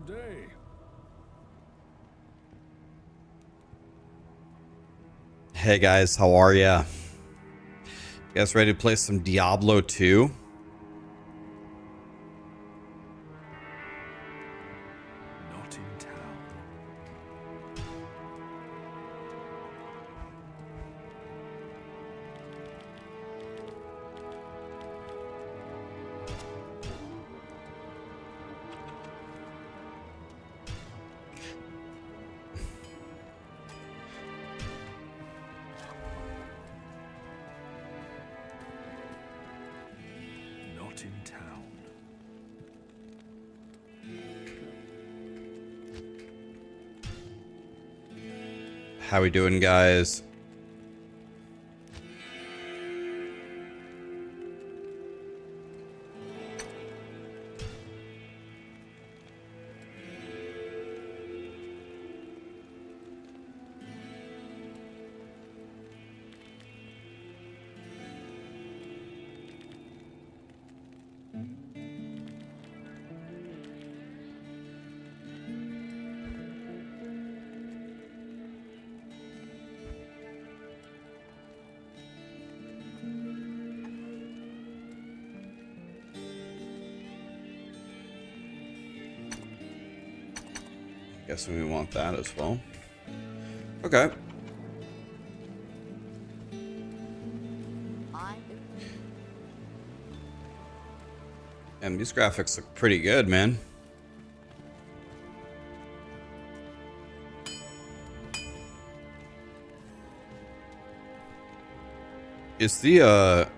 day. Hey guys, how are ya? You guys ready to play some Diablo 2? Not in town. Not in town. How we doing, guys? Guessing we want that as well. Okay. And these graphics look pretty good, man. Is the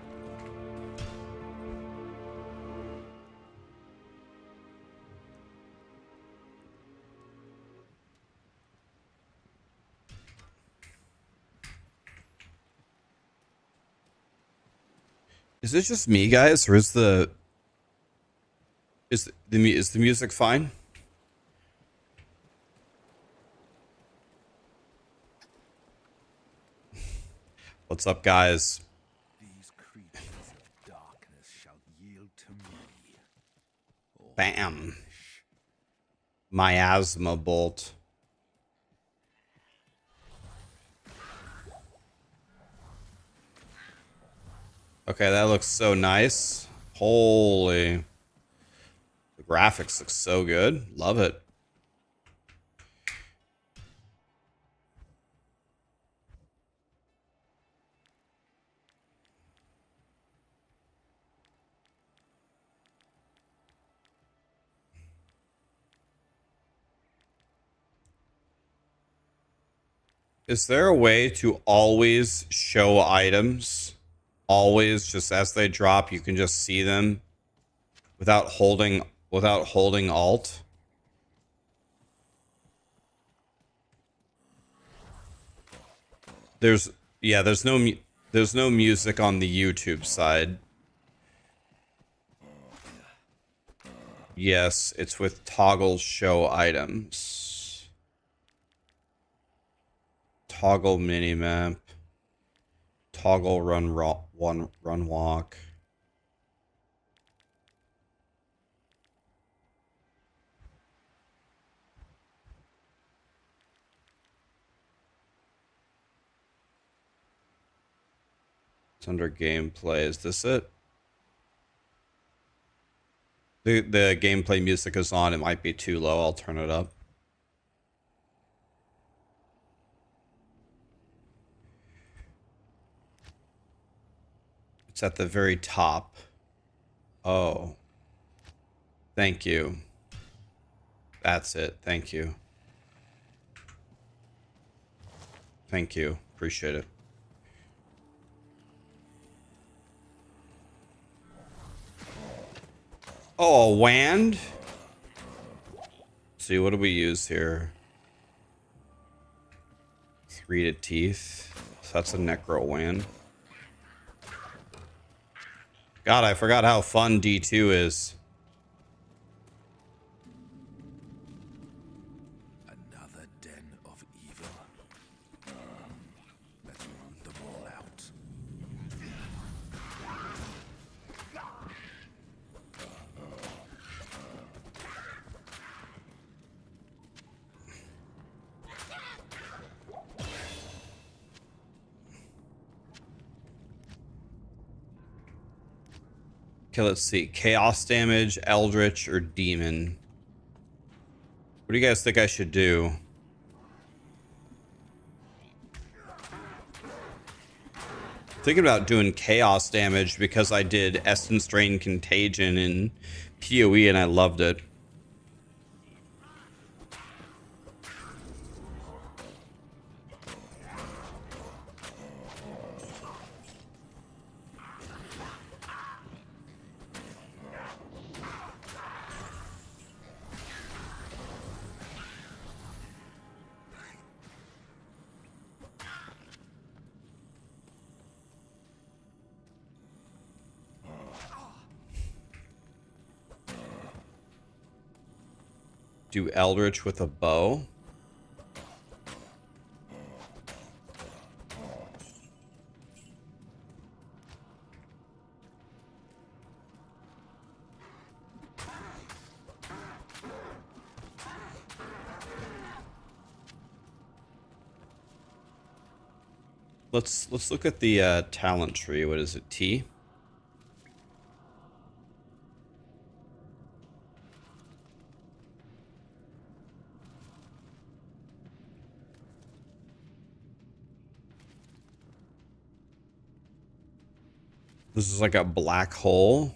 is it just me, guys, or is the music fine? What's up, guys? These creatures of darkness shall yield to me. Bam. Miasma bolt. Okay, that looks so nice. Holy. The graphics look so good. Love it. Is there a way to always show items? Always, just as they drop, you can just see them without holding alt? There's no music on the YouTube side. Yes, it's with toggle show items. Toggle minimap. Toggle run walk. It's under gameplay. Is this it? The gameplay music is on. It might be too low. I'll turn it up. It's at the very top. Oh. Thank you. That's it. Thank you. Thank you. Appreciate it. Oh, a wand? Let's see, what do we use here? 3 to teeth. So that's a necro wand. God, I forgot how fun D2 is. Another den of evil. Let's root them all out. Okay, let's see. Chaos damage, Eldritch, or Demon. What do you guys think I should do? Thinking about doing chaos damage because I did Essence Drain Contagion in POE and I loved it. Do Eldritch with a bow. Let's look at the talent tree. What is it? T? This is like a black hole.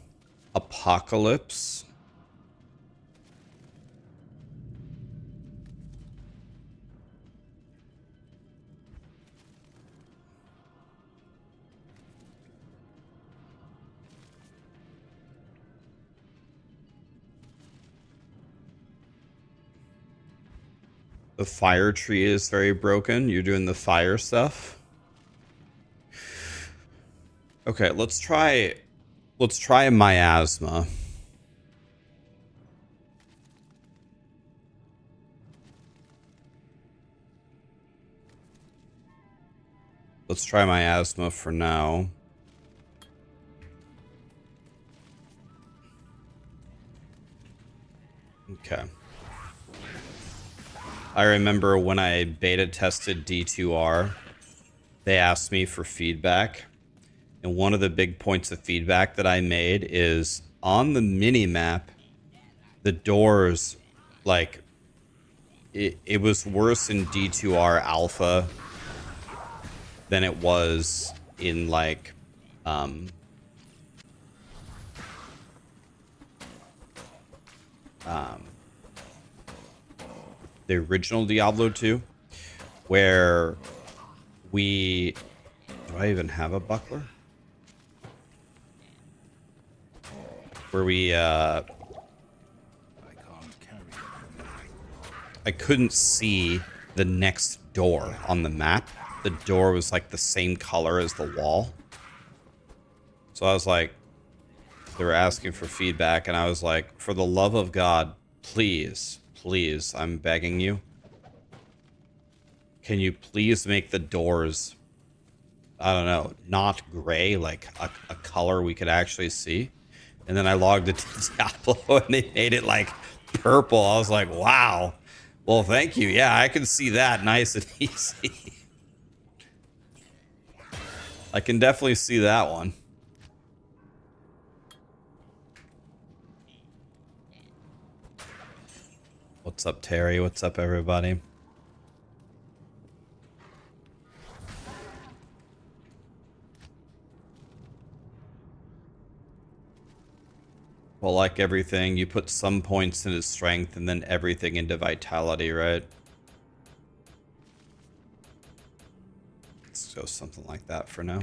Apocalypse. The fire tree is very broken. You're doing the fire stuff. Okay, let's try miasma. Let's try miasma for now. Okay. I remember when I beta tested D2R, they asked me for feedback. And one of the big points of feedback that I made is on the mini map, the doors, like, it was worse in D2R alpha than it was in, like, the original Diablo 2, where we... Do I even have a buckler? Where we, I couldn't see the next door on the map. The door was like the same color as the wall. So I was like, they were asking for feedback, and I was like, for the love of God, please, please, I'm begging you. Can you please make the doors, I don't know, not gray, like a color we could actually see? And then I logged it to Diablo and they made it like purple. I was like, wow. Well, thank you. Yeah, I can see that nice and easy. I can definitely see that one. What's up, Terry? What's up, everybody? Well, like everything, you put some points into strength and then everything into vitality, right? Let's go something like that for now.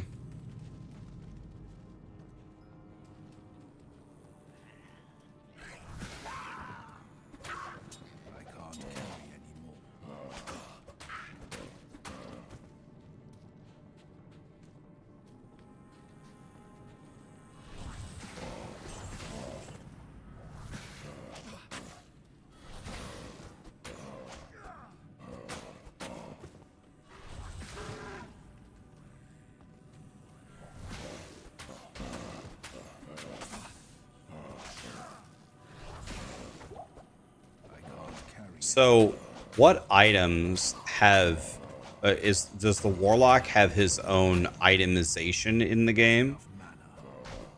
So, what items have does the Warlock have his own itemization in the game?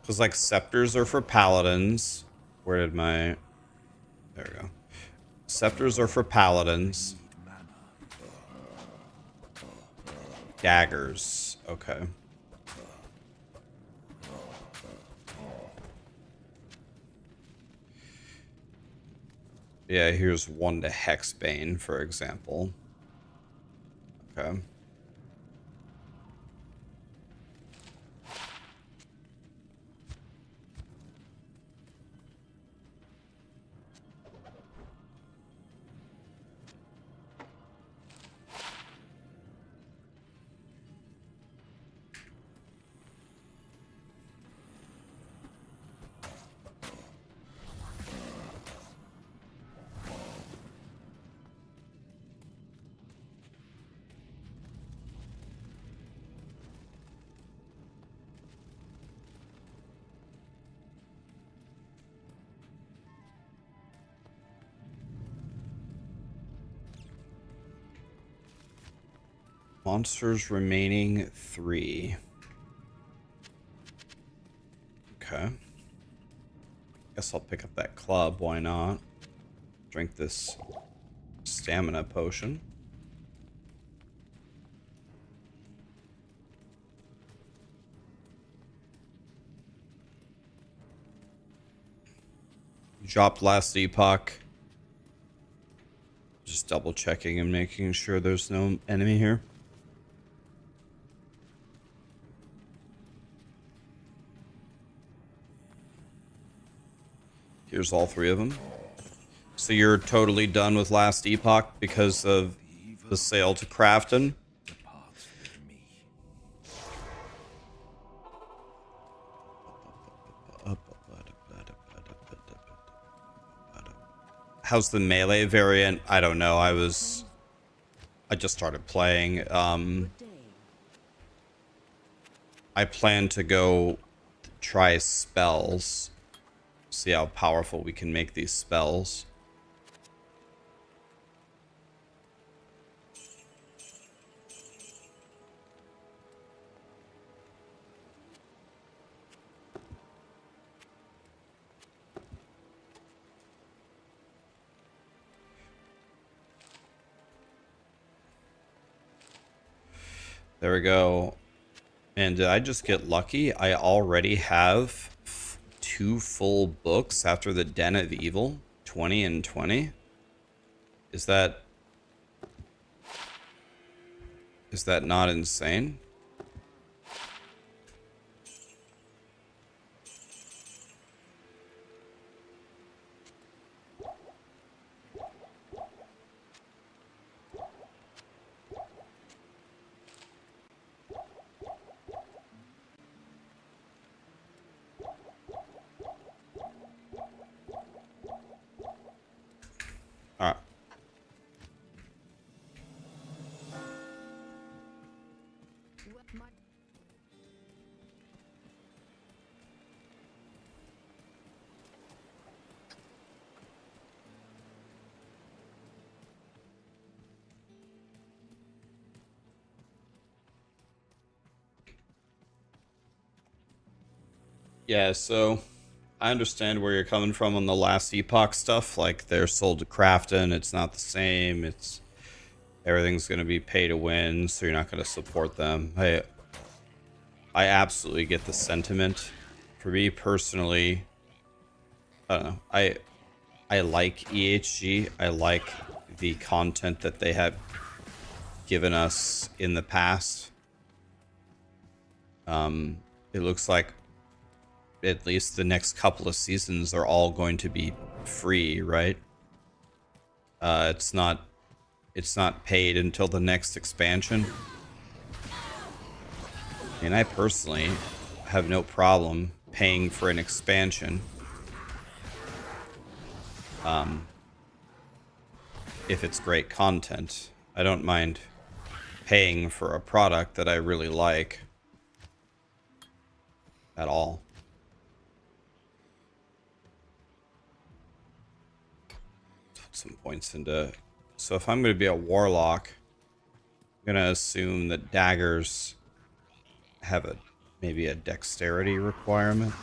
Because, like, scepters are for paladins. Where did my... There we go. Scepters are for paladins. Need mana. Daggers. Okay. Yeah, here's one to Hexbane, for example. Okay. Monsters remaining 3. Okay. Guess I'll pick up that club. Why not? Drink this stamina potion. Dropped last epoch. Just double checking and making sure there's no enemy here. Here's all 3 of them. So you're totally done with last epoch because of the sale to Crafton? Departs with me. How's the melee variant? I don't know. I just started playing. I plan to go try spells. See how powerful we can make these spells. There we go. And did I just get lucky? I already have 2 full books after the Den of Evil. 20 and 20. Is that not insane? Alright. Yeah, so I understand where you're coming from on the last epoch stuff. Like, they're sold to Crafton, it's not the same. It's everything's gonna be pay to win, so you're not gonna support them. I absolutely get the sentiment. For me personally, I don't know. I like EHG. I like the content that they have given us in the past. It looks like at least the next couple of seasons are all going to be free, right? It's not paid until the next expansion. And I personally have no problem paying for an expansion. If it's great content. I don't mind paying for a product that I really like at all. Put some points into... So if I'm going to be a Warlock, I'm going to assume that daggers have a Maybe a dexterity requirement.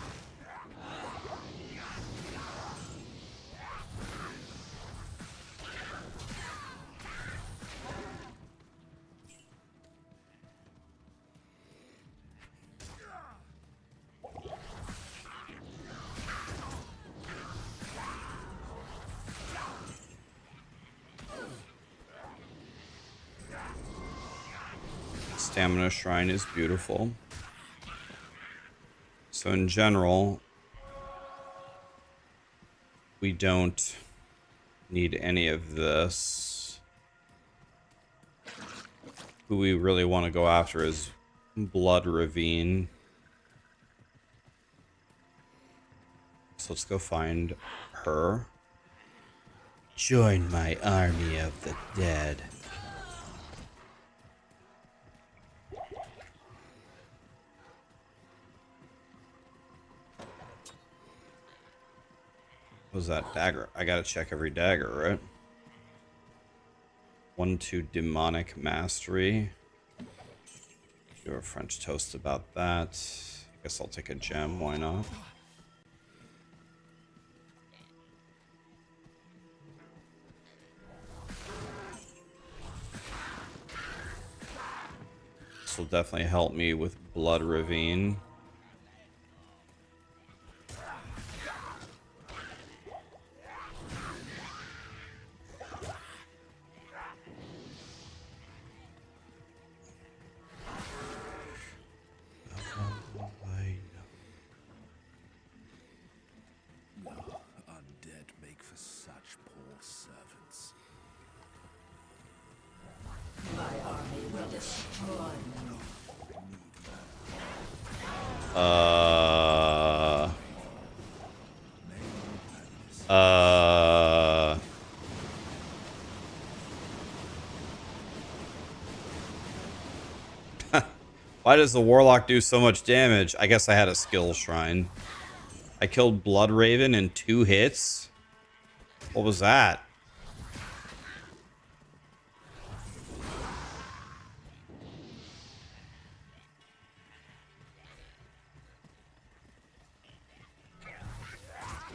Stamina Shrine is beautiful. So in general, we don't need any of this. Who we really want to go after is Blood Ravine. So let's go find her. Join my army of the dead. What was that dagger? I gotta check every dagger, right? 1-2 demonic mastery. Do a French toast about that. I guess I'll take a gem, why not? This will definitely help me with Blood Ravine. Undead make for such poor servants. My army will destroy them. Why does the Warlock do so much damage? I guess I had a skill shrine. I killed Blood Raven in 2 hits? What was that?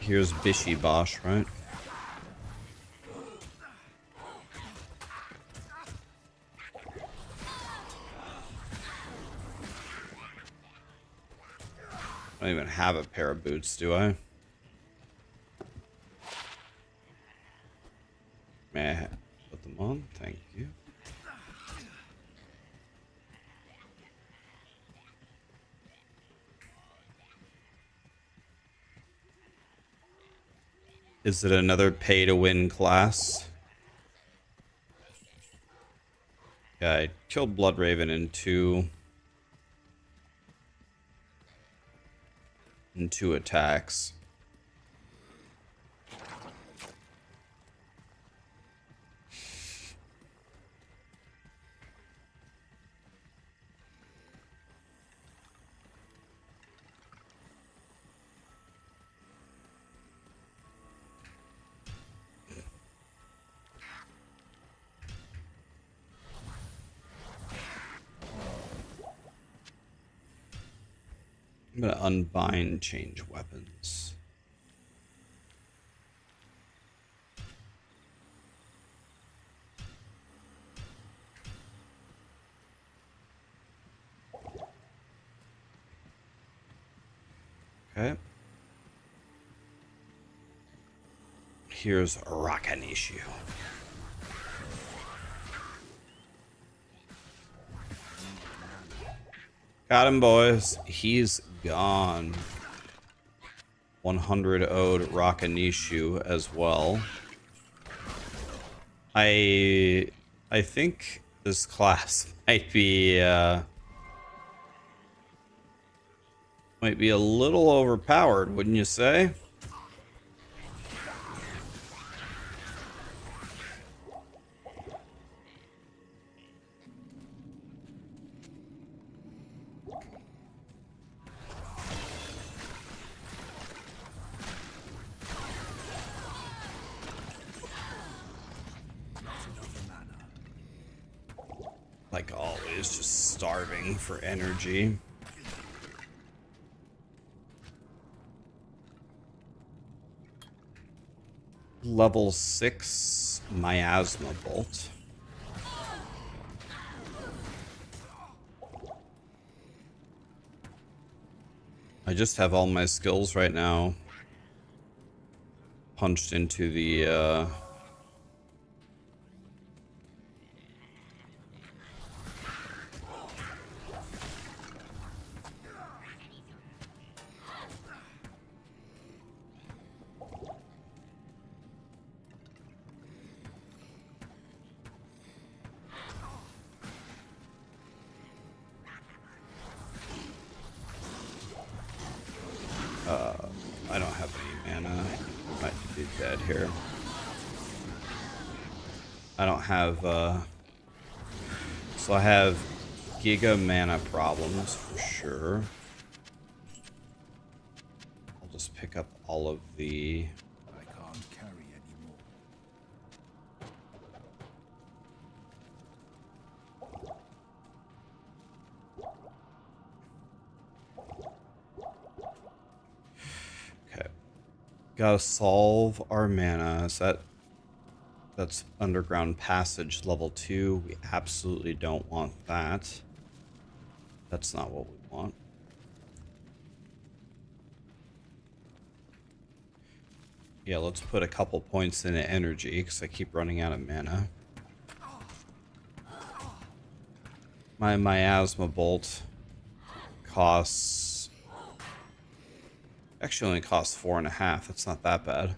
Here's Bishi Bosh, right? I don't even have a pair of boots, do I? May I put them on? Thank you. Is it another pay-to-win class? Yeah, I killed Blood Raven in two attacks. I'm gonna unbind change weapons. Okay. Here's Raxxanterax. Got him, boys. He's gone. 100 ode Raxxanterax as well. I think this class might be a little overpowered, wouldn't you say? Like always, just starving for energy. level 6 Miasma Bolt. I just have all my skills right now punched into the I don't have any mana. Might be dead here. I don't have so I have giga mana problems for sure. I'll just pick up all of the I can't carry anymore. okay. Gotta solve our mana. Is that's underground passage level 2. We absolutely don't want that. That's not what we want. Yeah, let's put a couple points into energy because I keep running out of mana. My Miasma Bolt costs... actually only costs 4.5. That's not that bad.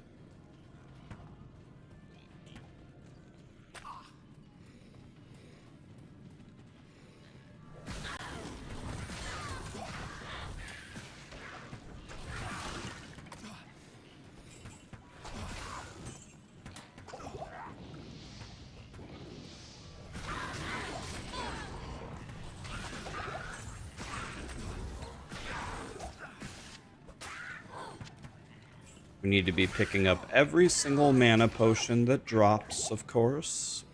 We need to be picking up every single mana potion that drops, of course.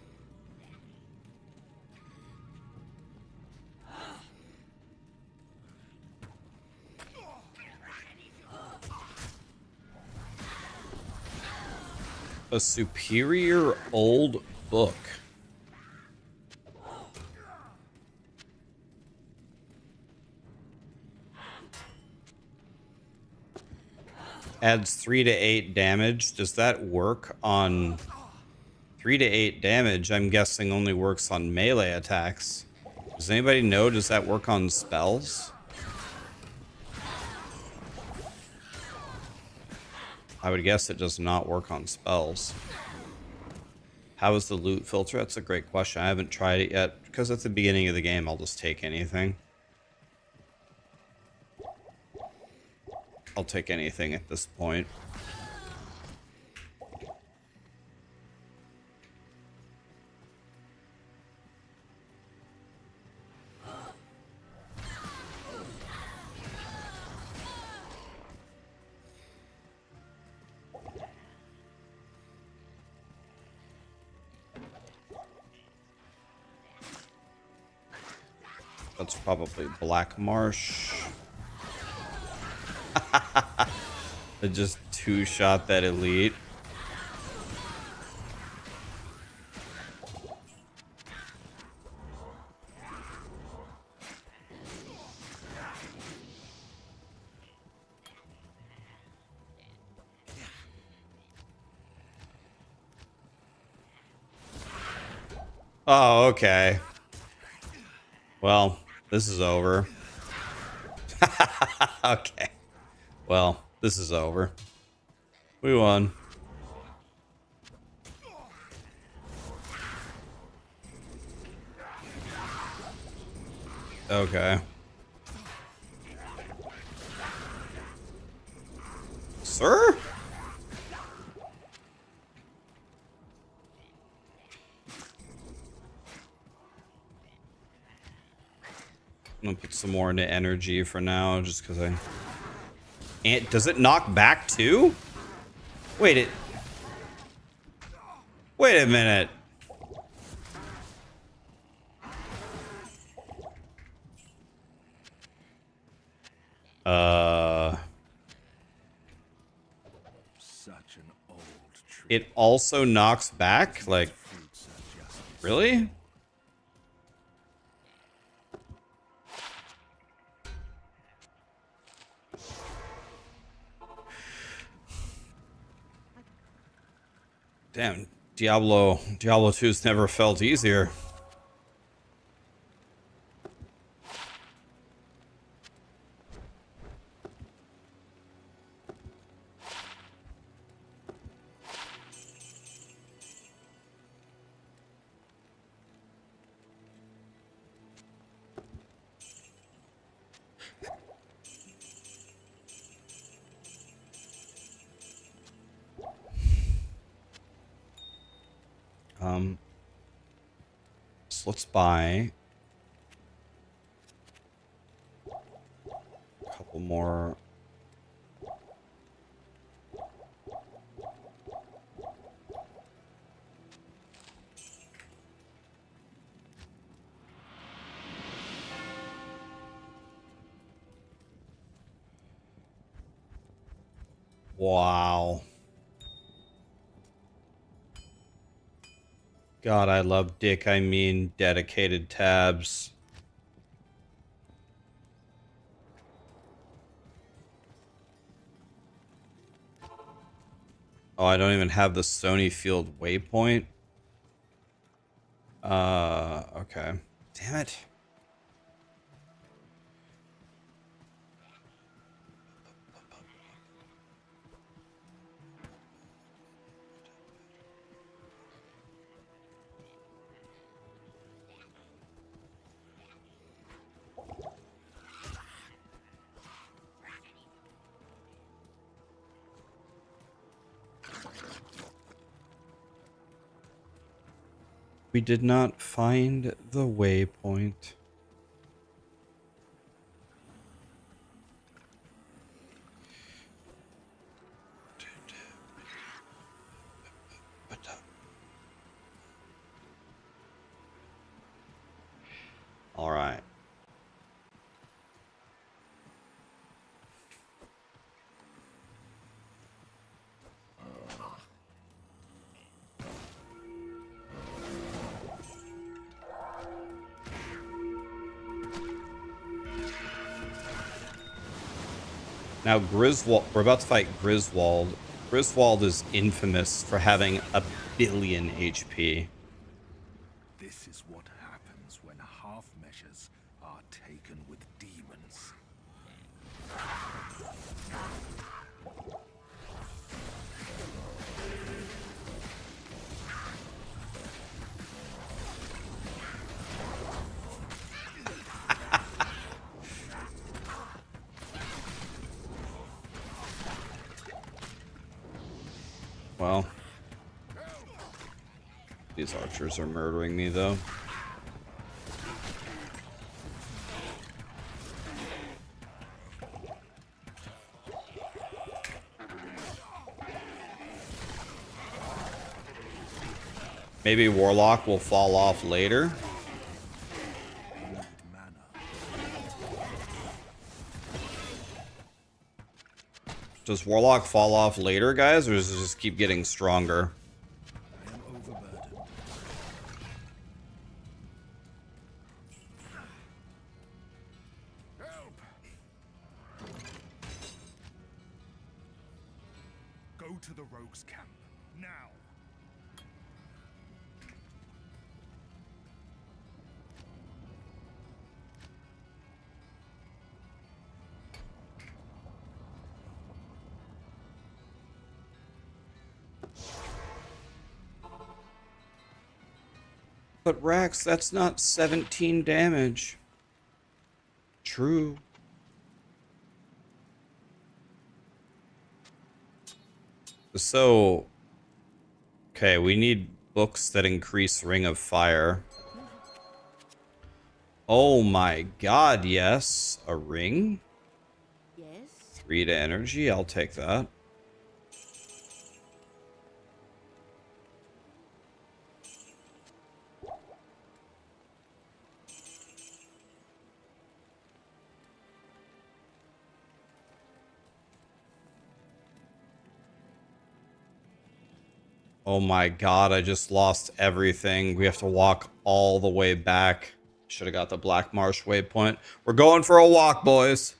A superior old book. Adds 3 to 8 damage. Does that work on 3 to 8 damage? I'm guessing only works on melee attacks. Does anybody know? Does that work on spells? I would guess it does not work on spells. How is the loot filter? That's a great question. I haven't tried it yet because at the beginning of the game I'll just take anything. I'll take anything at this point. That's probably Black Marsh. I just two-shot that elite. Oh, okay. Well, this is over. Okay. Well, this is over. We won. Okay. Sir? I'm gonna put some more into energy for now, just because I... And does it knock back too? Wait a minute. Such an old tree. it also knocks back? Like, Fruits are justice. really? Damn, Diablo 2's never felt easier. So let's buy a couple more. Wow. God, I love Dick. I mean, dedicated tabs. Oh, I don't even have the Sony Field waypoint. Okay. Damn it. We did not find the waypoint. All right. Now, Griswold, we're about to fight Griswold. Griswold is infamous for having a billion HP. This is what happens when half measures are taken with demons. Well, these archers are murdering me, though. Maybe Warlock will fall off later. Does Warlock fall off later, guys, or does it just keep getting stronger? I am overburdened. Help! Go to the rogues' camp now. But Rax, that's not 17 damage. True. So, okay, we need books that increase Ring of Fire. Oh my god, yes. A ring? Yes? 3 to energy, I'll take that. Oh my god, I just lost everything. We have to walk all the way back. Should have got the Black Marsh waypoint. We're going for a walk, boys.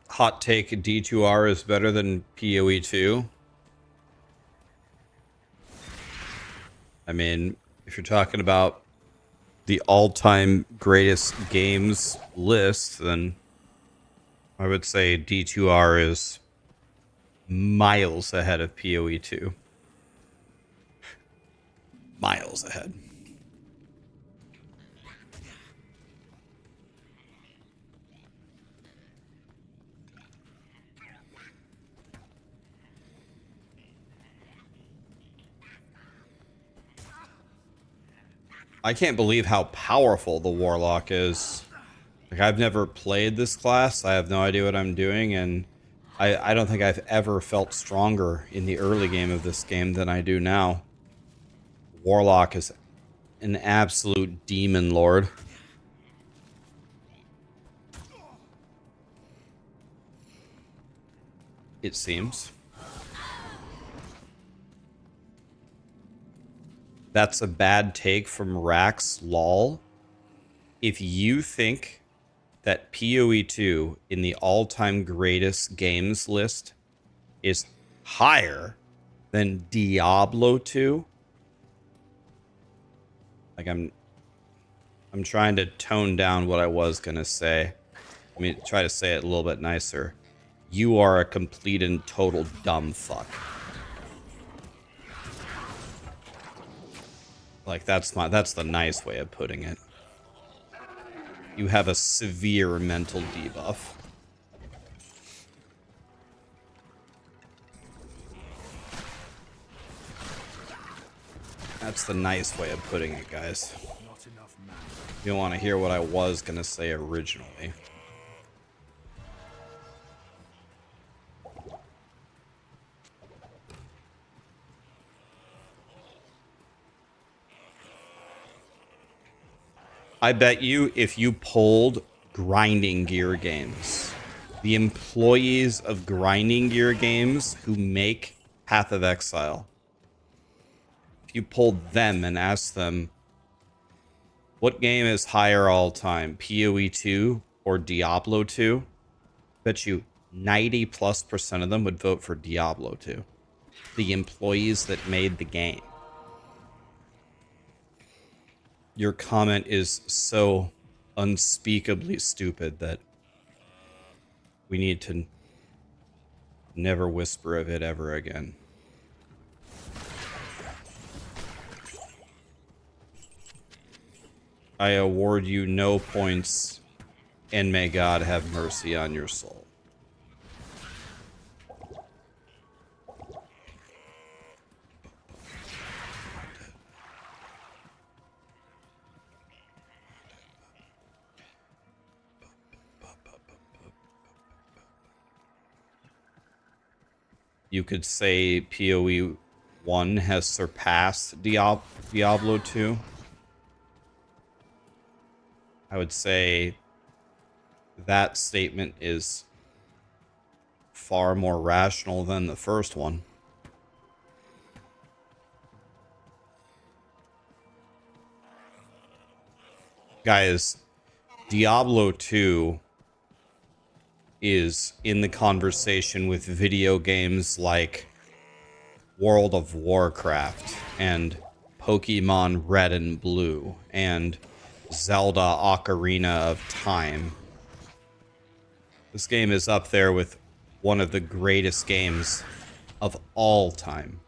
Hot take, D2R is better than POE2. I mean, if you're talking about the all-time greatest games list, then I would say D2R is miles ahead of POE2. Miles ahead. I can't believe how powerful the Warlock is. Like, I've never played this class. I have no idea what I'm doing, and I don't think I've ever felt stronger in the early game of this game than I do now. Warlock is an absolute demon lord. It seems. That's a bad take from Rax lol. If you think that POE2 in the all-time greatest games list is higher than Diablo 2, like I'm trying to tone down what I was gonna say. Let me try to say it a little bit nicer. You are a complete and total dumb fuck. Like, that's the nice way of putting it. You have a severe mental debuff. That's the nice way of putting it, guys. You don't want to hear what I was gonna say originally. I bet you if you polled Grinding Gear Games, the employees of Grinding Gear Games who make Path of Exile, if you polled them and asked them, what game is higher all time, POE2 or Diablo 2? Bet you 90+% of them would vote for Diablo 2. The employees that made the game. Your comment is so unspeakably stupid that we need to never whisper of it ever again. I award you no points, and may God have mercy on your soul. You could say PoE 1 has surpassed Diablo 2. I would say that statement is far more rational than the first one. Guys, Diablo 2 is in the conversation with video games like World of Warcraft and Pokemon Red and Blue and Zelda Ocarina of Time. This game is up there with one of the greatest games of all time.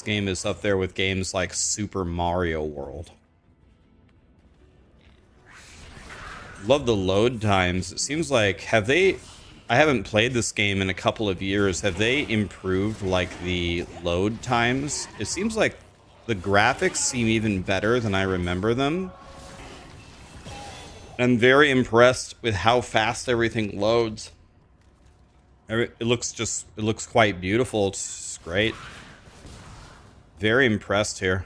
game is up there with games like Super Mario World. Love the load times. It seems like, I haven't played this game in a couple of years. Have they improved like the load times? It seems like the graphics seem even better than I remember them. I'm very impressed with how fast everything loads. It looks quite beautiful. It's great. Very impressed here.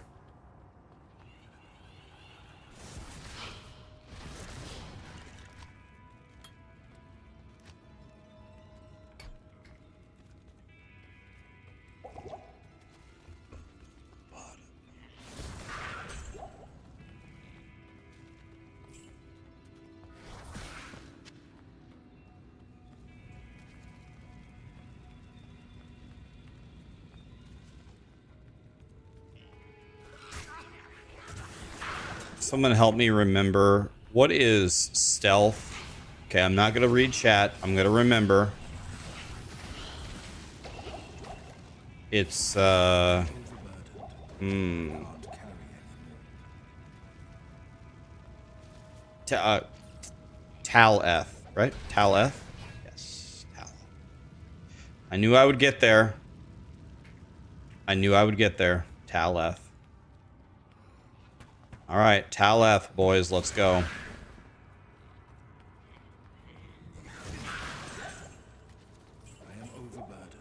Someone help me remember. What is stealth? Okay, I'm not going to read chat. I'm going to remember. It's, Tal-Eth, right? Tal-Eth? Yes, Tal. I knew I would get there. I knew I would get there. Tal-Eth. All right, Tal-Eth, boys, let's go. I am overburdened.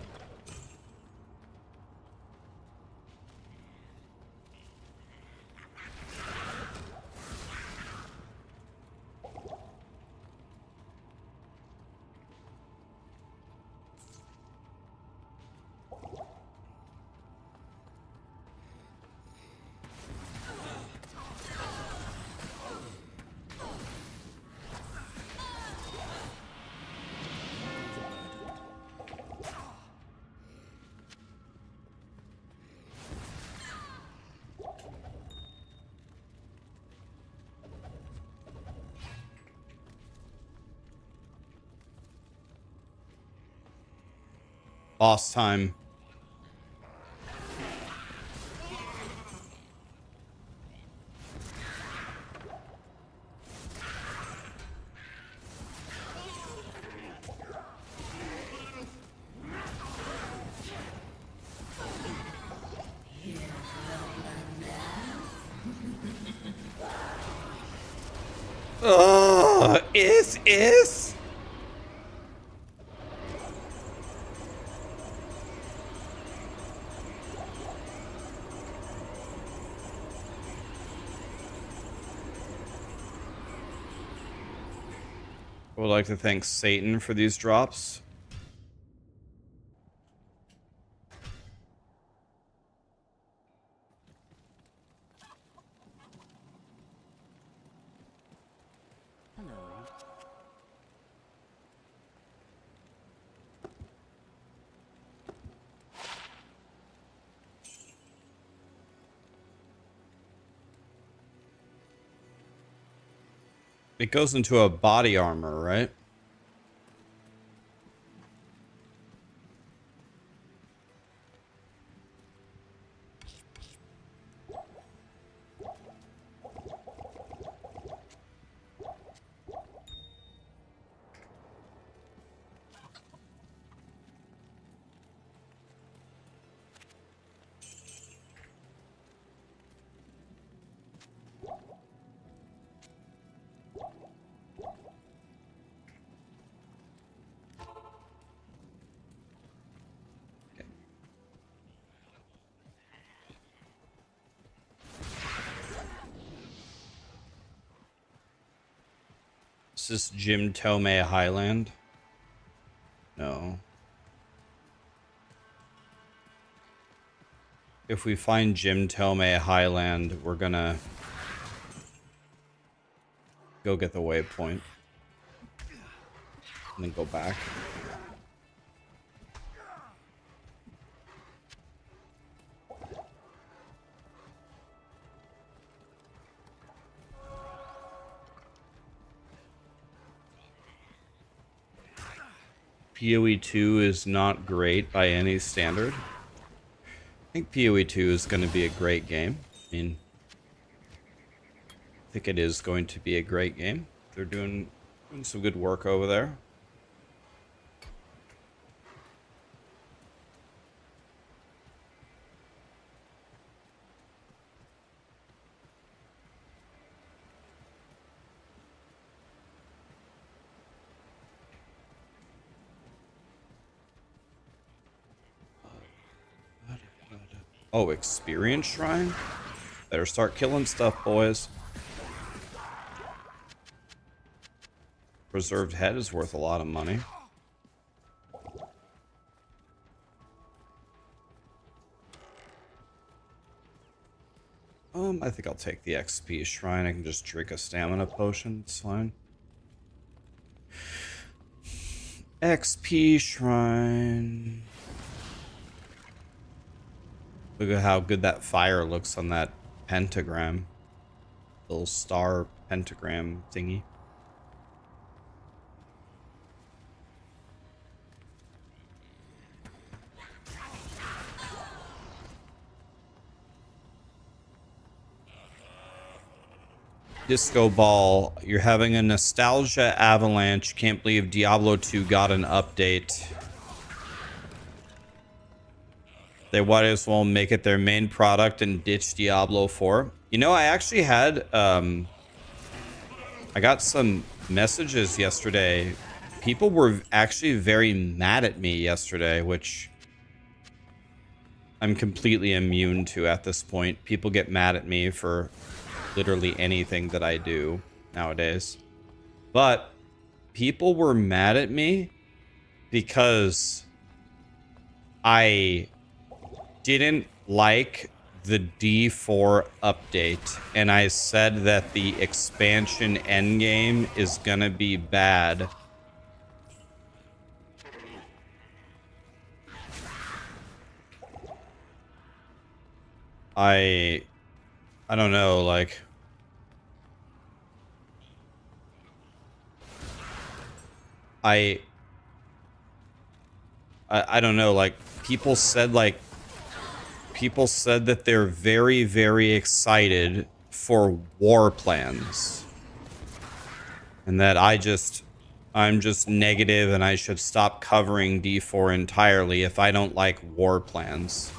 Boss time. Is. I would like to thank Satan for these drops. It goes into a body armor, right? Is this Jim Tomei Highland? No. If we find Jim Tomei Highland, we're gonna go get the waypoint. And then go back. POE2 is not great by any standard. I think POE2 is going to be a great game. I mean, I think it is going to be a great game. They're doing some good work over there. Oh, experience shrine? Better start killing stuff, boys. Preserved head is worth a lot of money. I think I'll take the XP shrine. I can just drink a stamina potion. It's fine. XP shrine. Look at how good that fire looks on that pentagram. Little star pentagram thingy. Disco Ball, you're having a nostalgia avalanche. Can't believe Diablo 2 got an update. They might as well make it their main product and ditch Diablo 4. You know, I actually had, I got some messages yesterday. People were actually very mad at me yesterday, which I'm completely immune to at this point. People get mad at me for literally anything that I do nowadays. But people were mad at me because I didn't like the D4 update, and I said that the expansion endgame is gonna be bad. I don't know, like, I don't know, like, people said that they're very, very excited for war plans. And that I'm just negative and I should stop covering D4 entirely if I don't like war plans.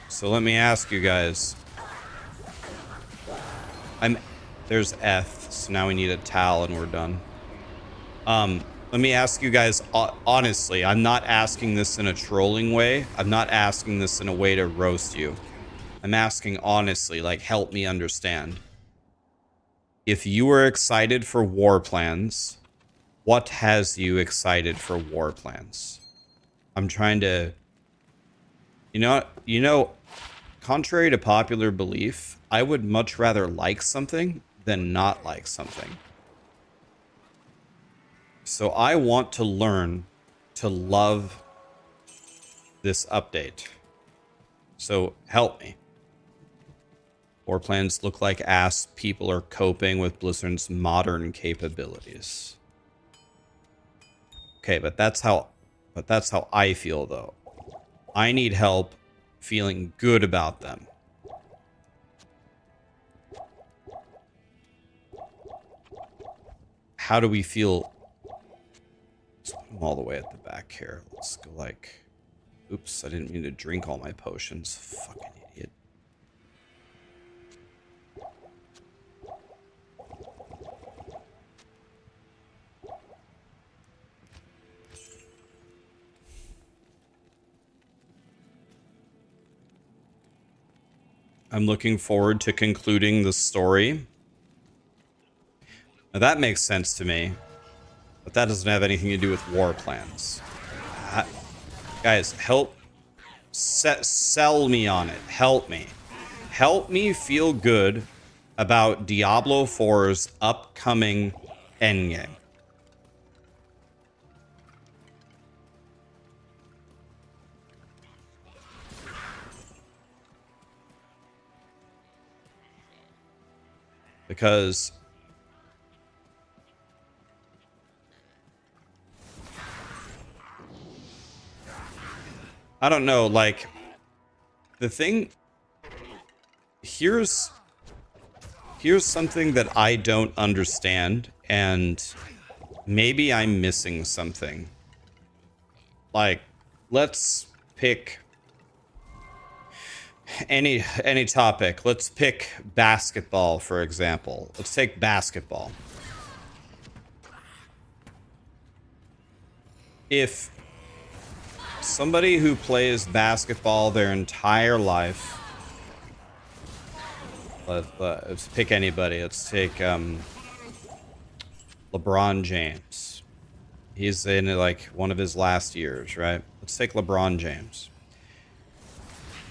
So let me ask you guys. There's F, so now we need a towel and we're done. Let me ask you guys, honestly, I'm not asking this in a trolling way. I'm not asking this in a way to roast you. I'm asking honestly, like, help me understand. If you were excited for war plans, what has you excited for war plans? I'm trying to... You know, contrary to popular belief, I would much rather like something than not like something. So I want to learn to love this update. So help me. War plans look like ass. People are coping with Blizzard's modern capabilities. Okay, but that's how I feel though. I need help feeling good about them. How do we feel? Let's put them all the way at the back here. Let's go like... Oops, I didn't mean to drink all my potions. Fucking idiot. I'm looking forward to concluding the story. Now that makes sense to me. But that doesn't have anything to do with war plans. Guys, help. Sell me on it. Help me. Help me feel good about Diablo 4's upcoming endgame. Because I don't know, like, the thing, here's something that I don't understand, and maybe I'm missing something. Like, let's pick any topic. Let's pick basketball, for example. Let's take basketball. If somebody who plays basketball their entire life, let's pick anybody. Let's take LeBron James. He's in like one of his last years, right? Let's take LeBron James.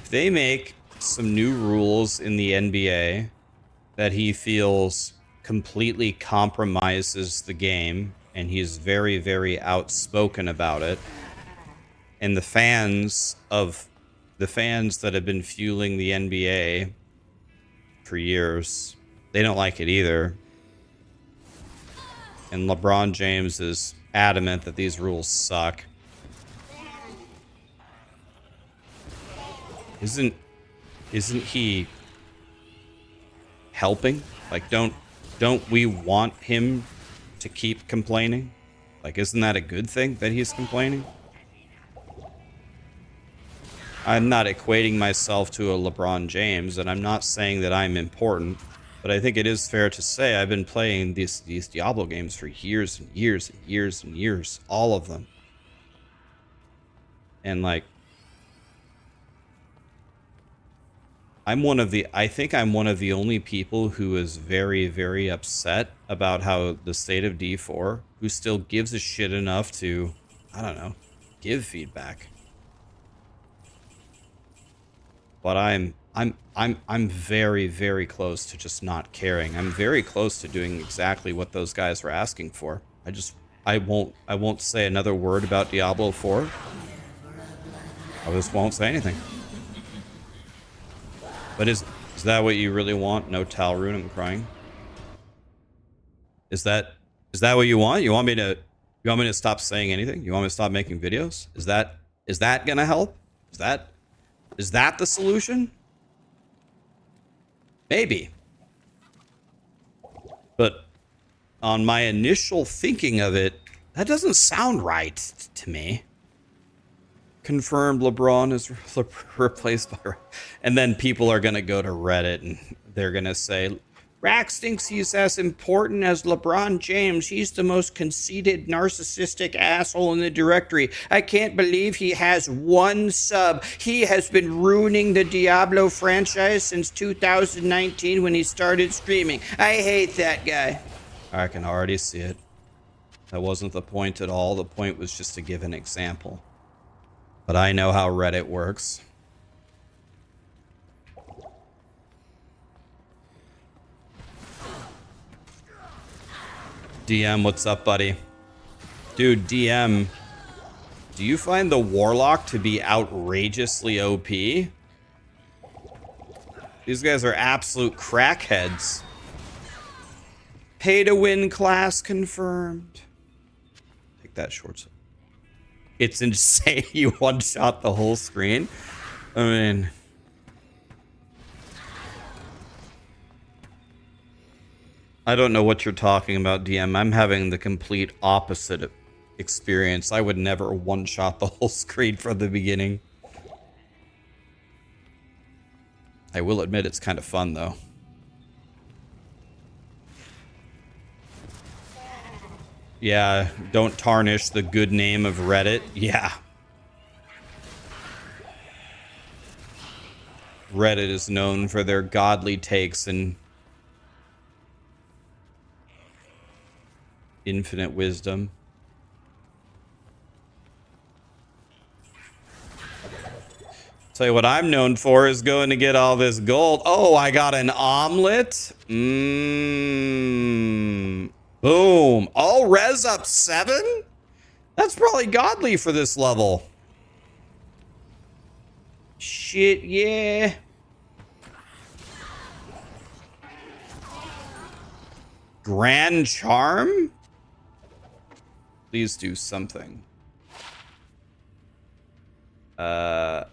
If they make some new rules in the NBA that he feels completely compromises the game, and he's very, very outspoken about it, and the fans that have been fueling the NBA for years, they don't like it either. And LeBron James is adamant that these rules suck. Isn't he helping? Like, don't we want him to keep complaining? Like, isn't that a good thing that he's complaining? I'm not equating myself to a LeBron James, and I'm not saying that I'm important, but I think it is fair to say I've been playing these Diablo games for years and years and years and years, all of them. And like, I think I'm one of the only people who is very, very upset about how the state of D4, who still gives a shit enough to, I don't know, give feedback. But I'm very, very close to just not caring. I'm very close to doing exactly what those guys were asking for. I won't say another word about Diablo 4. I just won't say anything. But is that what you really want? No Talrune, I'm crying. Is that what you want? You want me to stop saying anything? You want me to stop making videos? Is that gonna help? Is that the solution? Maybe. But on my initial thinking of it, that doesn't sound right to me. Confirmed LeBron is replaced by... And then people are going to go to Reddit and they're going to say, Rax thinks he's as important as LeBron James. He's the most conceited, narcissistic asshole in the directory. I can't believe he has one sub. He has been ruining the Diablo franchise since 2019 when he started streaming. I hate that guy. I can already see it. That wasn't the point at all. The point was just to give an example. But I know how Reddit works. DM, what's up, buddy? Dude, DM, do you find the Warlock to be outrageously OP? These guys are absolute crackheads. Pay to win class confirmed. Take that short. It's insane you one-shot the whole screen. I mean... I don't know what you're talking about, DM. I'm having the complete opposite experience. I would never one-shot the whole screen from the beginning. I will admit it's kind of fun, though. Yeah, don't tarnish the good name of Reddit. Yeah. Reddit is known for their godly takes and infinite wisdom. Tell you what I'm known for is going to get all this gold. Oh, I got an omelet. Boom. All res up 7? That's probably godly for this level. Shit, yeah. Grand Charm? Please do something. This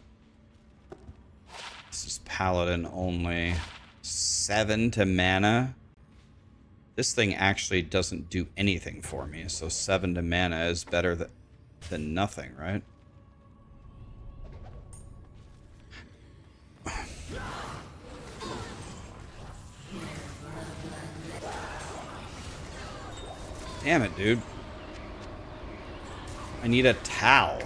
is paladin only. 7 to mana. This thing actually doesn't do anything for me, so 7 to mana is better than nothing, right? Damn it, dude. I need a towel.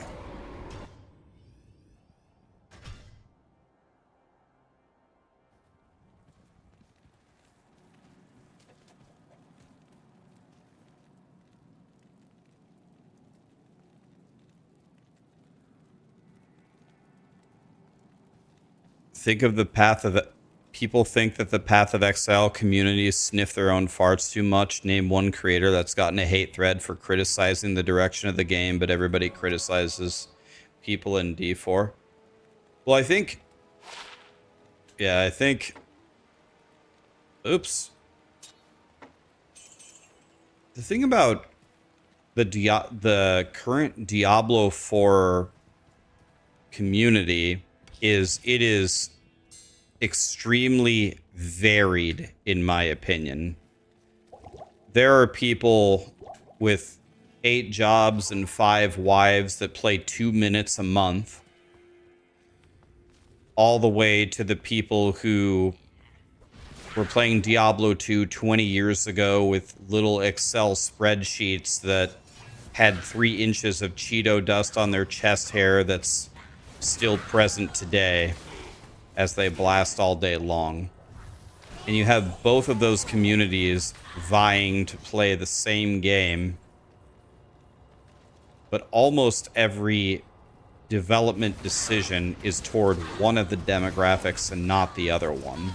Think of the path of... People think that the Path of Exile communities sniff their own farts too much. Name one creator that's gotten a hate thread for criticizing the direction of the game, but everybody criticizes people in D4. Well, I think... Yeah, I think... Oops. The thing about the current Diablo 4 community is it is extremely varied, in my opinion. There are people with 8 jobs and 5 wives that play 2 minutes a month, all the way to the people who were playing Diablo 2 20 years ago with little Excel spreadsheets that had 3 inches of Cheeto dust on their chest hair that's still present today as they blast all day long. And you have both of those communities vying to play the same game, but almost every development decision is toward one of the demographics and not the other one.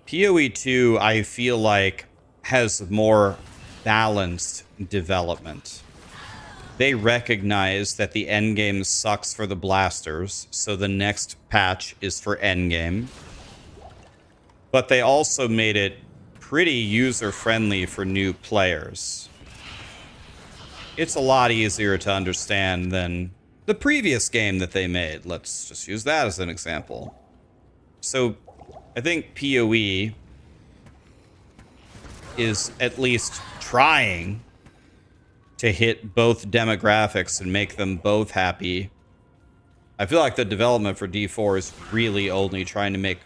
POE2, I feel like, has more balanced development. They recognize that the endgame sucks for the blasters, so the next patch is for endgame. But they also made it pretty user-friendly for new players. It's a lot easier to understand than the previous game that they made. Let's just use that as an example. So, I think PoE is at least trying to hit both demographics and make them both happy. I feel like the development for D4 is really only trying to make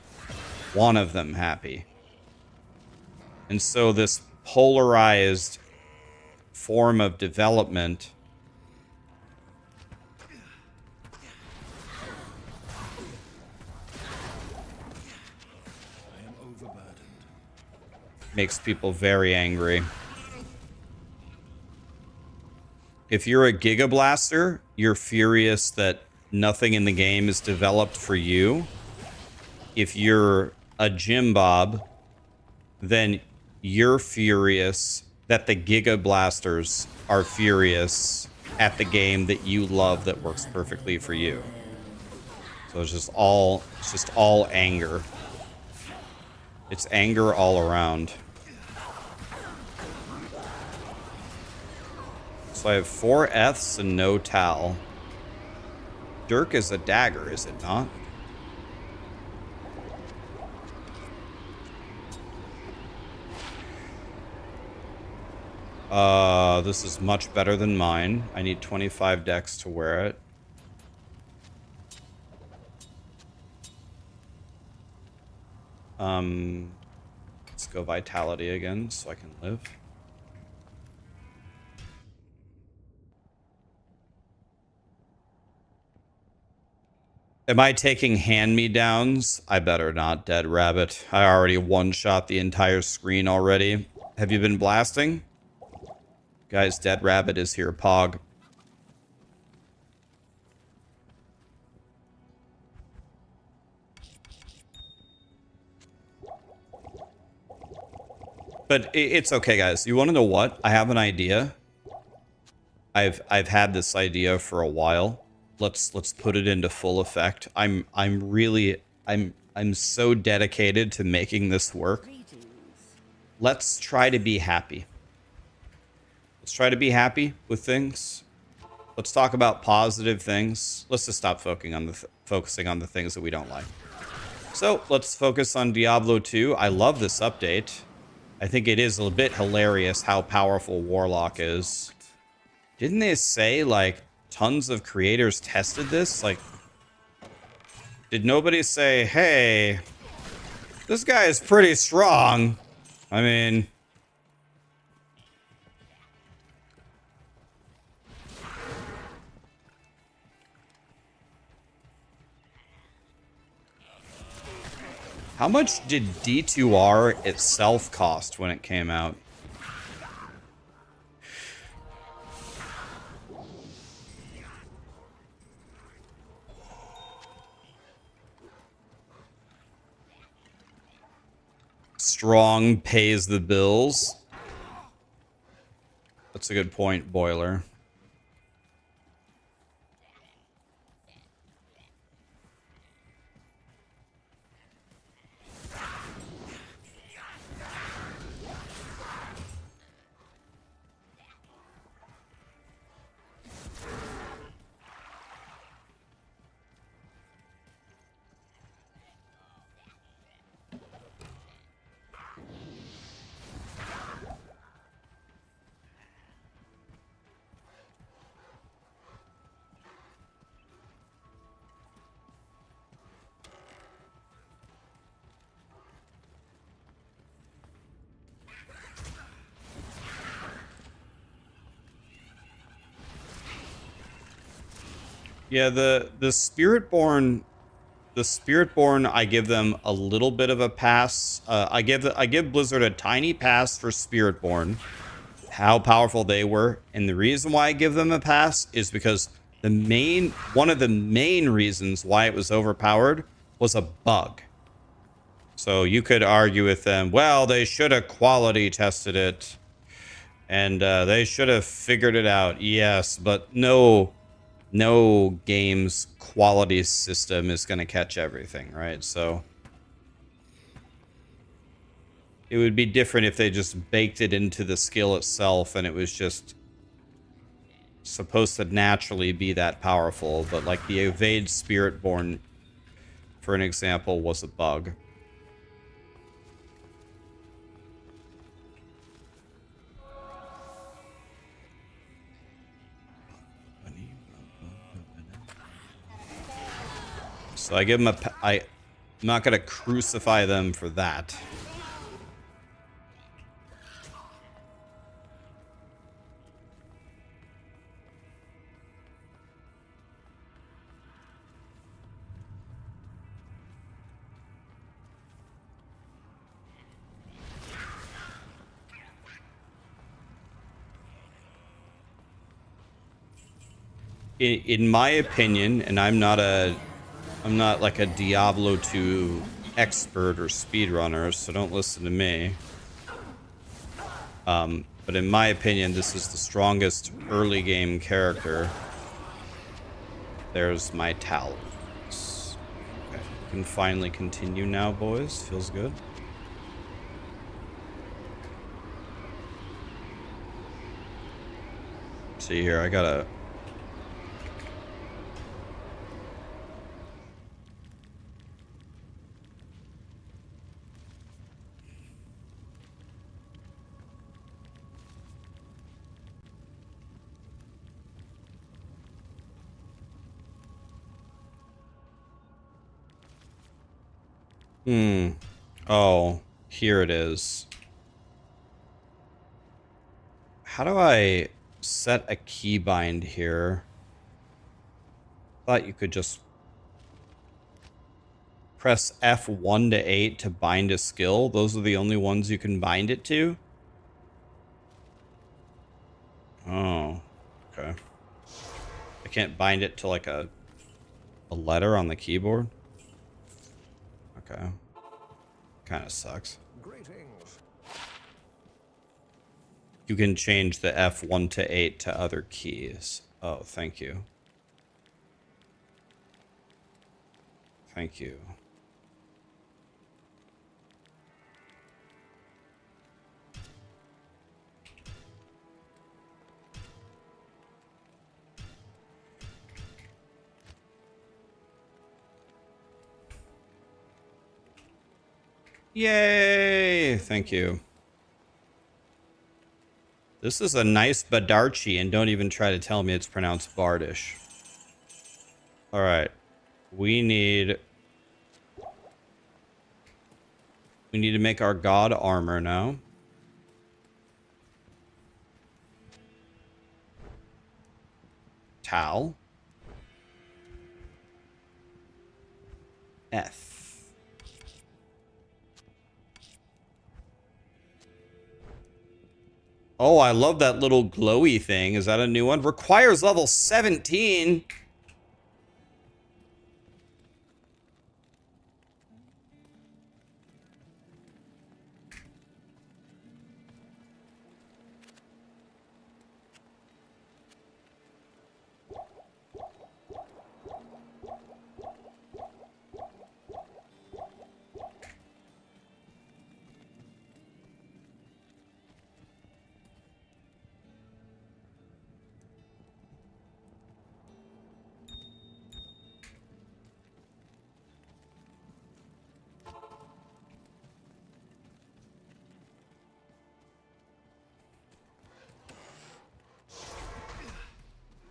one of them happy. And so this polarized form of development makes people very angry. If you're a Giga Blaster, you're furious that nothing in the game is developed for you. If you're a Jim Bob, then you're furious that the Giga Blasters are furious at the game that you love that works perfectly for you. So it's just all anger. It's anger all around. So I have 4 Fs and no Tal. Dirk is a dagger, is it not? This is much better than mine. I need 25 dex to wear it. Let's go vitality again so I can live. Am I taking hand-me-downs? I better not, Dead Rabbit. I already one-shot the entire screen already. Have you been blasting? Guys, Dead Rabbit is here, Pog. But it's okay, guys. You want to know what? I have an idea. I've had this idea for a while. Let's put it into full effect. I'm so dedicated to making this work. Let's try to be happy. Let's try to be happy with things. Let's talk about positive things. Let's just stop focusing on the things that we don't like. So let's focus on Diablo 2. I love this update. I think it is a bit hilarious how powerful Warlock is. Didn't they say, like, tons of creators tested this? Like, did nobody say, hey, this guy is pretty strong? I mean... How much did D2R itself cost when it came out? Strong pays the bills. That's a good point, Boiler. Yeah, the Spiritborn, I give them a little bit of a pass. I give Blizzard a tiny pass for Spiritborn, how powerful they were, and the reason why I give them a pass is because one of the main reasons why it was overpowered was a bug. So you could argue with them, well, they should have quality tested it, and they should have figured it out. Yes, but no game's quality system is going to catch everything, right? So it would be different if they just baked it into the skill itself and it was just supposed to naturally be that powerful. But like the Evade Spiritborn, for an example, was a bug. So I give them I'm not going to crucify them for that. In my opinion, and I'm not like a Diablo 2 expert or speedrunner, so don't listen to me. But in my opinion, this is the strongest early game character. There's my talons. Okay, can finally continue now, boys. Feels good. See here, I gotta... Oh, here it is. How do I set a keybind here? Thought you could just press F1 to 8 to bind a skill. Those are the only ones you can bind it to. Oh, okay. I can't bind it to like a letter on the keyboard. Okay. Kind of sucks. Greetings. You can change the F1 to 8 to other keys. Oh, thank you. Thank you. Yay! Thank you. This is a nice Badarchi, and don't even try to tell me it's pronounced Bardish. Alright. We need to make our god armor now. Tal. F. Oh, I love that little glowy thing. Is that a new one? Requires level 17.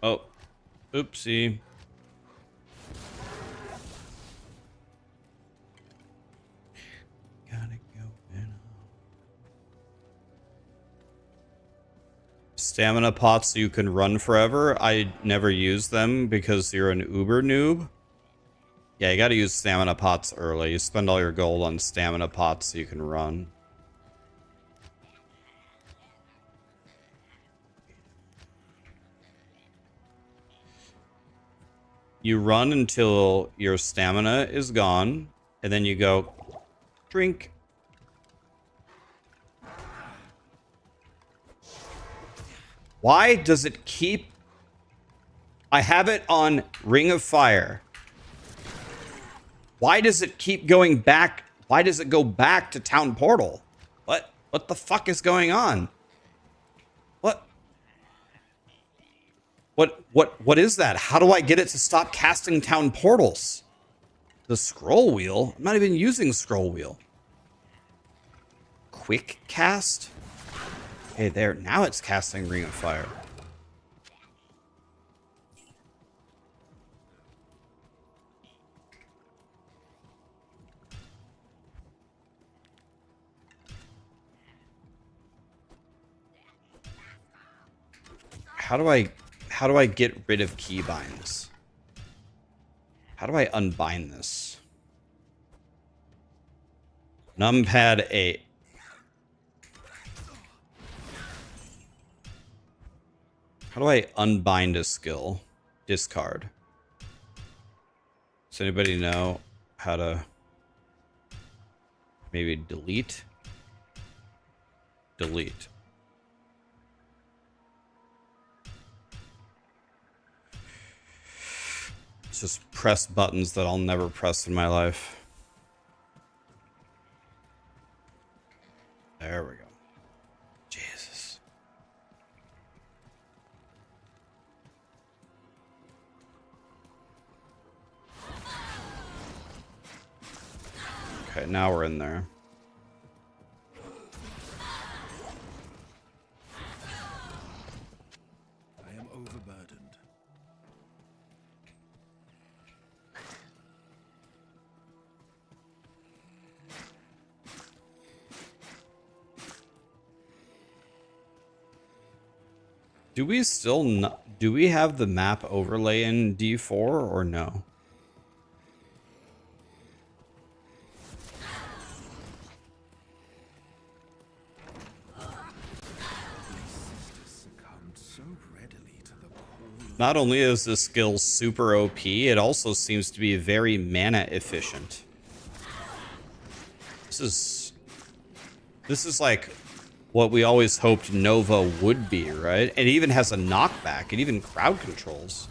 Oh, oopsie. Gotta go in. Stamina pots so you can run forever. I never use them because you're an uber noob. Yeah, you gotta use stamina pots early. You spend all your gold on stamina pots so you can run. You run until your stamina is gone, and then you go, drink. Why does it keep... I have it on Ring of Fire. Why does it keep going back? Why does it go back to Town Portal? What the fuck is going on? What is that? How do I get it to stop casting town portals? The scroll wheel? I'm not even using scroll wheel. Quick cast? Okay, there. Now it's casting Ring of Fire. How do I get rid of keybinds? How do I unbind this? Numpad 8. How do I unbind a skill? Discard. Does anybody know how to maybe delete? Delete. Just press buttons that I'll never press in my life. There we go. Jesus. Okay, now we're in there. I am overburdened. Do we still not, do we have the map overlay in D4 or no? Not only is this skill super OP, it also seems to be very mana efficient. This is like what we always hoped Nova would be, right? It even has a knockback. It even crowd controls.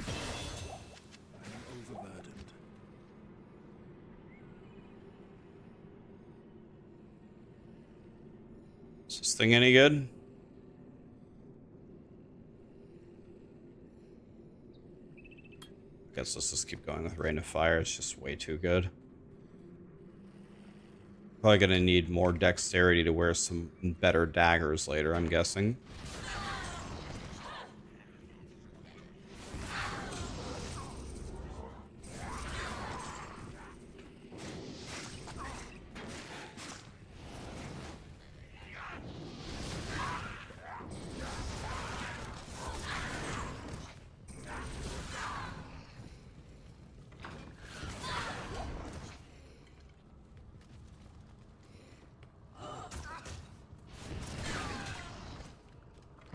Is this thing any good? Guess let's just keep going with Rain of Fire. It's just way too good. Probably gonna need more dexterity to wear some better daggers later, I'm guessing.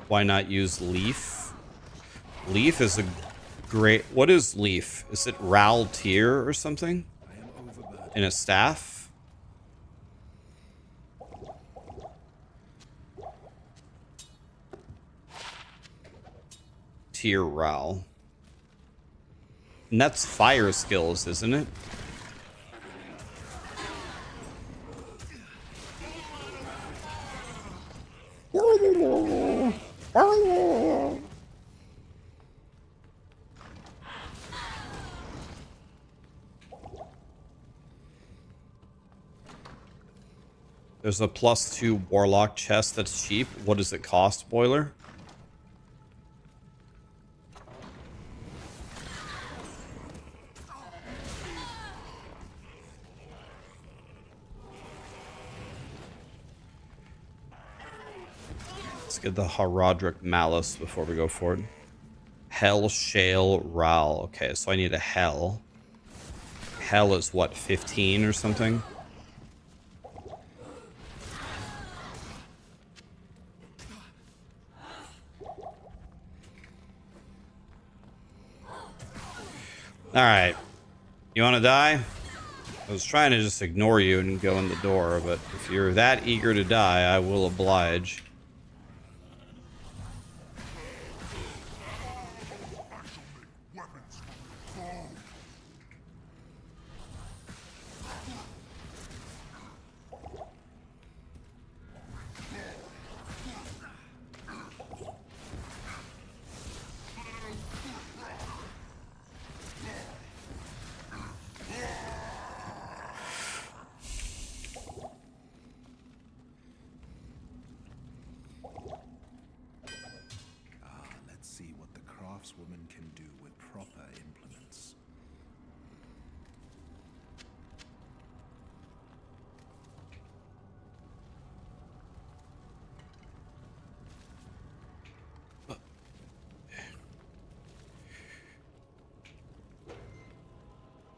Why not use Leaf? Leaf is a great... What is Leaf? Is it Ral Tier or something? In a staff? Tier Ral. And that's fire skills, isn't it? There's a +2 Warlock chest that's cheap. What does it cost, Boiler? Let's get the Haradric Malice before we go forward. Hell, Shale, Ral. Okay, so I need a Hell. Hell is what, 15 or something? Alright. You want to die? I was trying to just ignore you and go in the door, but if you're that eager to die, I will oblige. Woman can do with proper implements.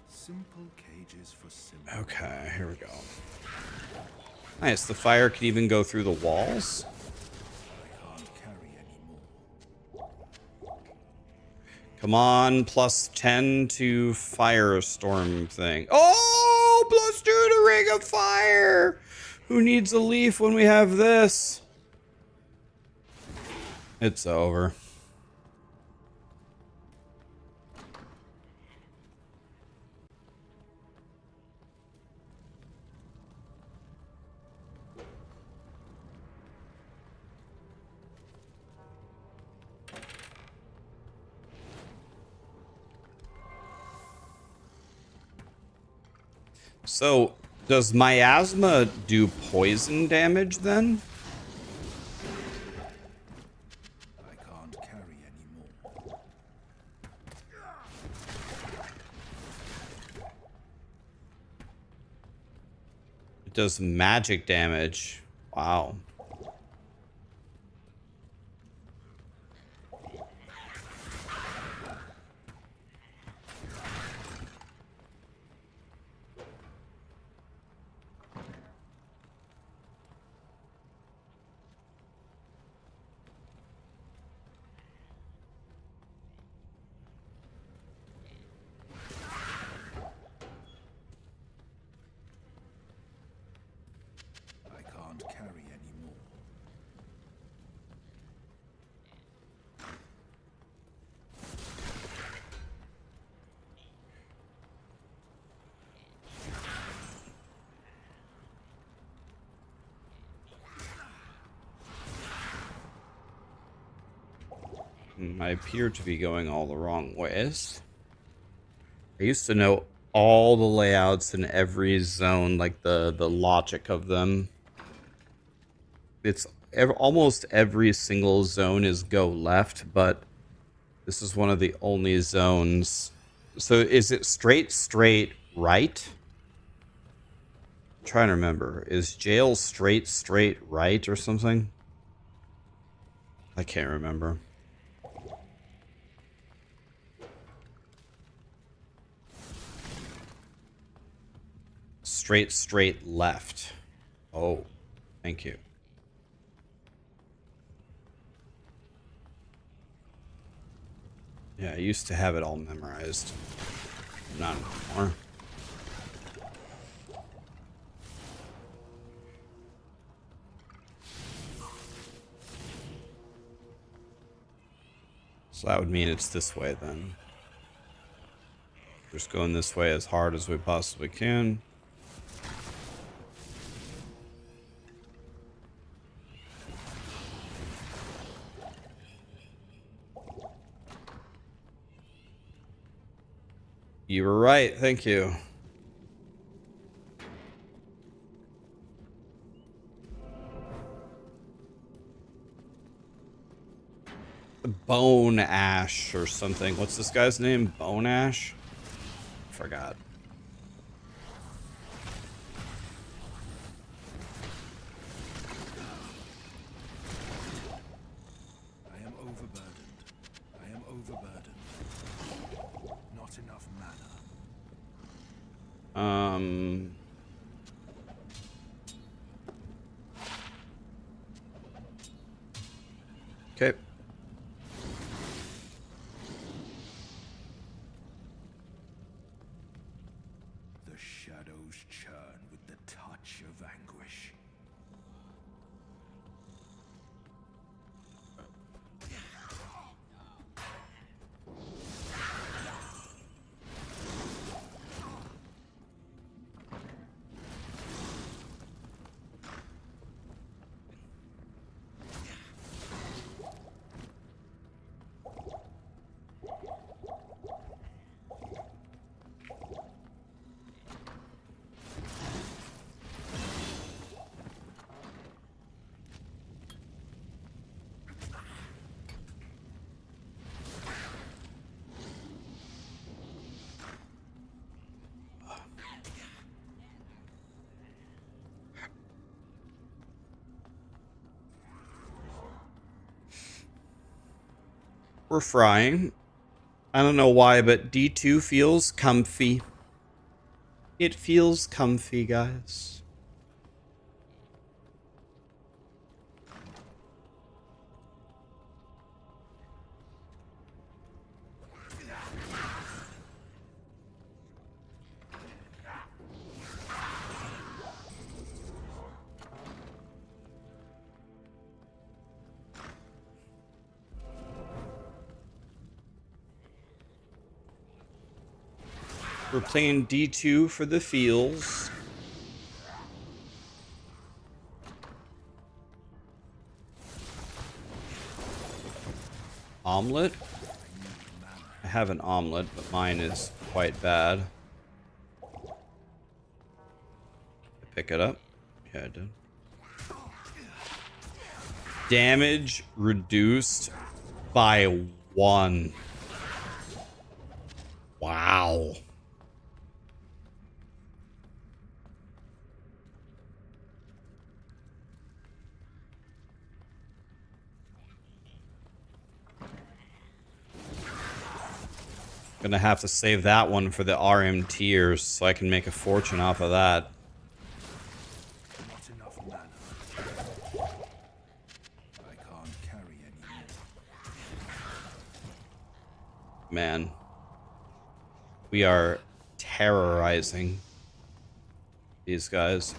Simple cages for simple. Okay, here we go. Nice, the fire can even go through the walls. Come on, +10 to firestorm thing. Oh, +2 to ring of fire. Who needs a leaf when we have this? It's over. So, does miasma do poison damage then? I can't carry anymore. It does magic damage. Wow. Carry anymore. I appear to be going all the wrong ways. I used to know all the layouts in every zone, like the logic of them. It's almost every single zone is go left, but this is one of the only zones. So is it straight right? I'm trying to remember. Is jail straight right or something? I can't remember. Straight left. Oh, thank you. Yeah, I used to have it all memorized. Not anymore. So that would mean it's this way then. Just going this way as hard as we possibly can. You were right, thank you. Bone Ash or something. What's this guy's name? Bone Ash? Forgot. I am overburdened. I am overburdened. Not enough mana. Okay. The shadows churn with the touch of anguish. We're frying. I don't know why, but D2 feels comfy. It feels comfy, guys. We're playing D2 for the feels. Omelet? I have an omelet, but mine is quite bad. Pick it up. Yeah, I did. Damage reduced by 1. Wow. Gonna have to save that one for the RM tiers so I can make a fortune off of that. Not enough mana. I can't carry anymore. Man. We are terrorizing these guys.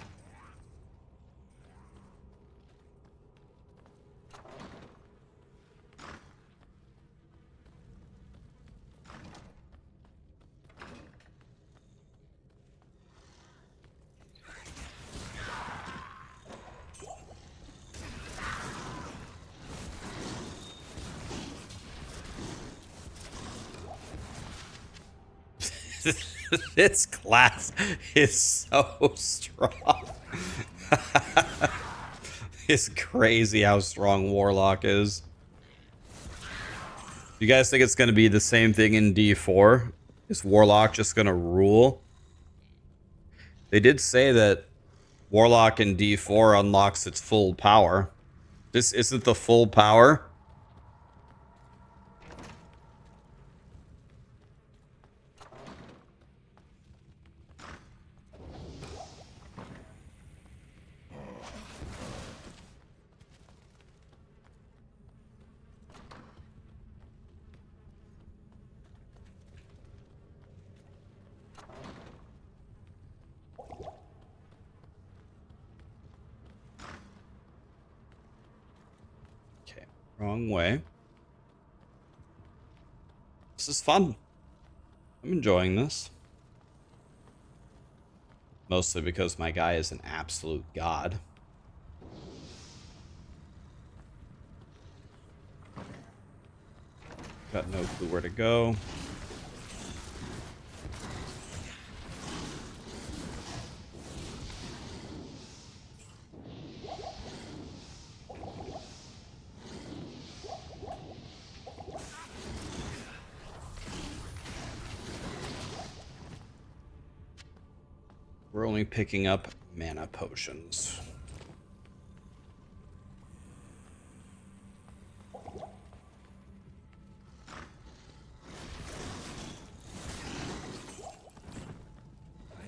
This class is so strong. It's crazy how strong Warlock is. You guys think it's going to be the same thing in D4? Is Warlock just going to rule? They did say that Warlock in D4 unlocks its full power. This isn't the full power. Wrong way. This is fun. I'm enjoying this. Mostly because my guy is an absolute god. Got no clue where to go. We're only picking up mana potions. I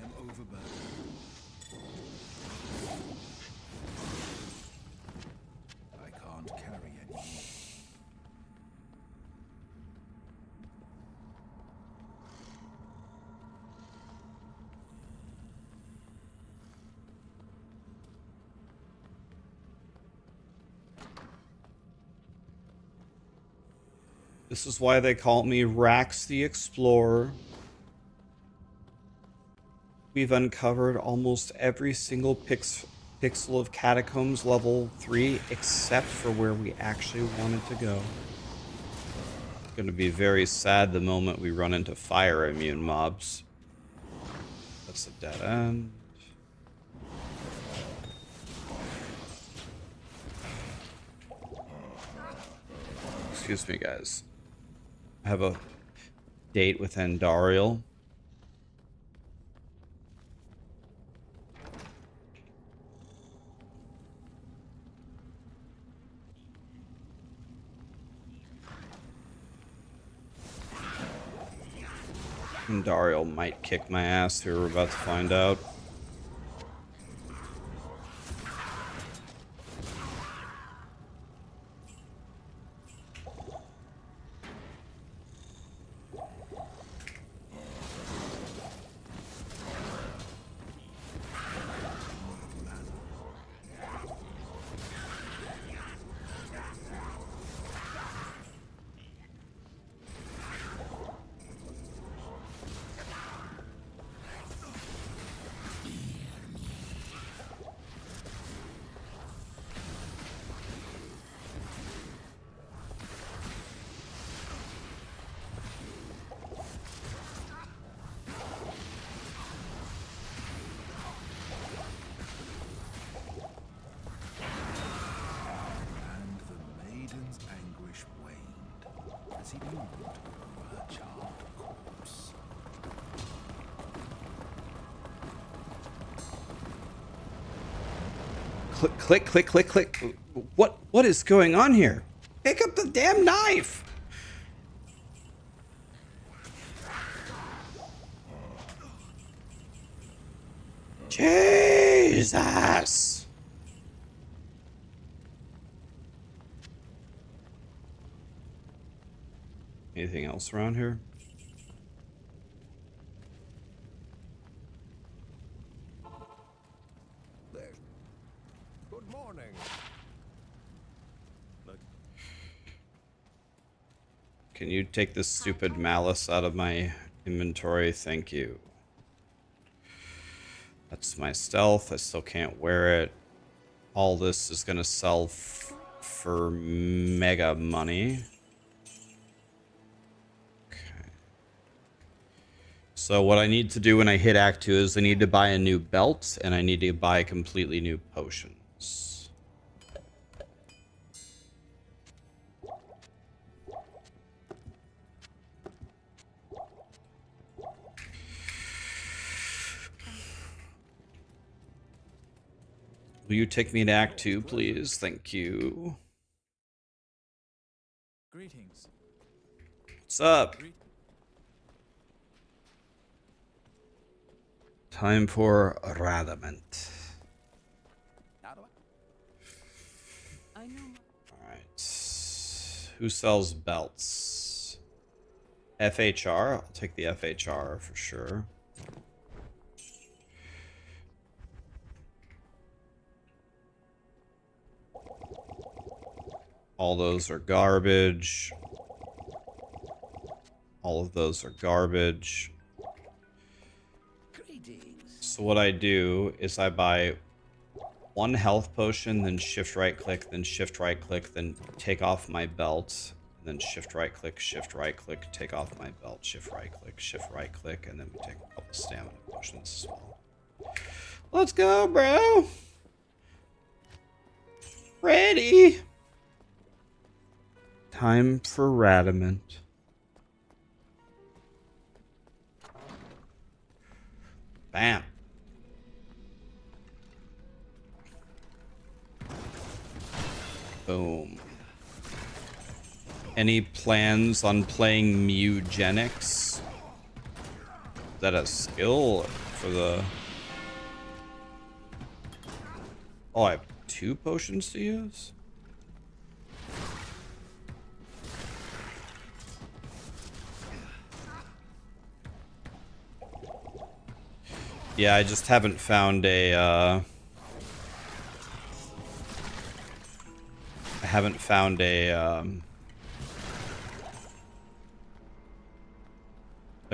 am overburdened. I can't carry anymore. This is why they call me Rax the Explorer. We've uncovered almost every single pixel of Catacombs level 3 except for where we actually wanted to go. It's going to be very sad the moment we run into fire immune mobs. That's a dead end. Excuse me, guys. I have a date with Andariel. Andariel might kick my ass here, we're about to find out. As he moved over her charred corpse. Click, click, click, click, click. What is going on here? Pick up the damn knife! Jesus! Anything else around here? There. Good morning. Can you take this stupid malice out of my inventory? Thank you. That's my stealth. I still can't wear it. All this is gonna sell for mega money. So what I need to do when I hit Act 2 is I need to buy a new belt and I need to buy completely new potions. Will you take me to Act 2, please? Thank you. Greetings. What's up? Time for Radament. I know. Alright. Who sells belts? FHR? I'll take the FHR for sure. All those are garbage. All of those are garbage. So what I do is I buy one health potion, then shift right click, then shift right click, then take off my belt, then shift right click, take off my belt, shift right click, and then we take a couple stamina potions as well. Let's go, bro. Ready. Time for Radament. Bam. Boom. Any plans on playing Mugenics? Is that a skill for the... Oh, I have 2 potions to use? Yeah, I just haven't found a, I haven't found a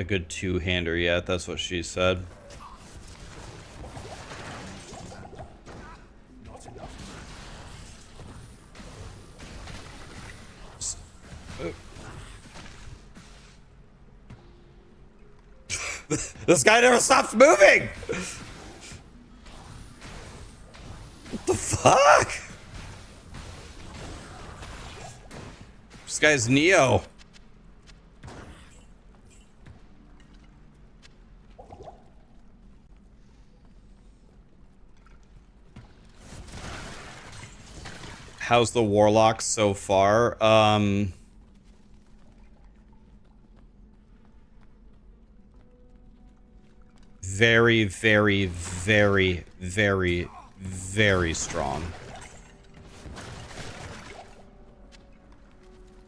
good two-hander yet, that's what she said. This guy never stops moving! What the fuck? This guy's Neo. How's the Warlock so far? Very, very, very, very, very strong.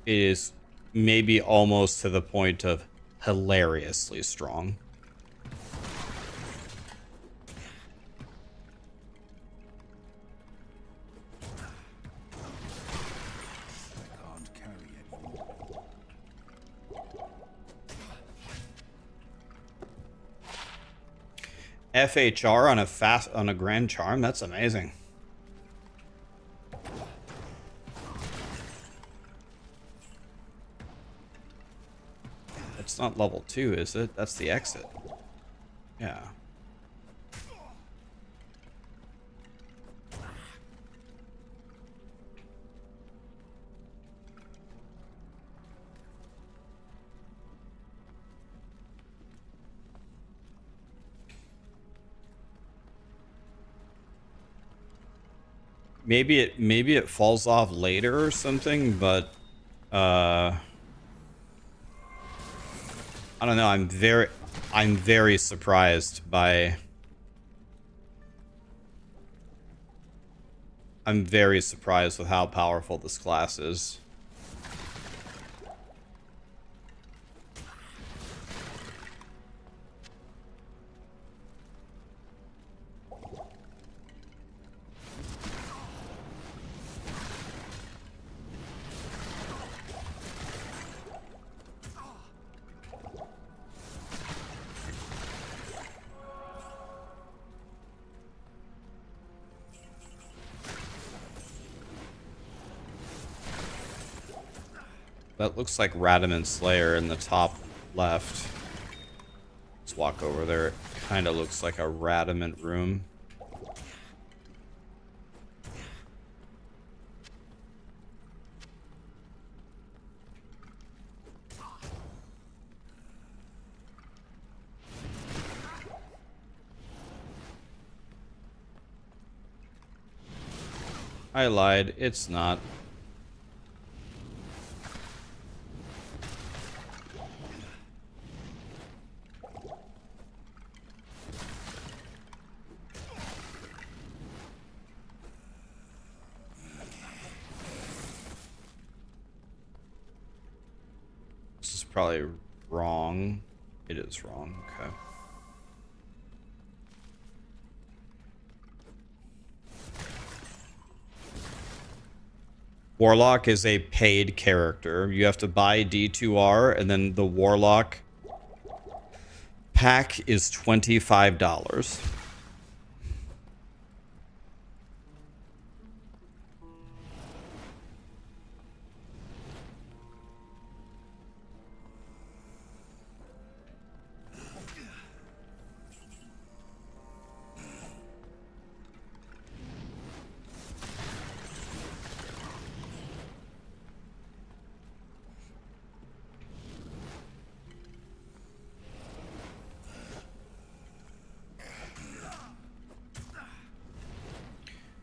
It is maybe almost to the point of hilariously strong. FHR on a Grand Charm, that's amazing. That's not level 2, is it? That's the exit. Yeah. Maybe it falls off later or something, but I don't know. I'm very surprised by. I'm very surprised with how powerful this class is. That looks like Radamant Slayer in the top left. It's walk over there. It kind of looks like a Radamant room. I lied. It's not. This is probably wrong. It is wrong. Okay. Warlock is a paid character. You have to buy D2R, and then the Warlock pack is $25.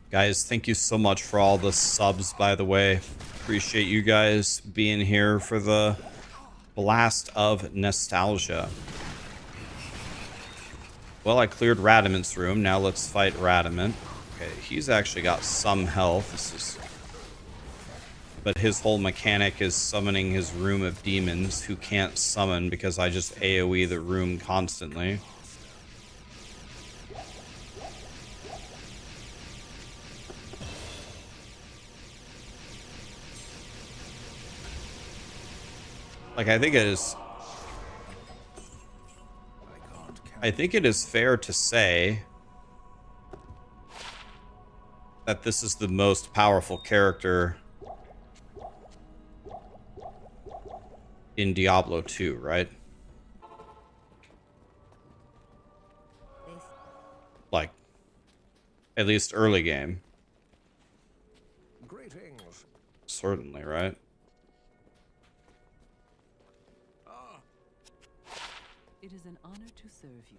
Guys, thank you so much for all the subs, by the way. Appreciate you guys being here for the blast of nostalgia. Well, I cleared Radamant's room. Now let's fight Radamant. Okay, he's actually got some health. But his whole mechanic is summoning his room of demons who can't summon because I just AoE the room constantly. Like, I think it is fair to say that this is the most powerful character in Diablo 2, right? Like, at least early game. Greetings. Certainly, right? It is an honor to serve you.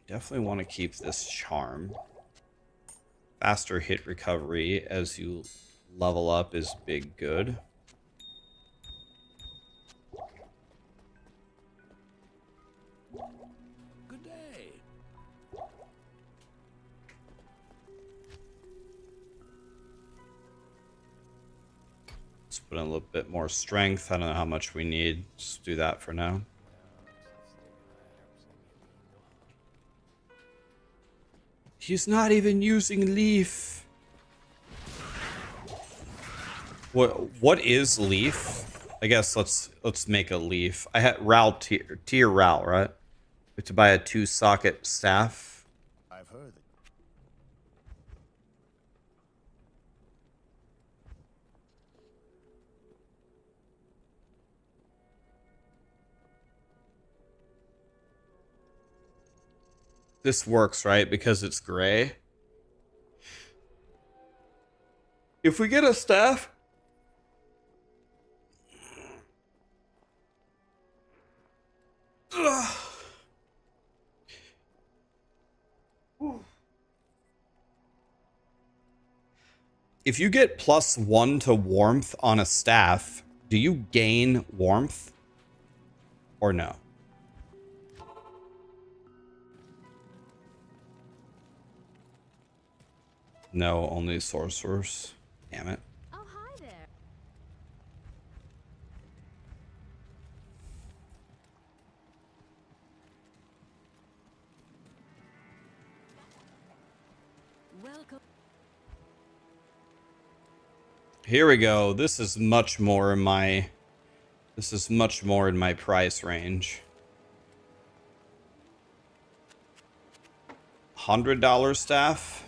Definitely want to keep this charm. Faster hit recovery as you level up is big good. Good day. Let's put in a little bit more strength. I don't know how much we need. Just do that for now. He's not even using Leaf. What is Leaf? I guess let's make a Leaf. I had Ral tier Ral, right? We have to buy a 2-socket staff. I've heard that. This works, right? Because it's gray. If we get a staff, if you get +1 to warmth on a staff, do you gain warmth or no? No, only sorcerers. Damn it. Oh, hi there. Welcome. Here we go. This is much more in my price range. $100 staff.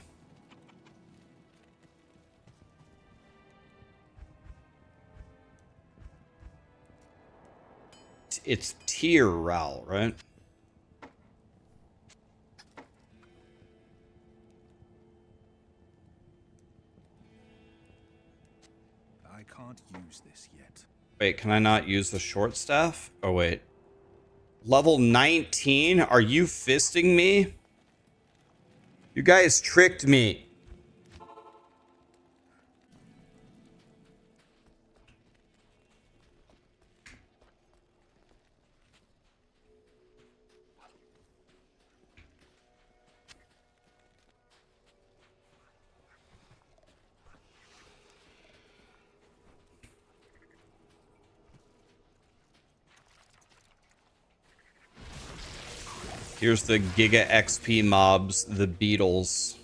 it's tier Ral, right? I can't use this yet. Wait, can I not use the short staff? Oh wait. Level 19? Are you fisting me? You guys tricked me. Here's the Giga XP mobs, the Beetles.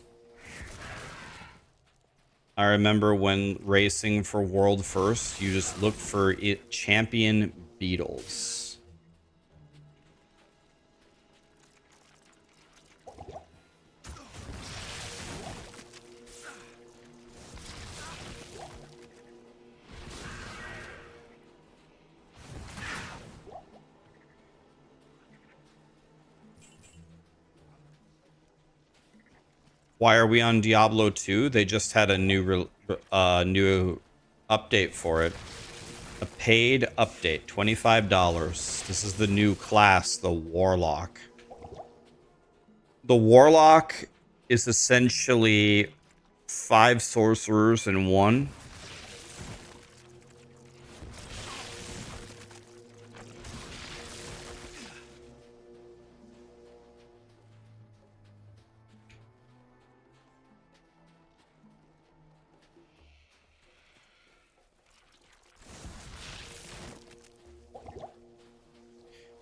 I remember when racing for World First, you just look for it champion Beetles. Why are we on Diablo 2? They just had a new new update for it. A paid update, $25. This is the new class, the Warlock. The Warlock is essentially 5 sorcerers in one.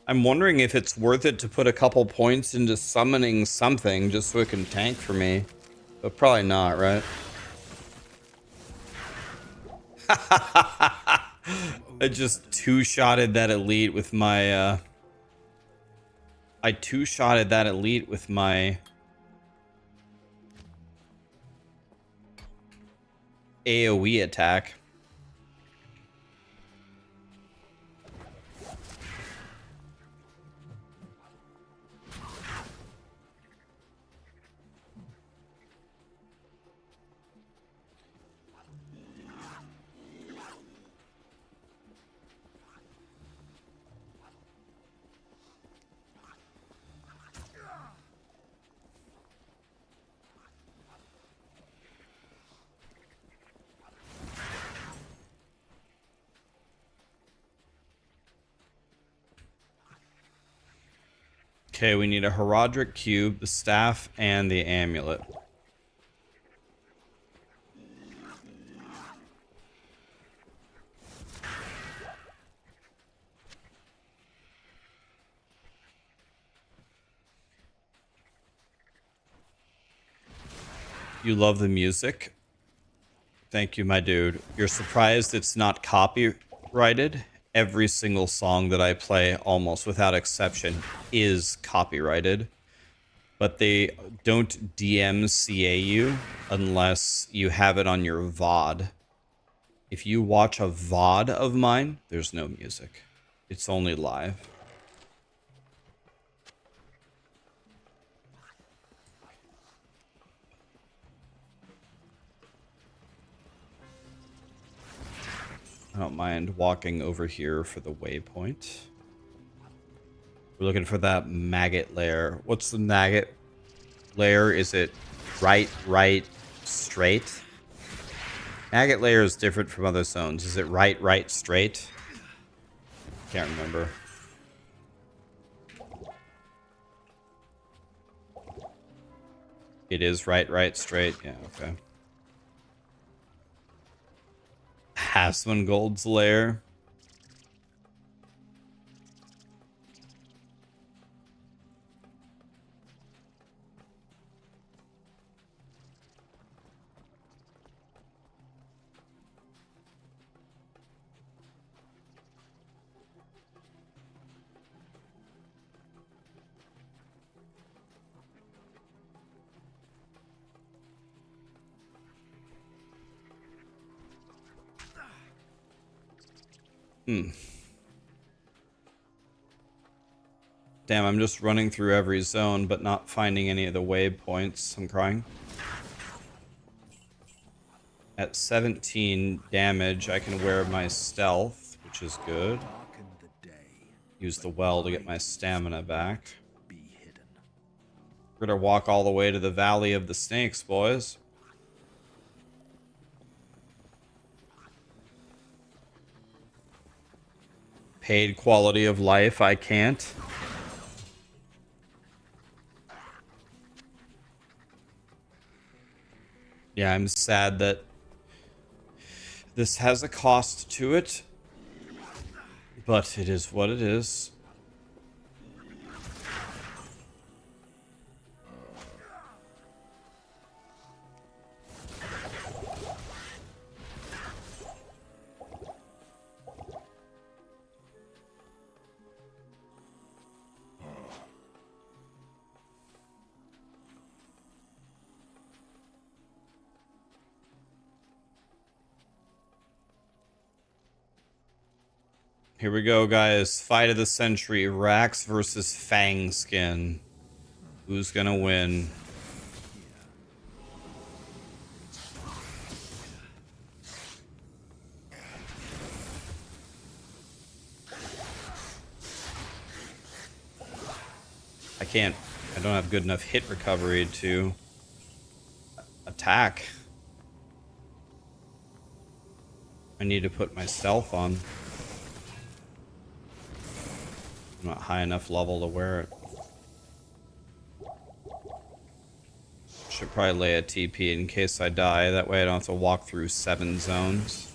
I'm wondering if it's worth it to put a couple points into summoning something just so it can tank for me. But probably not, right? I just two-shotted that elite with my, I two-shotted that elite with my AoE attack. Okay, we need a Herodric Cube, the staff, and the amulet. You love the music? Thank you, my dude. You're surprised it's not copyrighted? Every single song that I play, almost without exception, is copyrighted. But they don't DMCA you unless you have it on your VOD. If you watch a VOD of mine, there's no music. It's only live. I don't mind walking over here for the waypoint. We're looking for that maggot lair. What's the maggot lair? Is it right, straight? Maggot lair is different from other zones. Is it right, straight? Can't remember. It is right, straight. Yeah, okay. Asmongold's lair. Damn, I'm just running through every zone, but not finding any of the waypoints. I'm crying. At 17 damage, I can wear my stealth, which is good. Darken the day, Use the well to get my stamina back. be hidden. We're gonna walk all the way to the Valley of the Snakes, boys. Paid quality of life, I can't. Yeah, I'm sad that this has a cost to it, but it is what it is. Here we go, guys. Fight of the century. Rax versus Fangskin. Who's gonna win? I don't have good enough hit recovery to attack. I need to put my stealth on. I'm not high enough level to wear it. Should probably lay a TP in case I die. That way I don't have to walk through 7 zones.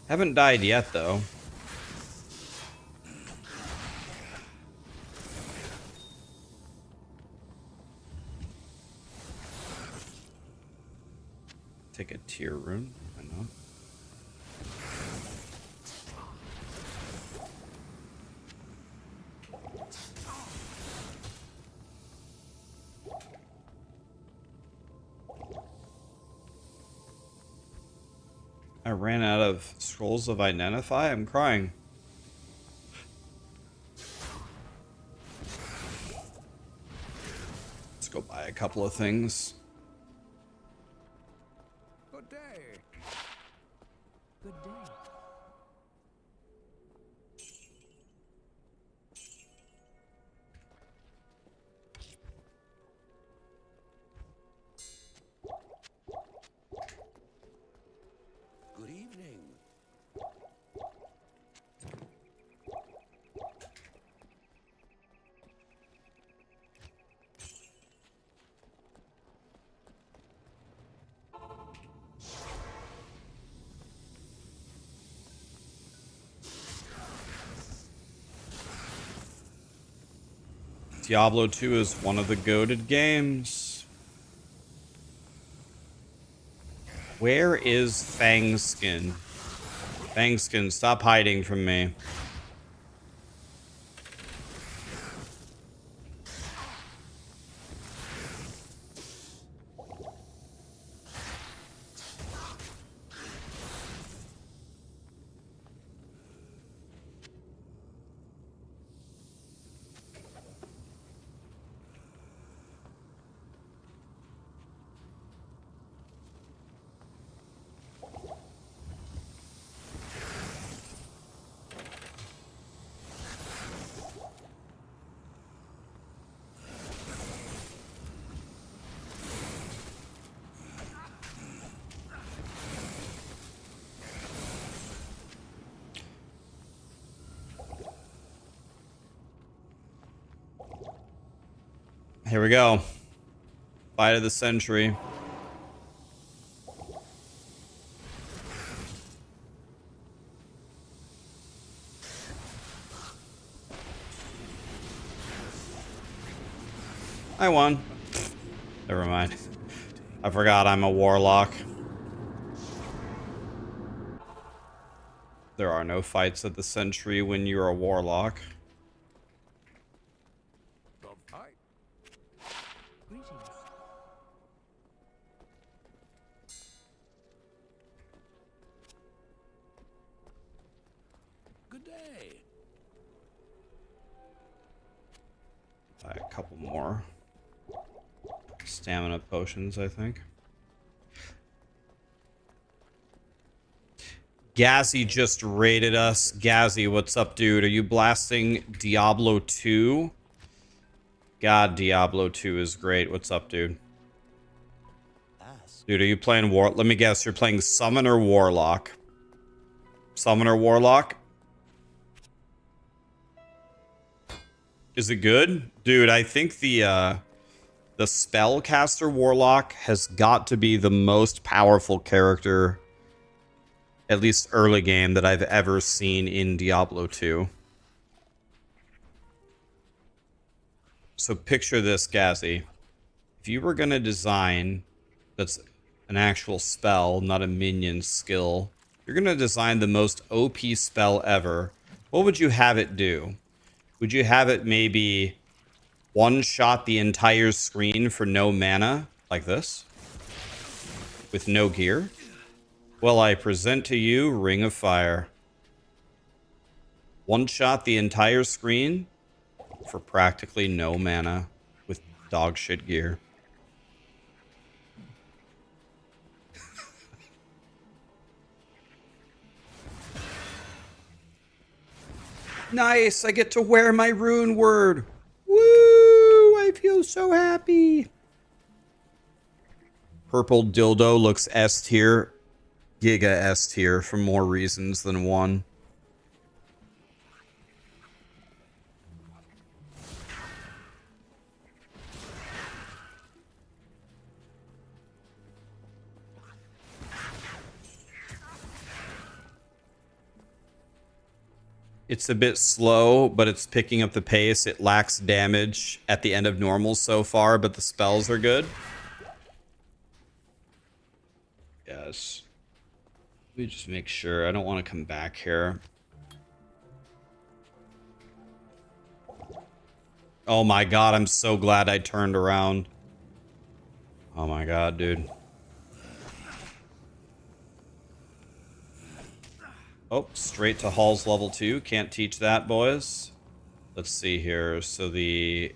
Haven't died yet, though. Take a tier rune. I know. I ran out of scrolls of identify. I'm crying. Let's go buy a couple of things. Good day. Good day. Good evening. Diablo 2 is one of the goated games. Where is Fangskin? Fangskin, stop hiding from me. Here we go. Fight of the century. I won. Never mind. I forgot I'm a warlock. There are no fights at the century when you're a warlock. The fight. Greetings. Good day. buy a couple more stamina potions, I think. Gazzy just raided us. Gazzy, what's up, dude? Are you blasting Diablo 2? God, Diablo 2 is great. What's up, dude? Dude, are you playing War? Let me guess, you're playing Summoner Warlock. Summoner Warlock? Is it good? Dude, I think the Spellcaster Warlock has got to be the most powerful character, at least early game, that I've ever seen in Diablo 2. So picture this, Gazzy. If you were going to design, that's an actual spell, not a minion skill, you're going to design the most OP spell ever, what would you have it do? Would you have it maybe one-shot the entire screen for no mana, like this? With no gear? Well, I present to you Ring of Fire. One-shot the entire screen for practically no mana with dog shit gear. Nice, I get to wear my rune word. Woo, I feel so happy. Purple dildo looks S tier. Giga S tier for more reasons than one. It's a bit slow, but it's picking up the pace. It lacks damage at the end of normal so far, but the spells are good. Yes. Let me just make sure. I don't want to come back here. Oh my god, I'm so glad I turned around. Oh my god, dude. Oh, straight to Hall's level 2. Can't teach that, boys. Let's see here. So the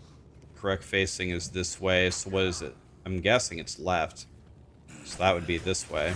correct facing is this way. So what is it? I'm guessing it's left. So that would be this way.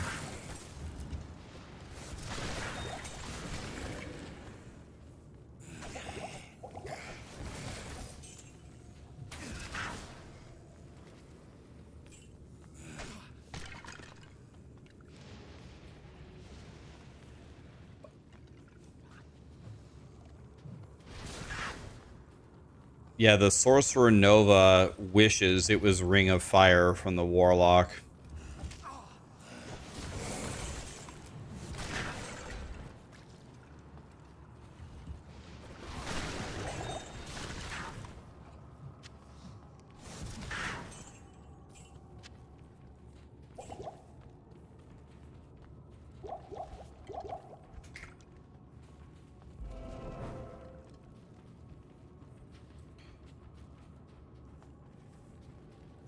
Yeah, the Sorcerer Nova wishes it was Ring of Fire from the Warlock.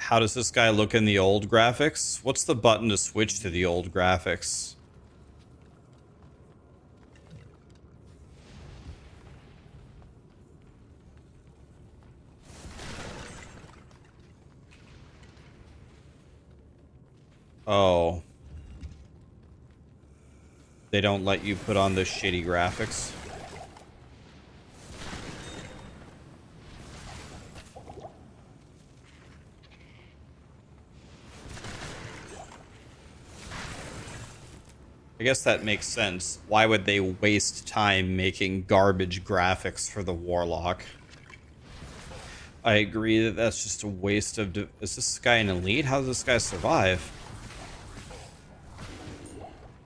How does this guy look in the old graphics? What's the button to switch to the old graphics? Oh. They don't let you put on the shitty graphics. I guess that makes sense. Why would they waste time making garbage graphics for the Warlock? I agree that that's just a waste of... Is this guy an elite? How does this guy survive?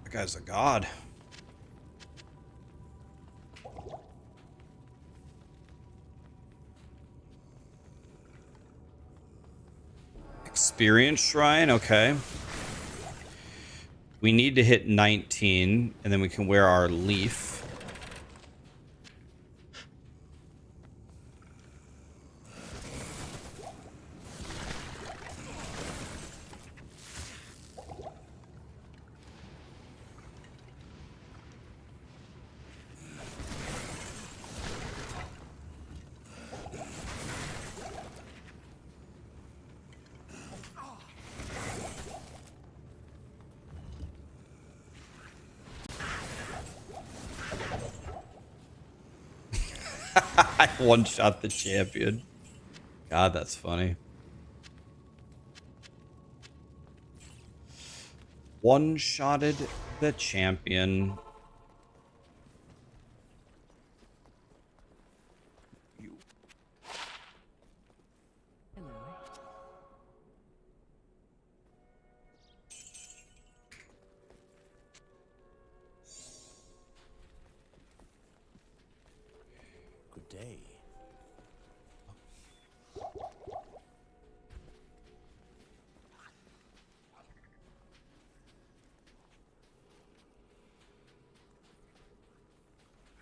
That guy's a god. Experience Shrine? Okay. We need to hit 19, and then we can wear our leaf. I one-shot the champion. God, that's funny. One-shotted the champion. Hello. Good day.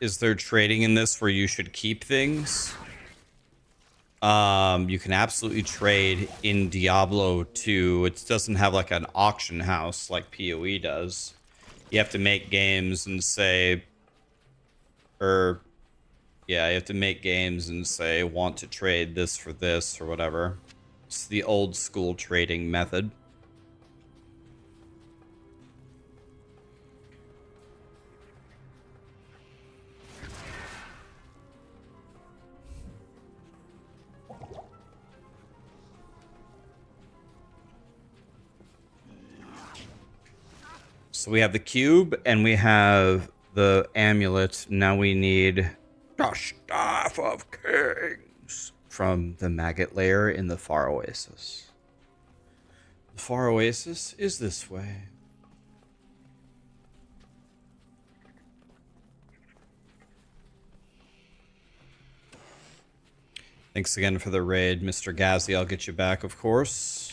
Is there trading in this where you should keep things? You can absolutely trade in Diablo 2. It doesn't have like an auction house like POE does. You have to make games and say, or yeah, you have to make games and say, want to trade this for this or whatever. It's the old school trading method. So we have the cube and we have the amulet. Now we need the Staff of Kings from the maggot lair in the Far Oasis. The Far Oasis is this way. Thanks again for the raid, Mr. Gazzy. I'll get you back, of course.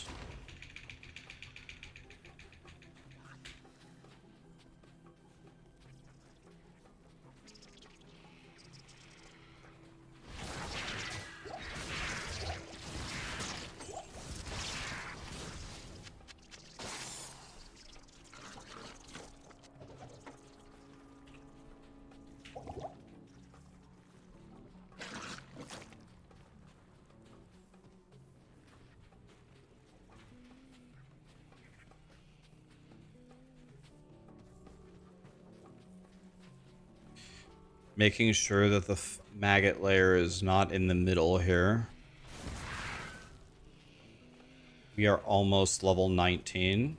Making sure that the maggot layer is not in the middle here. We are almost level 19.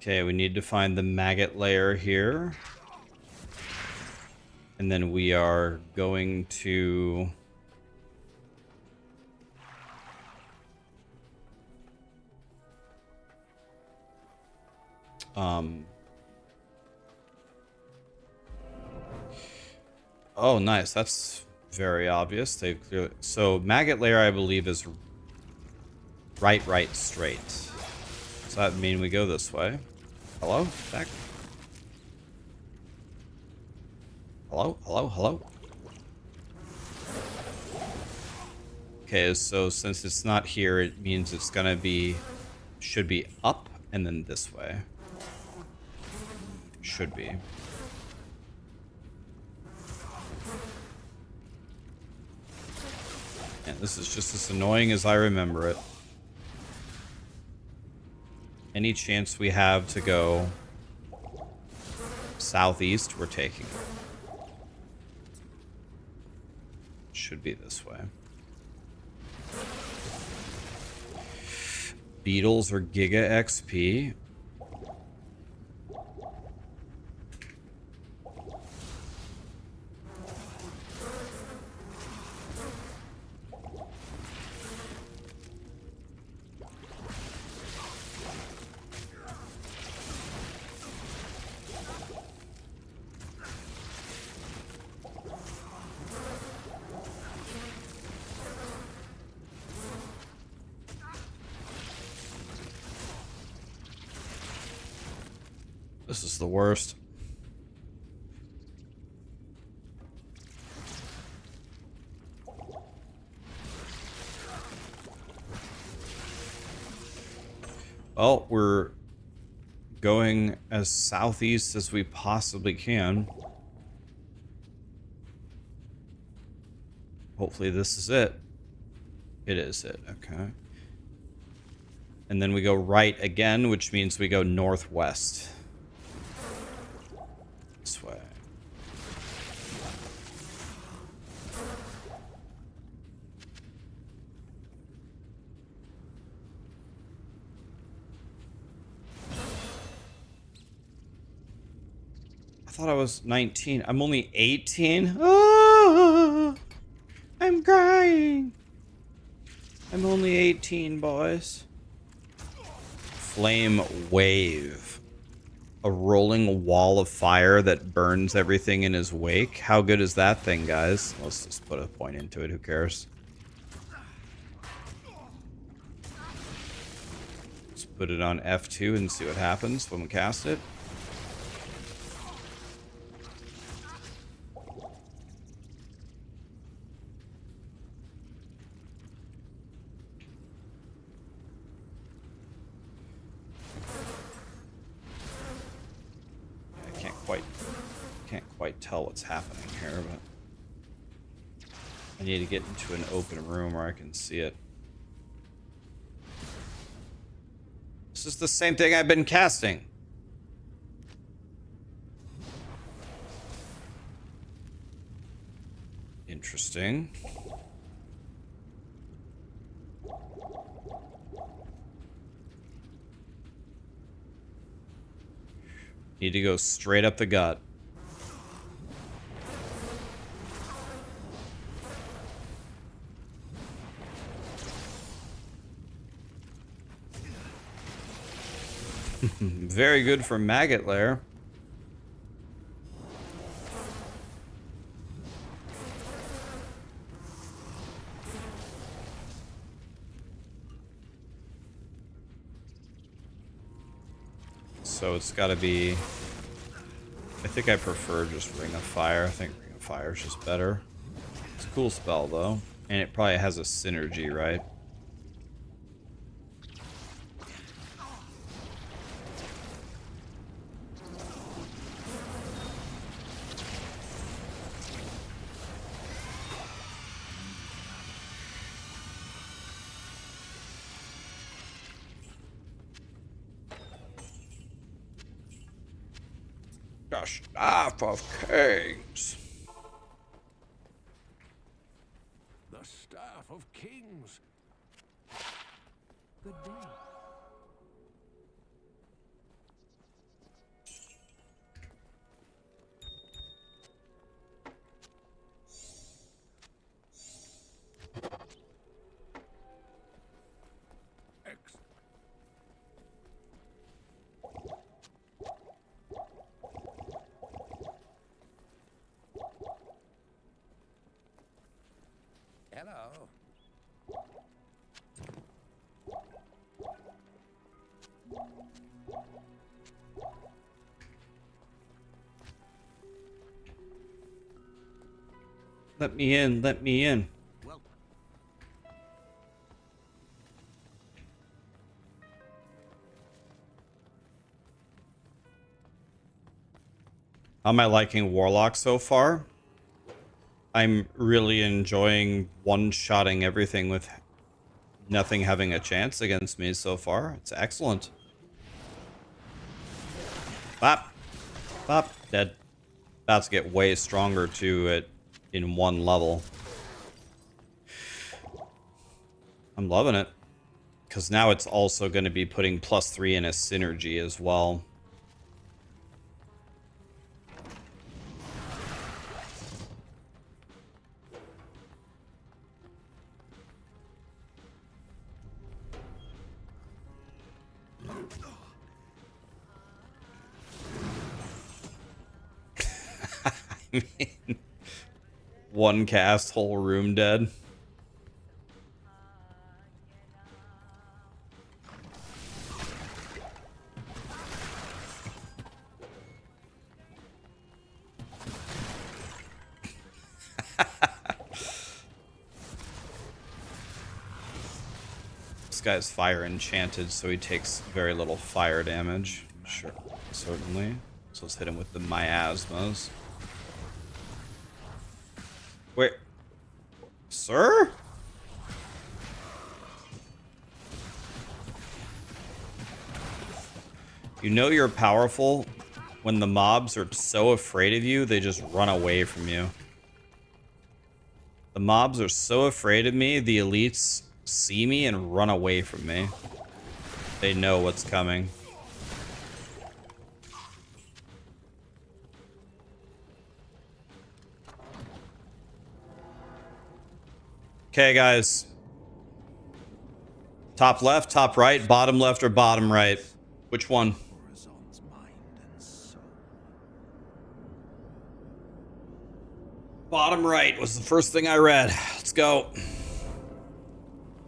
Okay, we need to find the maggot layer here. And then we are going to... Oh, nice. That's very obvious. They clearly... So, maggot layer, I believe, is right, straight. Does that mean we go this way? Hello? Back? Hello? Okay, so since it's not here, it means it's gonna be... Should be up and then this way. Should be. And this is just as annoying as I remember it. Any chance we have to go southeast, we're taking it. Should be this way. Beetles or Giga XP. This is the worst. Well, we're going as southeast as we possibly can. Hopefully this is it. It is it, okay. And then we go right again, which means we go northwest. This way. I thought I was 19. I'm only 18. Ah, I'm crying. I'm only 18, boys. Flame wave. A rolling wall of fire that burns everything in his wake. How good is that thing, guys? Let's just put a point into it. Who cares? Let's put it on F2 and see what happens when we cast it. Can't quite tell what's happening here, but I need to get into an open room where I can see it. This is the same thing I've been casting. Interesting. Need to go straight up the gut. Very good for maggot lair. So it's got to be... I think I prefer just Ring of Fire. I think Ring of Fire is just better. It's a cool spell, though. And it probably has a synergy, right? The Staff of Kings. The Staff of Kings. Good day. X. Hello. Let me in, let me in. Welcome. How am I liking Warlock so far? I'm really enjoying one-shotting everything with nothing having a chance against me so far. It's excellent. Bop. Bop. Dead. About to get way stronger too in one level. I'm loving it. Because now it's also going to be putting +3 in a synergy as well. I mean, one cast, whole room dead. This guy's fire enchanted, so he takes very little fire damage. Sure, certainly. So let's hit him with the miasmas. Wait. Sir? You know you're powerful when the mobs are so afraid of you, they just run away from you. The mobs are so afraid of me, the elites see me and run away from me. They know what's coming. Okay, guys. Top left, top right, bottom left, or bottom right? Which one? Horizon's mind and soul. Bottom right was the first thing I read. Let's go.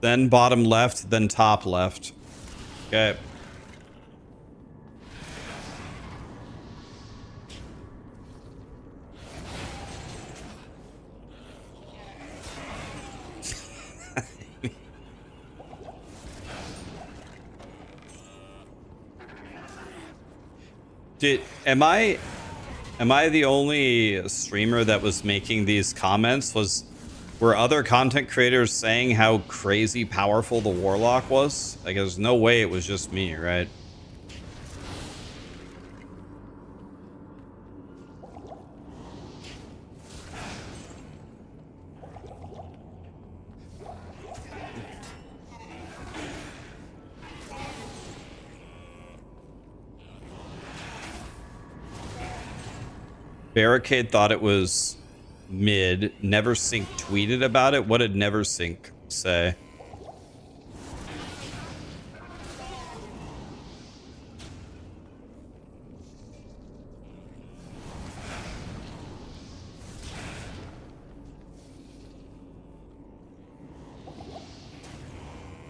Then bottom left, then top left. Okay. Am I the only streamer that was making these comments? Were other content creators saying how crazy powerful the Warlock was? Like, there's no way it was just me, right? Barricade thought it was mid. Neversink tweeted about it. What did Neversink say?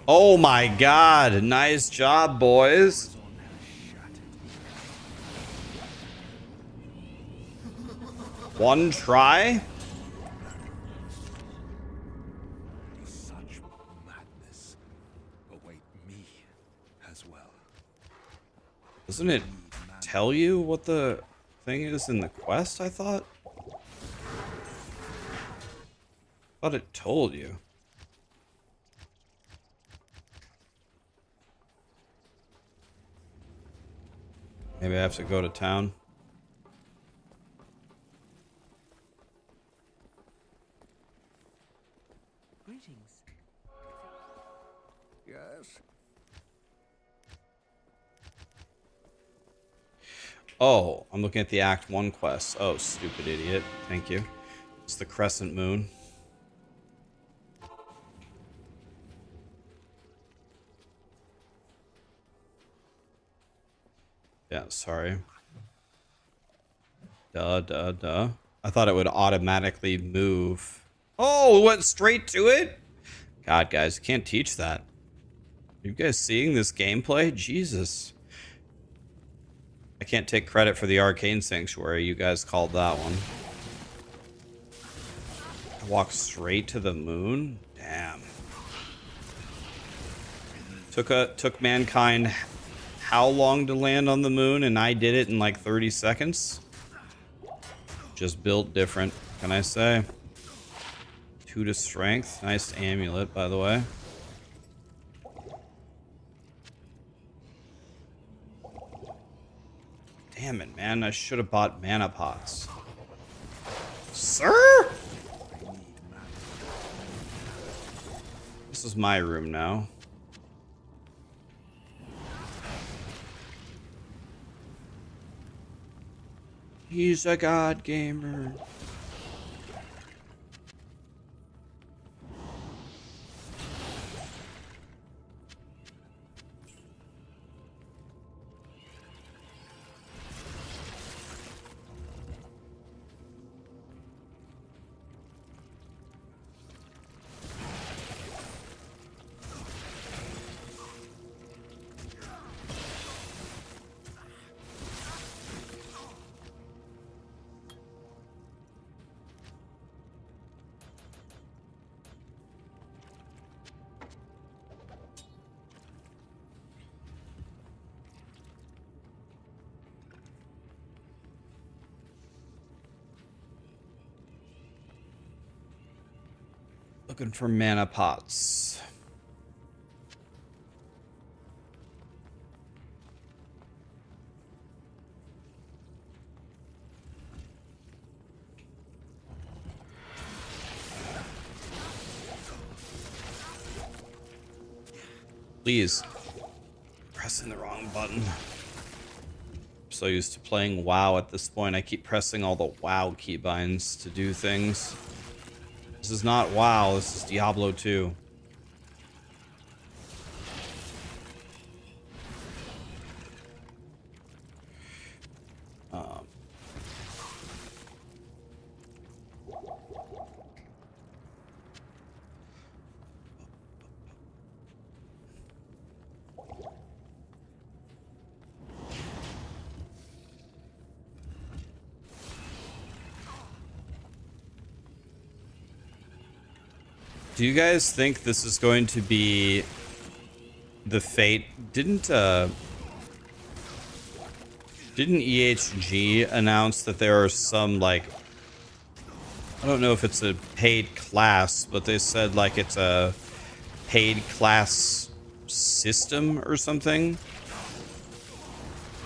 Oh my god. Nice job, boys. One try? Such madness await me as well. Doesn't it tell you what the thing is in the quest, I thought? Thought it told you. Maybe I have to go to town. Greetings. Yes. Oh, I'm looking at the Act 1 quest. Oh, stupid idiot. Thank you. It's the Crescent Moon. Yeah, sorry. Duh. I thought it would automatically move. Oh, it went straight to it? God, guys, can't teach that. Are you guys seeing this gameplay? Jesus. I can't take credit for the Arcane Sanctuary. You guys called that one. I walked straight to the moon? Damn. Took mankind how long to land on the moon, and I did it in like 30 seconds? Just built different, can I say? 2 to strength. Nice amulet, by the way. Damn it, man. I should have bought mana pots. Sir? This is my room now. He's a god gamer. Looking for mana pots. Please. Pressing the wrong button. I'm so used to playing WoW at this point. I keep pressing all the WoW keybinds to do things. This is not WoW. This is Diablo 2. Do you guys think this is going to be the fate? Didn't EHG announce that there are some, like, I don't know if it's a paid class, but they said like it's a paid class system or something?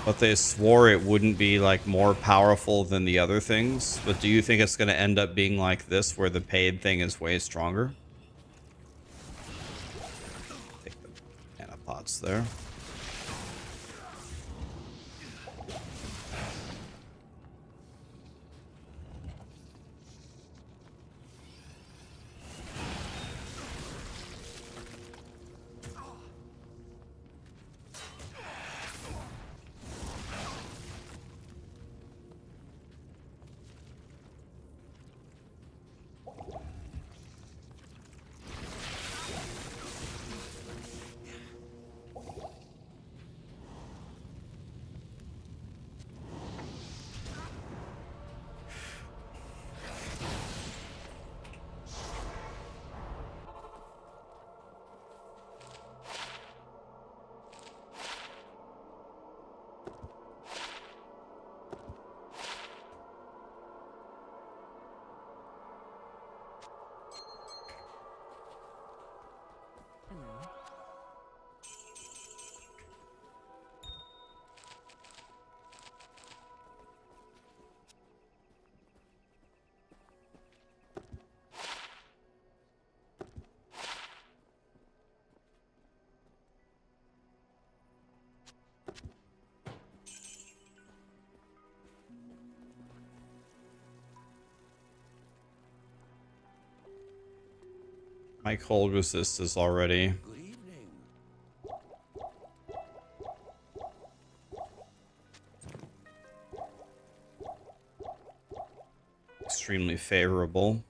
But they swore it wouldn't be like more powerful than the other things. But do you think it's going to end up being like this, where the paid thing is way stronger? Take the mana pots there. My cold resist is already Good evening. extremely favorable.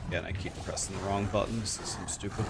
Again, I keep pressing the wrong buttons. This seems stupid.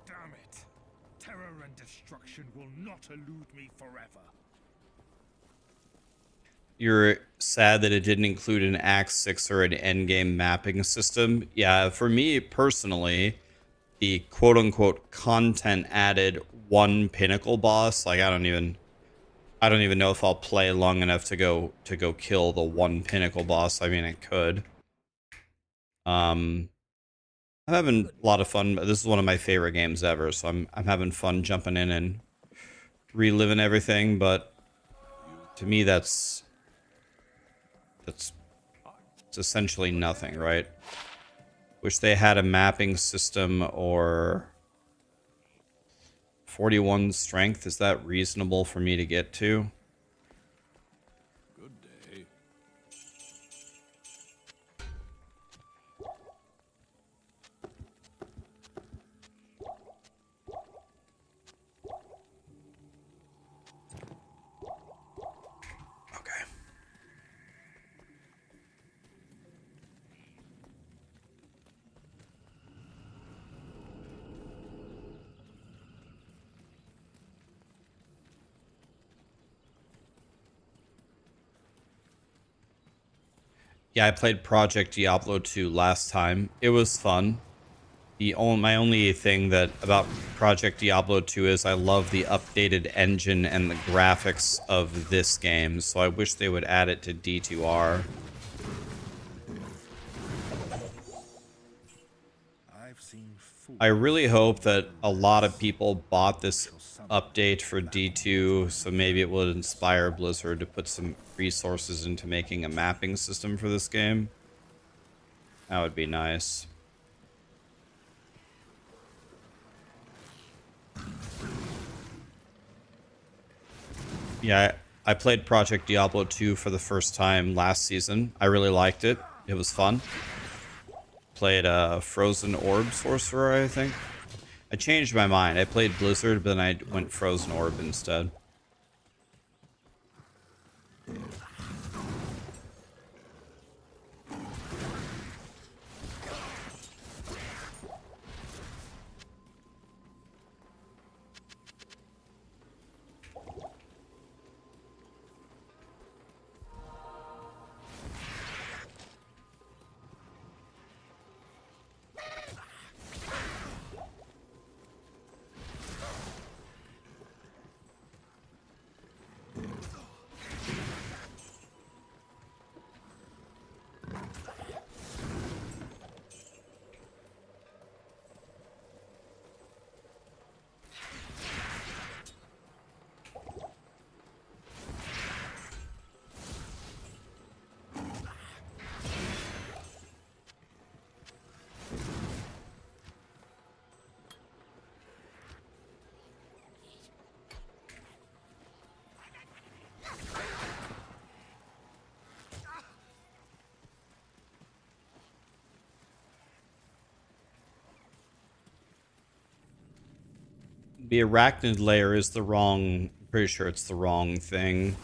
Damn it! Terror and destruction will not elude me forever. You're sad that it didn't include an Act 6 or an endgame mapping system. Yeah, for me personally, the quote-unquote content added one pinnacle boss. Like I don't even know if I'll play long enough to go kill the one pinnacle boss. I mean, I could. I'm having a lot of fun. This is one of my favorite games ever, so I'm having fun jumping in and reliving everything. But to me, it's essentially nothing, right? Wish they had a mapping system or 41 strength, is that reasonable for me to get to? Good day. Okay. Yeah, I played Project Diablo 2 last time. It was fun. My only thing that about Project Diablo 2 is I love the updated engine and the graphics of this game, so I wish they would add it to D2R. I've seen fools I really hope that a lot of people bought this update for D2, so maybe it would inspire Blizzard to put some resources into making a mapping system for this game. That would be nice. Yeah, I played Project Diablo 2 for the first time last season. I really liked it. It was fun. Played Frozen Orb Sorcerer, I think. I changed my mind. I played Blizzard, but then I went Frozen Orb instead. The arachnid layer is the wrong... Pretty sure it's the wrong thing.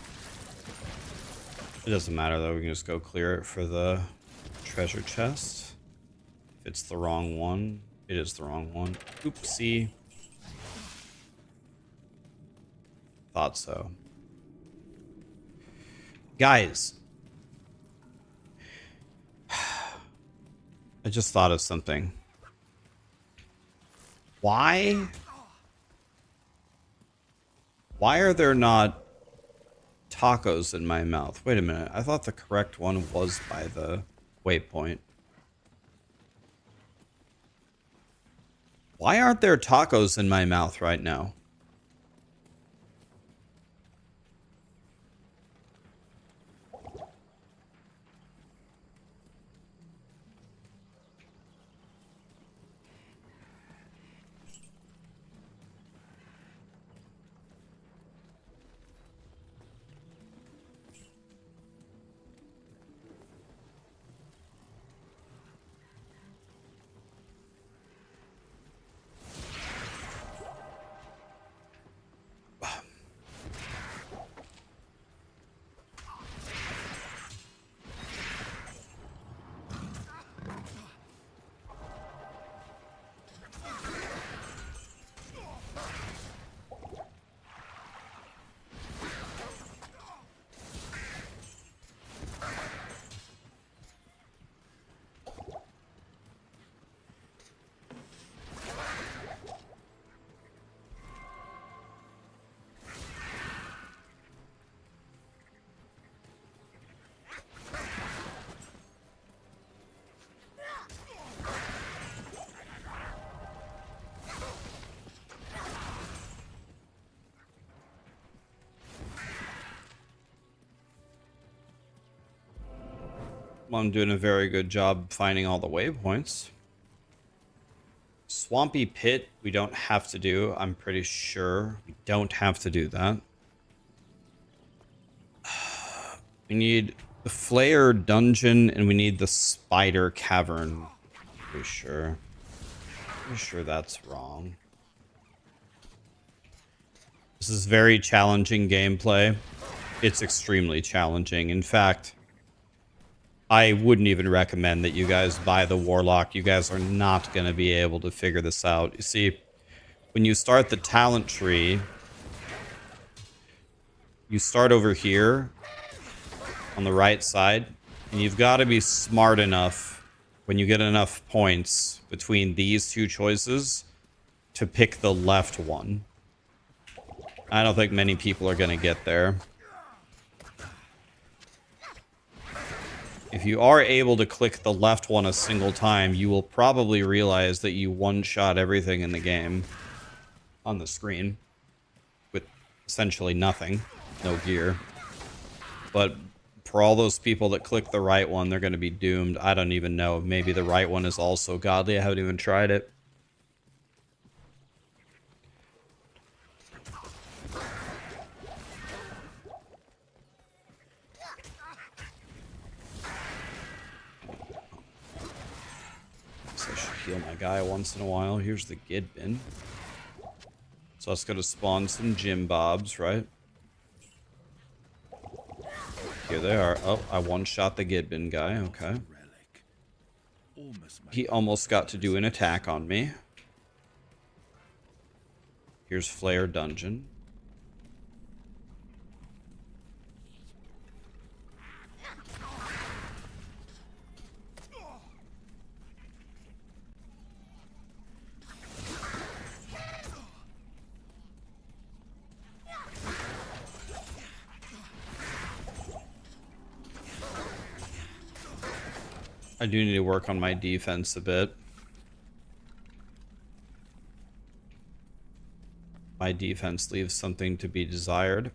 It doesn't matter though, we can just go clear it for the treasure chest. If it's the wrong one, it is the wrong one. Oopsie. Thought so. Guys. I just thought of something. Why are there not tacos in my mouth? Wait a minute. I thought the correct one was by the waypoint. Why aren't there tacos in my mouth right now? Well, I'm doing a very good job finding all the waypoints. Swampy Pit, we don't have to do. I'm pretty sure we don't have to do that. We need the Flayer Dungeon, and we need the Spider Cavern. Pretty sure. Pretty sure that's wrong. This is very challenging gameplay. It's extremely challenging. In fact, I wouldn't even recommend that you guys buy the Warlock. You guys are not going to be able to figure this out. You see, when you start the talent tree, you start over here on the right side, and you've got to be smart enough when you get enough points between these two choices to pick the left one. I don't think many people are going to get there. If you are able to click the left one a single time, you will probably realize that you one-shot everything in the game on the screen with essentially nothing, no gear. But for all those people that click the right one, they're going to be doomed. I don't even know. Maybe the right one is also godly. I haven't even tried it. I should heal my guy once in a while. Here's the Gid bin. So that's going to spawn some Jim Bobs, right? Here they are. Oh, I one-shot the Gid bin guy. Okay. He almost got to do an attack on me. Here's Flayer Dungeon. I do need to work on my defense a bit. My defense leaves something to be desired.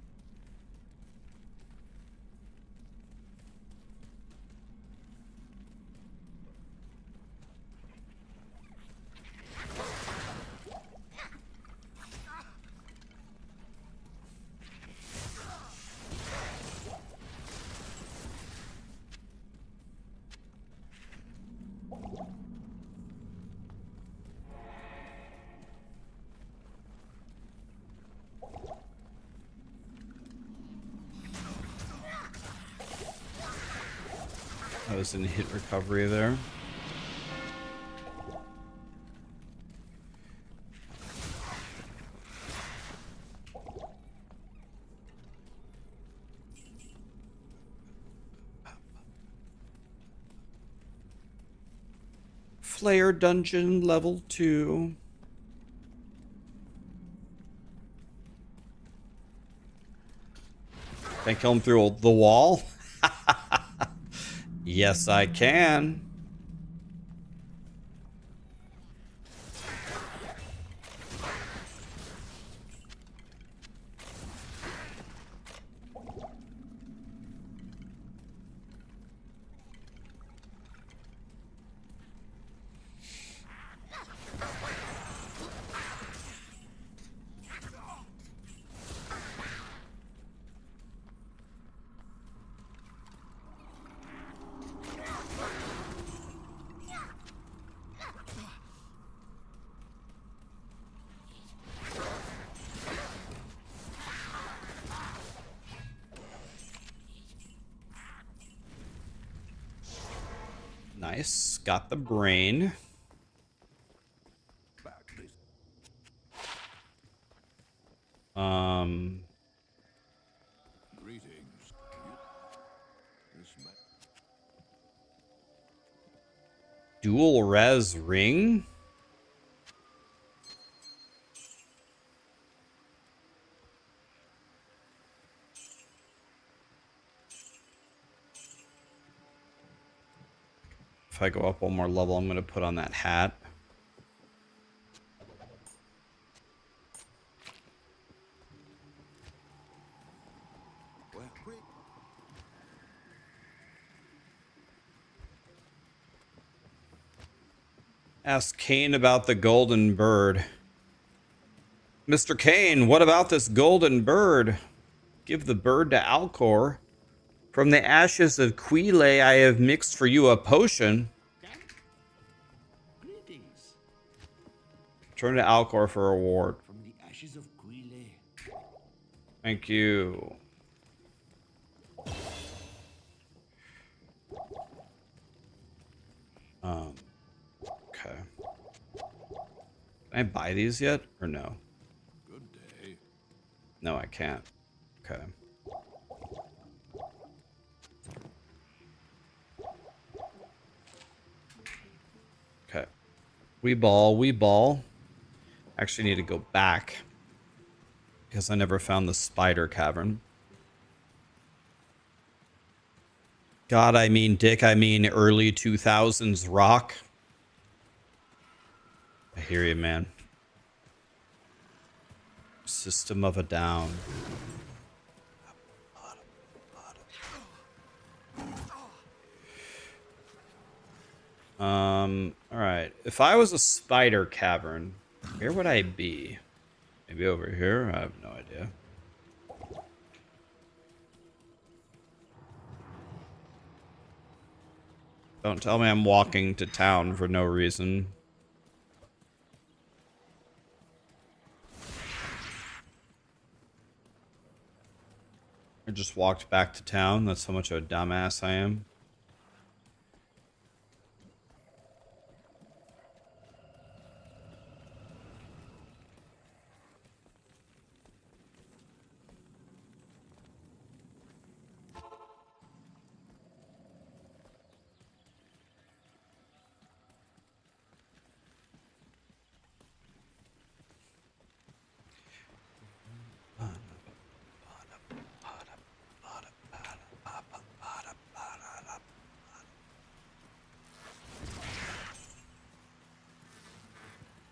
That was in hit recovery there. Flayer Dungeon level 2. Can I kill him through the wall? Yes, I can. Nice. Got the brain. Greetings. Dual res ring? If I go up one more level, I'm going to put on that hat. Ask Kane about the golden bird. Mr. Kane, what about this golden bird? Give the bird to Alcor. From the ashes of Quile, I have mixed for you a potion. Greetings Turn to Alcor for a reward. from the ashes of Guile. Thank you. Okay. Can I buy these yet or no? Good day. No, I can't. Okay. Okay. We ball. Actually need to go back because I never found the spider cavern. God, I mean Dick, I mean early 2000s rock. I hear you, man. System of a Down. Alright. If I was a spider cavern, where would I be? Maybe over here? I have no idea. Don't tell me I'm walking to town for no reason. I just walked back to town. That's how much of a dumbass I am.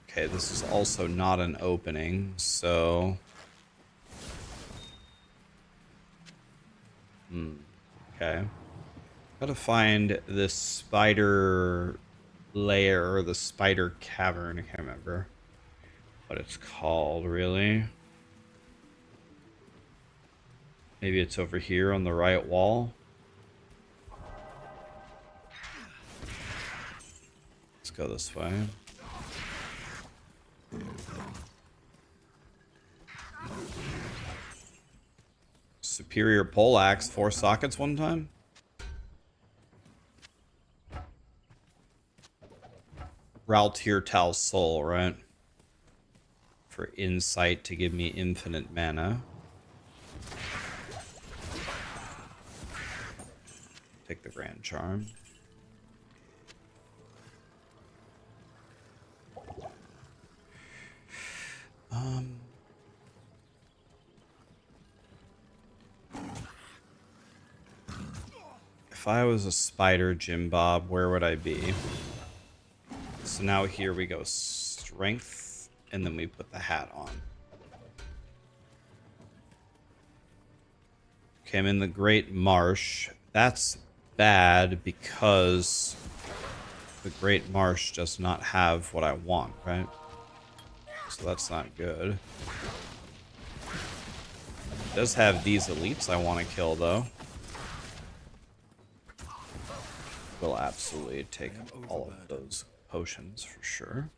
Okay, this is also not an opening, so... Okay. Gotta find this spider lair, or the spider cavern, I can't remember what it's called, really. Maybe it's over here on the right wall. Let's go this way. Superior poleaxe, 4 sockets one time. Raltier Tal Soul, right? For insight to give me infinite mana. Take the Grand Charm. If I was a spider, Jim Bob, where would I be? So now here we go, strength, and then we put the hat on. Okay, I'm in the Great Marsh. That's bad because the Great Marsh does not have what I want, right? So that's not good. It does have these elites I want to kill, though. We'll absolutely take all of those potions for sure.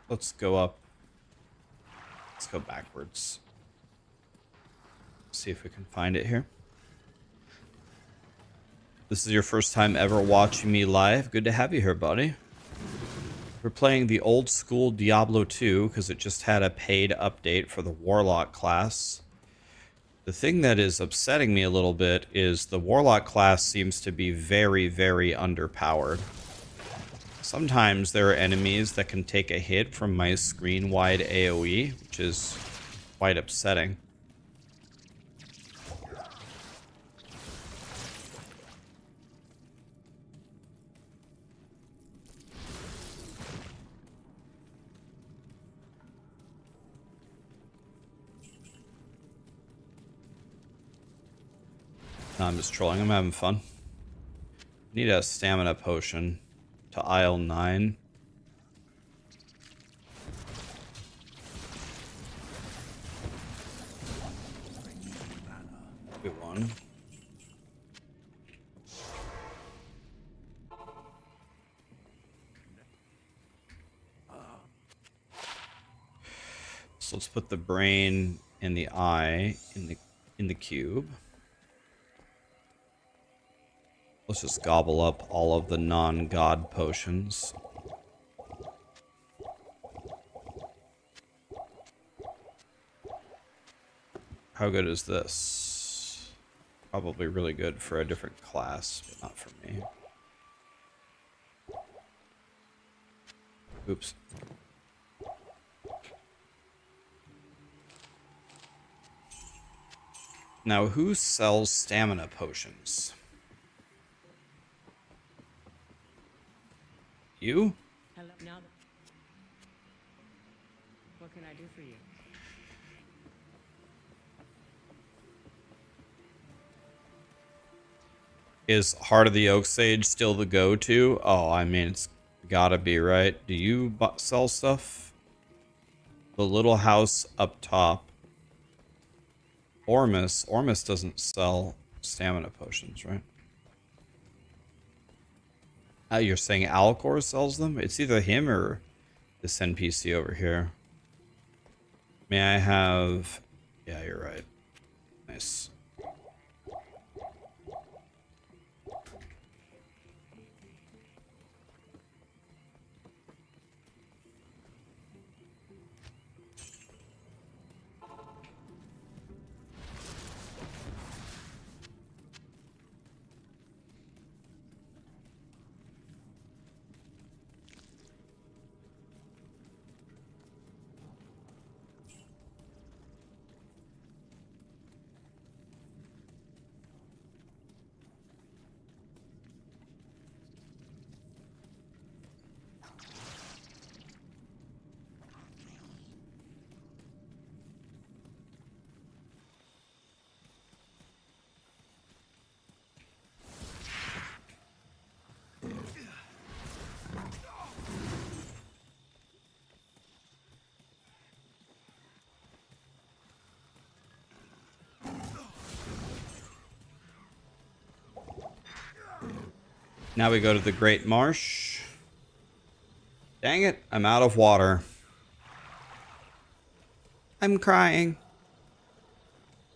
Let's go up. Let's go backwards. See if we can find it here. This is your first time ever watching me live. Good to have you here, buddy. We're playing the old school Diablo 2 because it just had a paid update for the Warlock class. The thing that is upsetting me a little bit is the Warlock class seems to be very, very underpowered. Sometimes there are enemies that can take a hit from my screen-wide AoE, which is quite upsetting. No, I'm just trolling. I'm having fun. Need a stamina potion to aisle 9. Good one. So let's put the brain and the eye in the cube. Let's just gobble up all of the non-god potions. How good is this? Probably really good for a different class, but not for me. Oops. Now, who sells stamina potions? You? Hello. Now, what can I do for you? Is Heart of the Oak Sage still the go-to? Oh, I mean, it's gotta be, right? Do you sell stuff? The little house up top. Ormus doesn't sell stamina potions, right? You're saying Alcor sells them? It's either him or this NPC over here. May I have... Yeah, you're right. Nice. Now we go to the Great Marsh. Dang it, I'm out of water. I'm crying.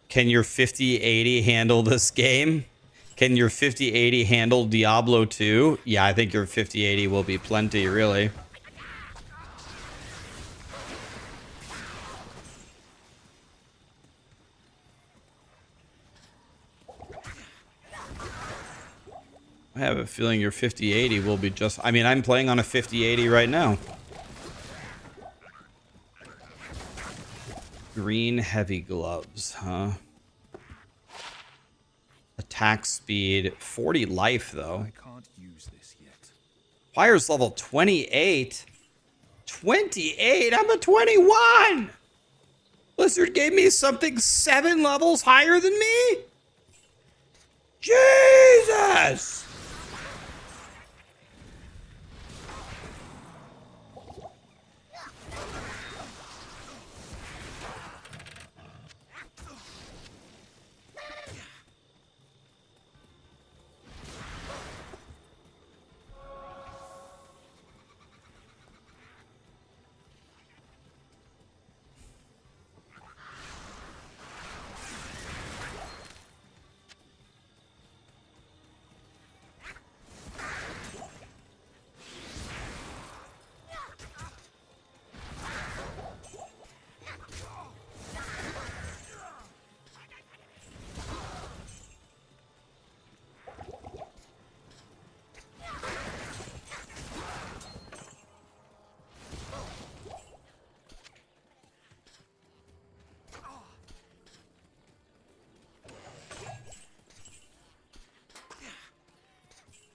Can your 5080 handle this game? Can your 5080 handle Diablo 2? Yeah, I think your 5080 will be plenty, really. I have a feeling your 5080 will be just... I mean, I'm playing on a 5080 right now. Green heavy gloves, huh? Attack speed, 40 life, though. I can't use this yet. Fire's level 28? 28? I'm a 21! Blizzard gave me something 7 levels higher than me? Jesus!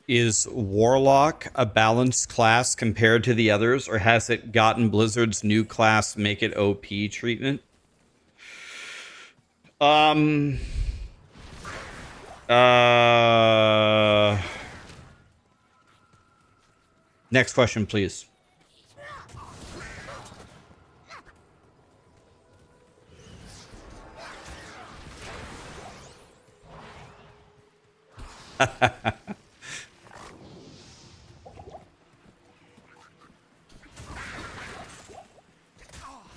Is Warlock a balanced class compared to the others, or has it gotten Blizzard's new class make it OP treatment? Next question, please.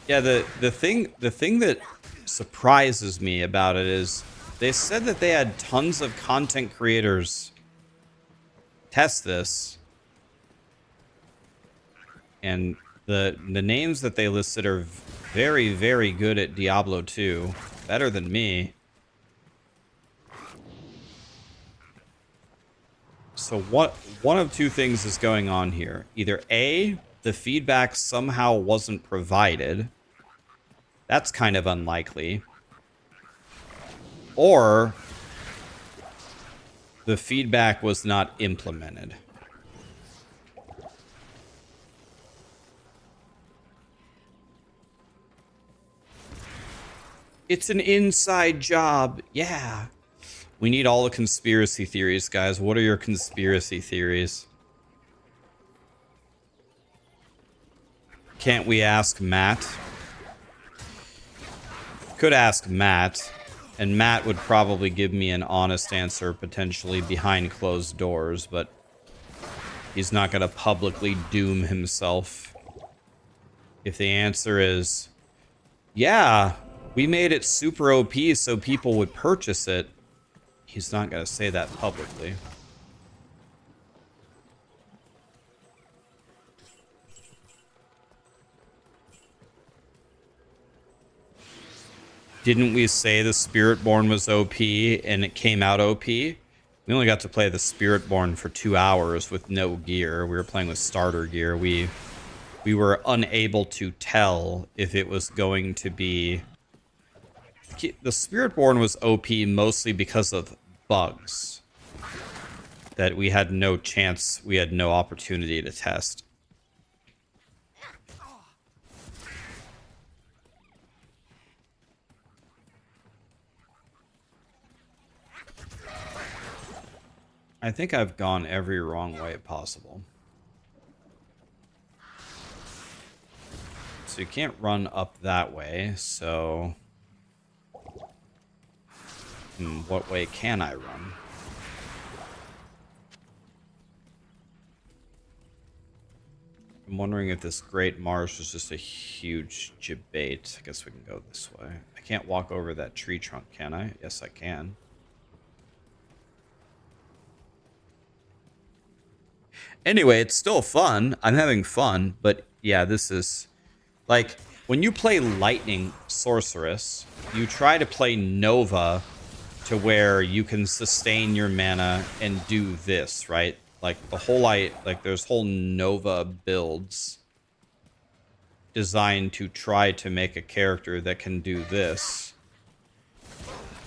Yeah, the thing that surprises me about it is they said that they had tons of content creators test this, and the names that they listed are very, very good at Diablo 2, better than me. So one of two things is going on here. Either A, the feedback somehow wasn't provided. That's kind of unlikely. Or the feedback was not implemented. It's an inside job. Yeah. We need all the conspiracy theories, guys. What are your conspiracy theories? Can't we ask Matt? Could ask Matt, and Matt would probably give me an honest answer, potentially behind closed doors, but he's not going to publicly doom himself. If the answer is, yeah, we made it super OP so people would purchase it, he's not going to say that publicly. Didn't we say the Spiritborn was OP and it came out OP? We only got to play the Spiritborn for 2 hours with no gear. We were playing with starter gear. We were unable to tell if it was going to be... The Spiritborn was OP mostly because of bugs that we had no chance, we had no opportunity to test. I think I've gone every wrong way possible. So you can't run up that way, so... what way can I run? I'm wondering if this Great Marsh is just a huge debate. I guess we can go this way. I can't walk over that tree trunk, can I? Yes, I can. Anyway, it's still fun. I'm having fun, but yeah, this is... Like, when you play Lightning Sorceress, you try to play Nova to where you can sustain your mana and do this, right? Like, the whole like, there's whole Nova builds designed to try to make a character that can do this.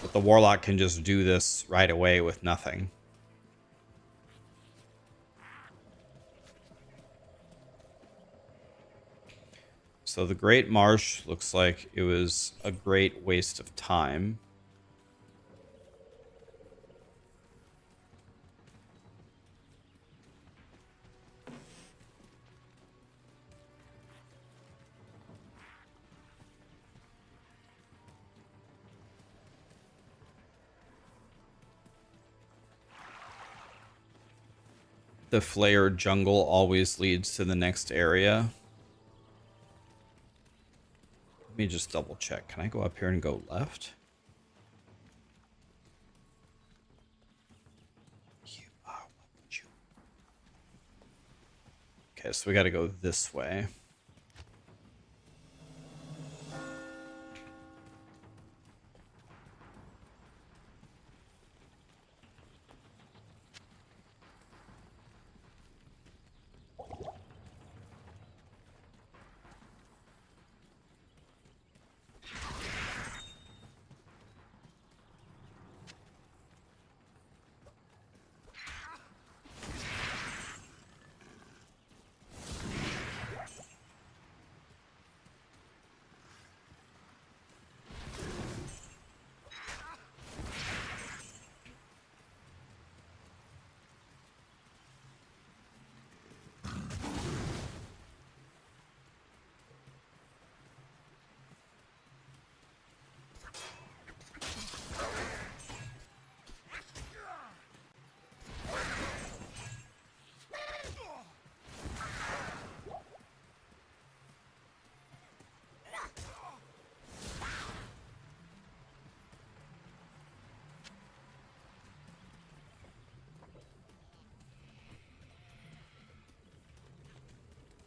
But the Warlock can just do this right away with nothing. So the Great Marsh looks like it was a great waste of time. The flared jungle always leads to the next area. Let me just double check. Can I go up here and go left? Okay, so we got to go this way.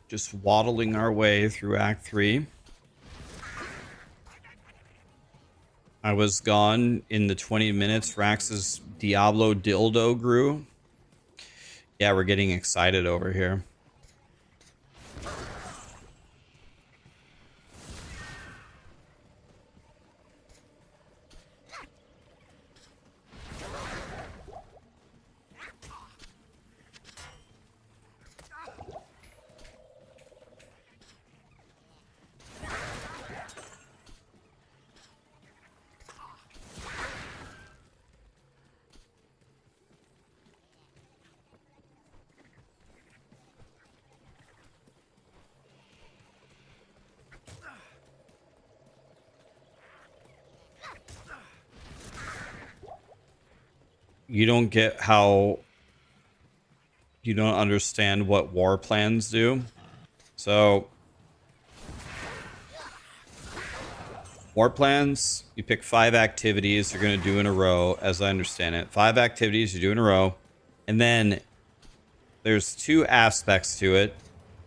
Just waddling our way through Act 3. I was gone in the 20 minutes Rax's Diablo dildo grew. Yeah, we're getting excited over here. You don't get how you don't understand what war plans do. So war plans, you pick 5 activities you're going to do in a row, as I understand it. 5 activities you do in a row. And then there's 2 aspects to it.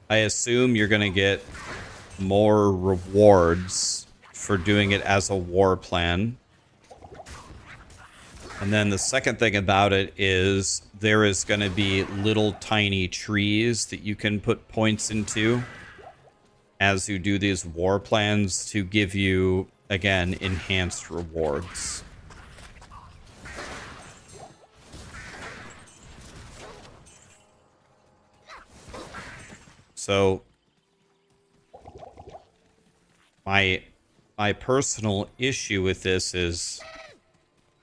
I assume you're going to get more rewards for doing it as a war plan. And then the second thing about it is there is going to be little tiny trees that you can put points into as you do these war plans to give you, again, enhanced rewards. So my personal issue with this is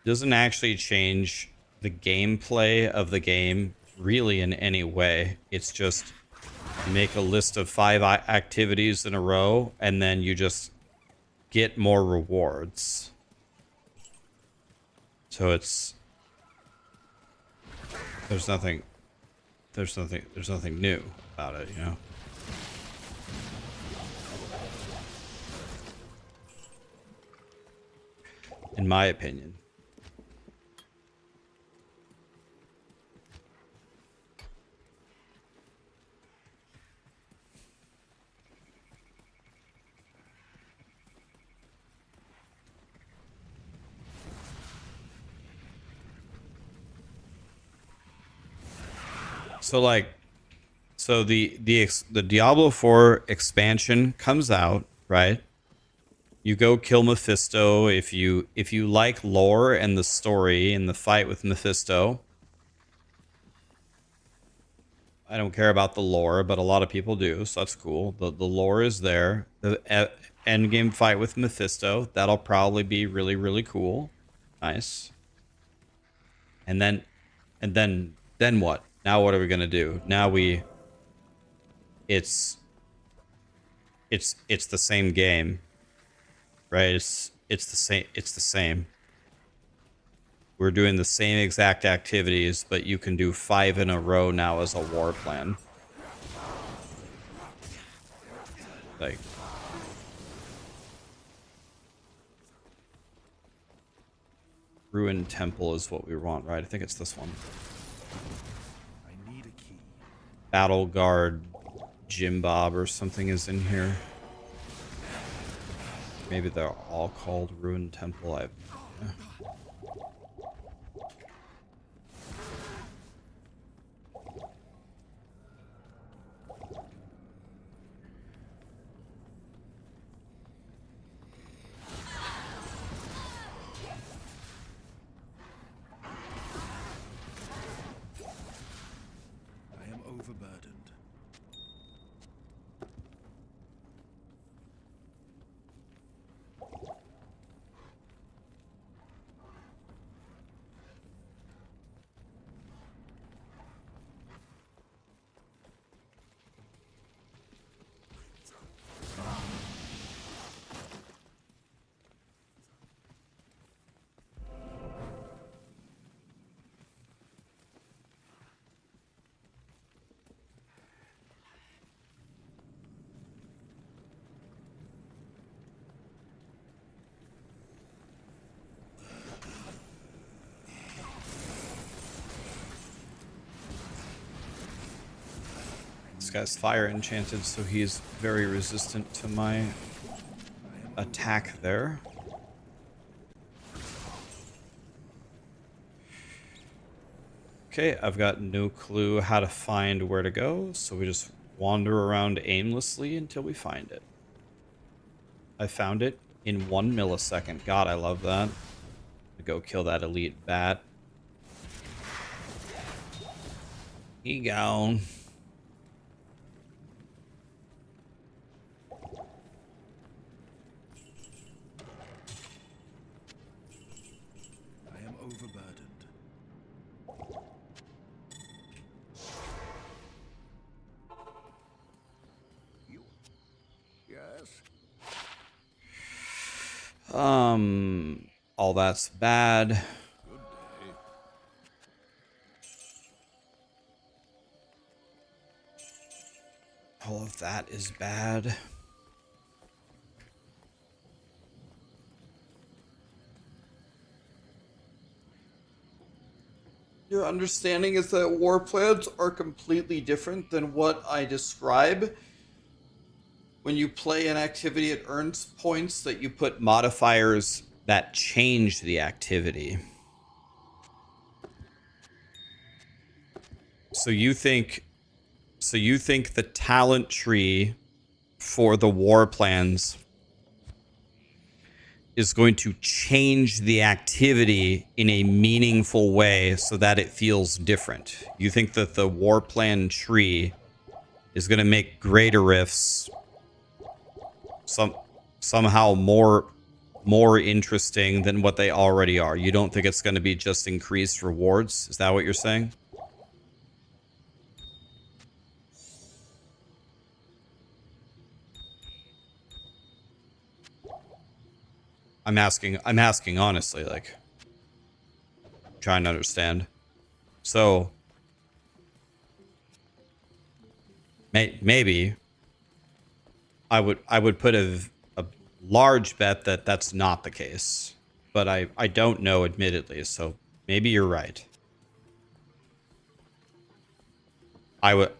it doesn't actually change the gameplay of the game really in any way. It's just you make a list of 5 activities in a row and then you just get more rewards. So it's there's nothing new about it, you know. In my opinion. So like, so the Diablo 4 expansion comes out, right? You go kill Mephisto if you like lore and the story and the fight with Mephisto. I don't care about the lore, but a lot of people do, so that's cool. The lore is there. The end game fight with Mephisto, that'll probably be really, really cool. Nice. And then what? Now what are we gonna do? Now it's the same game, right? It's the same. We're doing the same exact activities, but you can do 5 in a row now as a war plan. Like, Ruined Temple is what we want, right? I think it's this one. I need a key. Battle Guard Jim Bob or something is in here. Maybe they're all called Ruined Temple. Yeah. I am overburdened. guy's fire enchanted, so he's very resistant to my attack there. Okay, I've got no clue how to find where to go, so we just wander around aimlessly until we find it. I found it in 1 millisecond. God, I love that. Go kill that elite bat. He gone. I am overburdened. You? Yes. All that's bad. Good day. All of that is bad. Your understanding is that war plans are completely different than what I describe. When you play an activity, it earns points that you put modifiers that change the activity. So you think the talent tree for the war plans is going to change the activity in a meaningful way so that it feels different. You think that the war plan tree is going to make greater rifts somehow more interesting than what they already are. You don't think it's going to be just increased rewards? Is that what you're saying? I'm asking honestly, like, trying to understand. So maybe I would put a large bet that that's not the case, but I don't know, admittedly, so maybe you're right. I would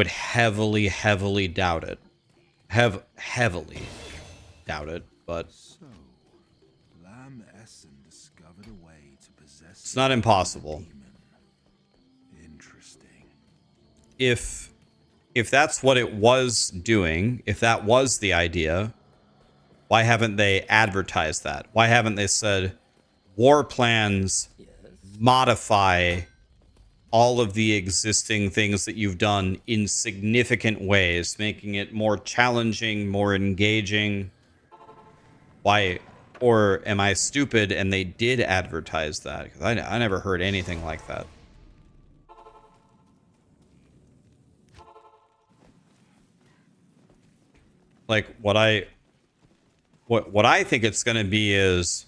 heavily doubt it. Heavily doubt it, but So, Lamb Essen discovered a way to possess. it's not impossible. Interesting. If that's what it was doing, if that was the idea, why haven't they advertised that? Why haven't they said war plans modify all of the existing things that you've done in significant ways, making it more challenging, more engaging? Why? Or am I stupid and they did advertise that? Because I never heard anything like that. Like what I think it's going to be is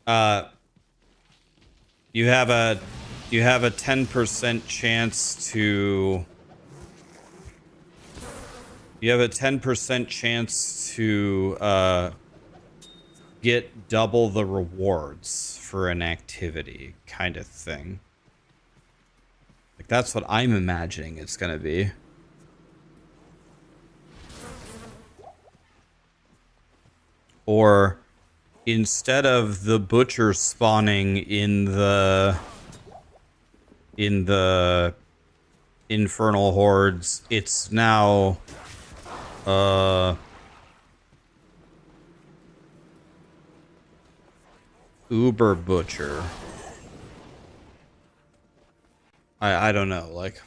you have a 10% chance to get double the rewards for an activity kind of thing. Like that's what I'm imagining it's going to be. Or instead of the butcher spawning in the infernal hordes, it's now Uber Butcher. I don't know, like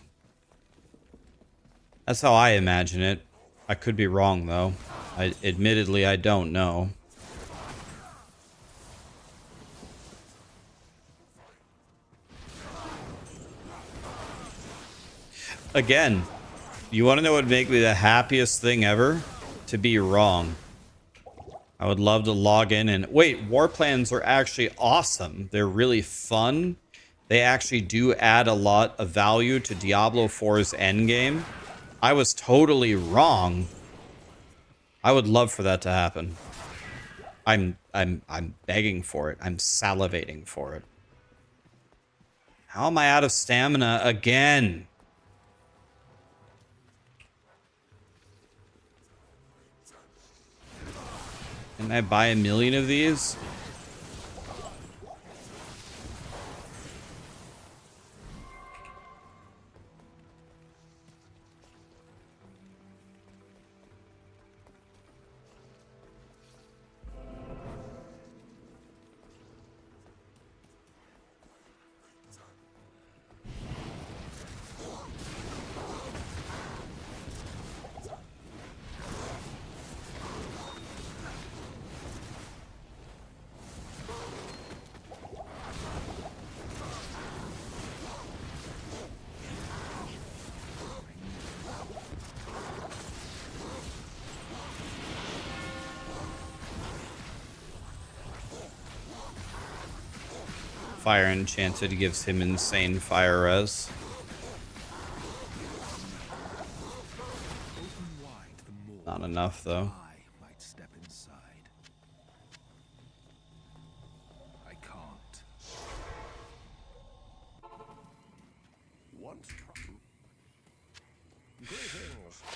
that's how I imagine it. I could be wrong though. Admittedly, I don't know. Again, you want to know what would make me the happiest thing ever? To be wrong. I would love to log in and... Wait, war plans are actually awesome. They're really fun. They actually do add a lot of value to Diablo 4's endgame. I was totally wrong. I would love for that to happen. I'm begging for it. I'm salivating for it. How am I out of stamina again? Can I buy 1,000,000 of these? Fire Enchanted gives him insane fire res. Not enough though. I might step inside. I can't. Once greetings. Greetings.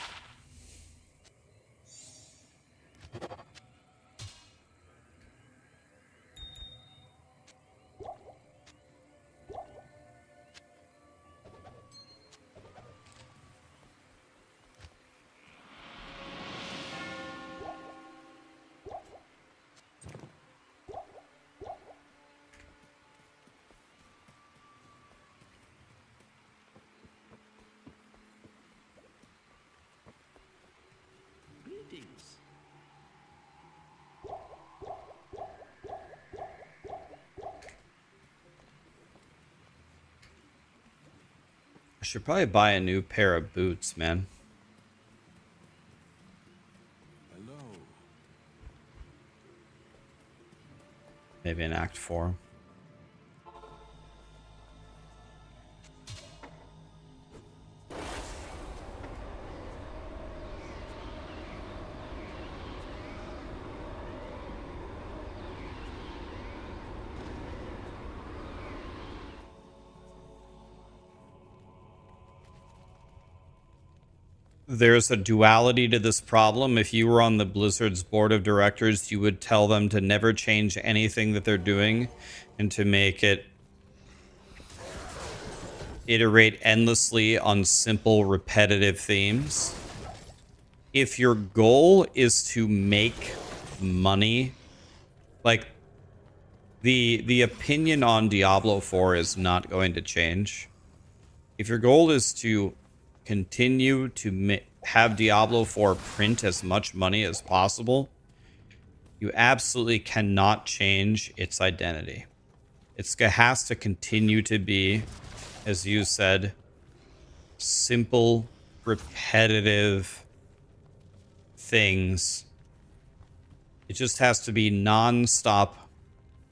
I should probably buy a new pair of boots, man. Hello. Maybe in Act 4. There's a duality to this problem. If you were on the Blizzard's board of directors, you would tell them to never change anything that they're doing and to make it iterate endlessly on simple, repetitive themes. If your goal is to make money, like the opinion on Diablo 4 is not going to change. If your goal is to continue to have Diablo 4 print as much money as possible, you absolutely cannot change its identity. It has to continue to be, as you said, simple, repetitive things. It just has to be non-stop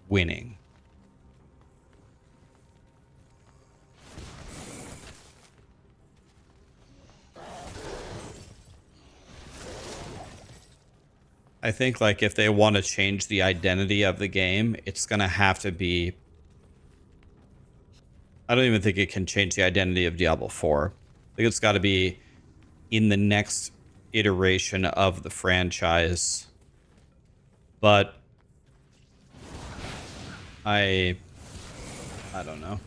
winning. I think, like, if they want to change the identity of the game, it's going to have to be... I don't even think it can change the identity of Diablo 4. I think it's got to be in the next iteration of the franchise. But I don't know.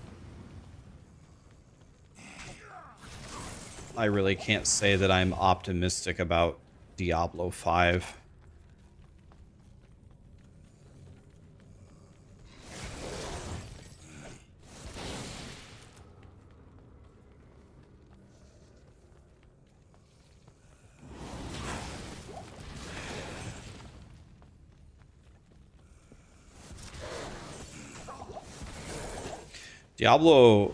I really can't say that I'm optimistic about Diablo 5. Diablo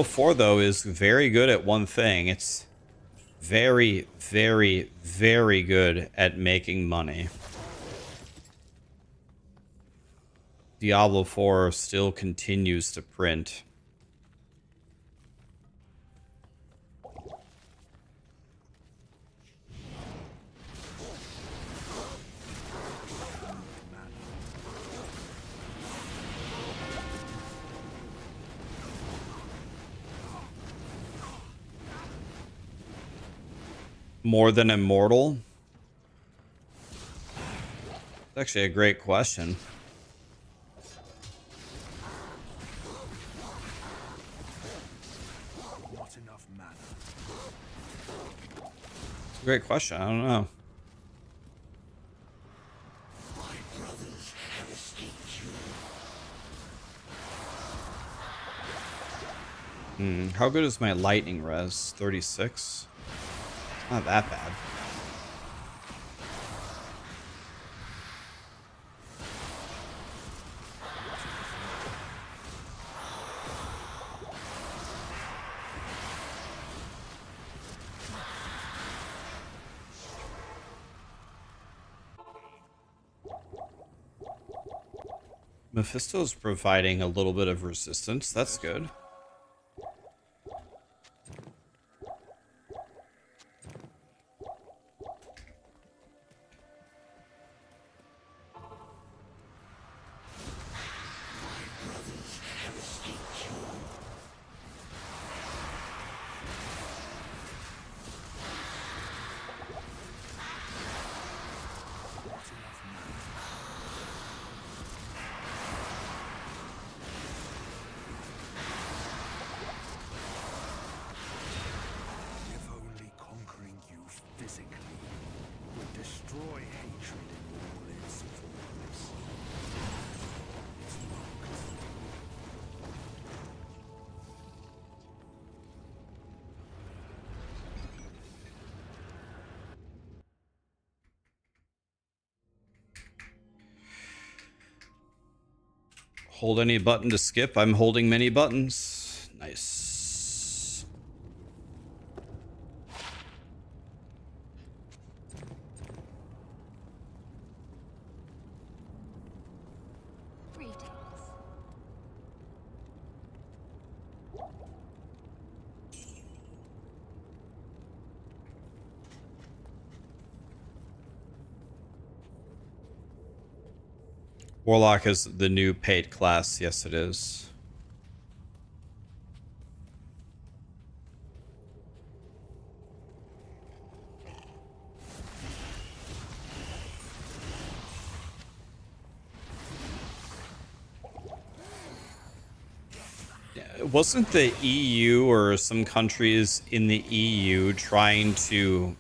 4, though, is very good at one thing. It's very, very, very good at making money. Diablo 4 still continues to print. More than Immortal. actually a great question. Not enough mana. It's a great question. I don't know. How good is my lightning res? 36? It's not that bad. Mephisto's providing a little bit of resistance. That's good. If only conquering you physically would destroy hatred in all its forms. It's locked. Hold any button to skip. I'm holding many buttons. Nice. Greetings. Warlock is the new paid class. Yes, it is. Wasn't the EU or some countries in the EU trying to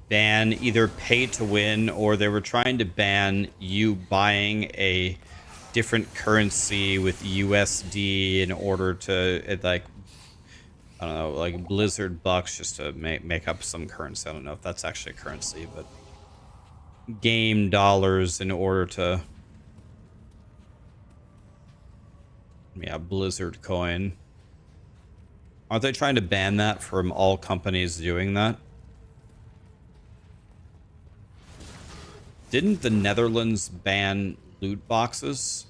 ban either pay to win, or they were trying to ban you buying a different currency with USD in order to like, I don't know, like Blizzard bucks, just to make up some currency. I don't know if that's actually a currency, but game dollars in order to, yeah, Blizzard coin. Aren't they trying to ban that from all companies doing that? Didn't the Netherlands ban loot boxes?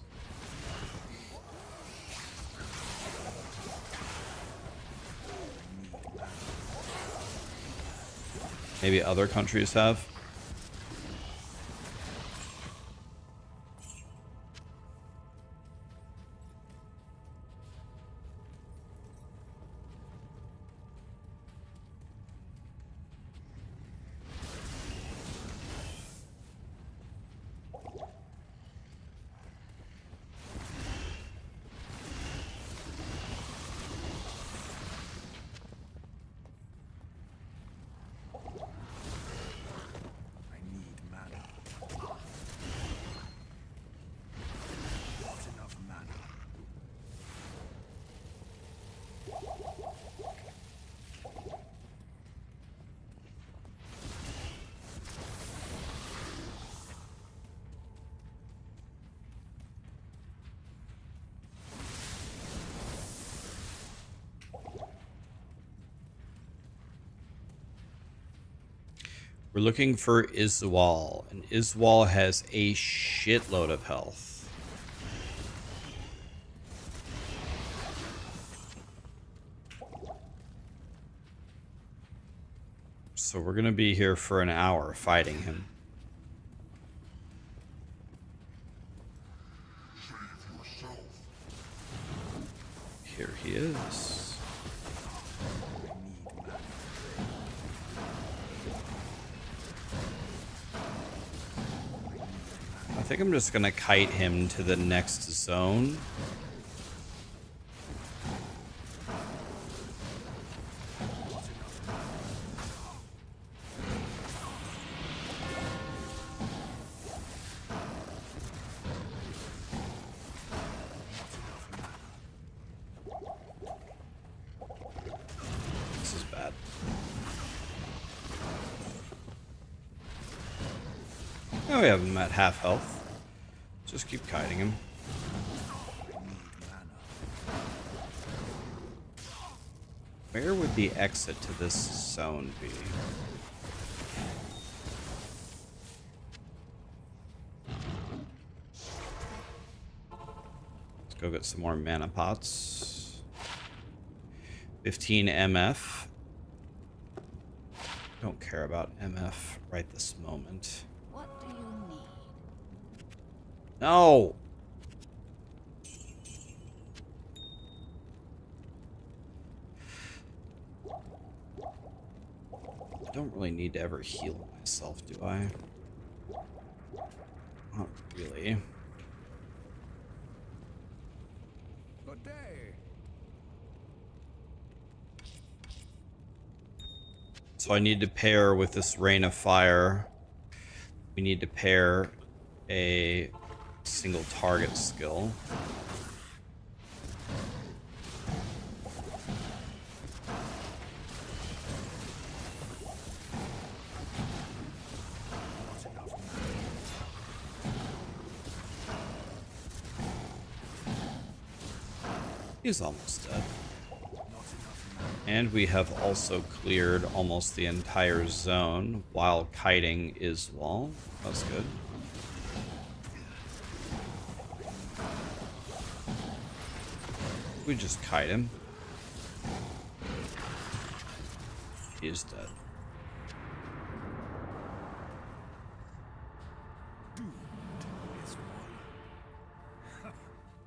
Maybe other countries have. I need mana. Not enough mana. We're looking for Iswal, and Iswal has a shitload of health. So we're gonna be here for an hour fighting him. Here he is. think I'm just gonna kite him to the next zone. This is bad. Oh, we have him at half health. Just keep kiting him. Where would the exit to this zone be? Let's go get some more mana pots. 15 MF. Don't care about MF right this moment. What do you need? No! I don't really need to ever heal myself, do I? Not really. Good day. So I need to pair with this Rain of Fire. We need to pair a single target skill. He's almost dead. And we have also cleared almost the entire zone while kiting Iswal. That's good. We just kite him. He is dead.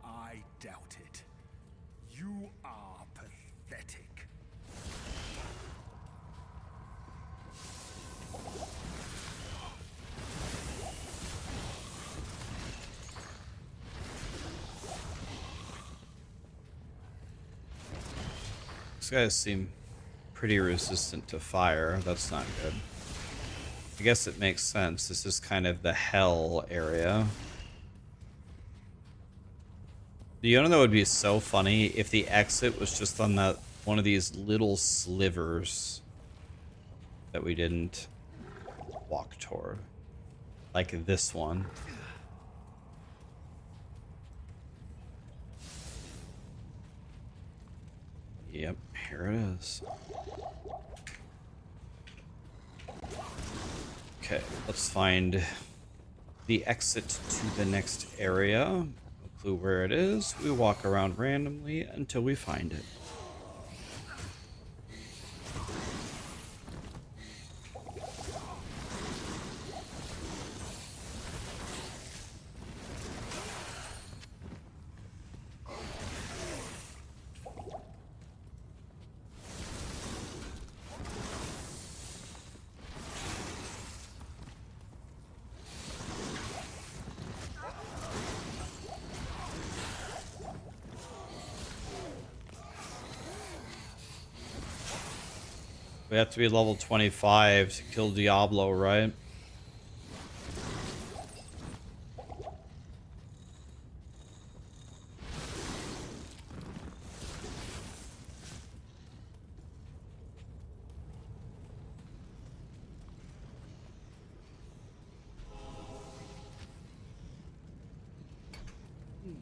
I doubt it. You are pathetic. These guys seem pretty resistant to fire. That's not good. I guess it makes sense. This is kind of the hell area. You know that would be so funny if the exit was just on that one of these little slivers that we didn't walk toward. Like this one. Yep, here it is. Okay, let's find the exit to the next area. No clue where it is. We walk around randomly until we find it. We have to be level 25 to kill Diablo, right?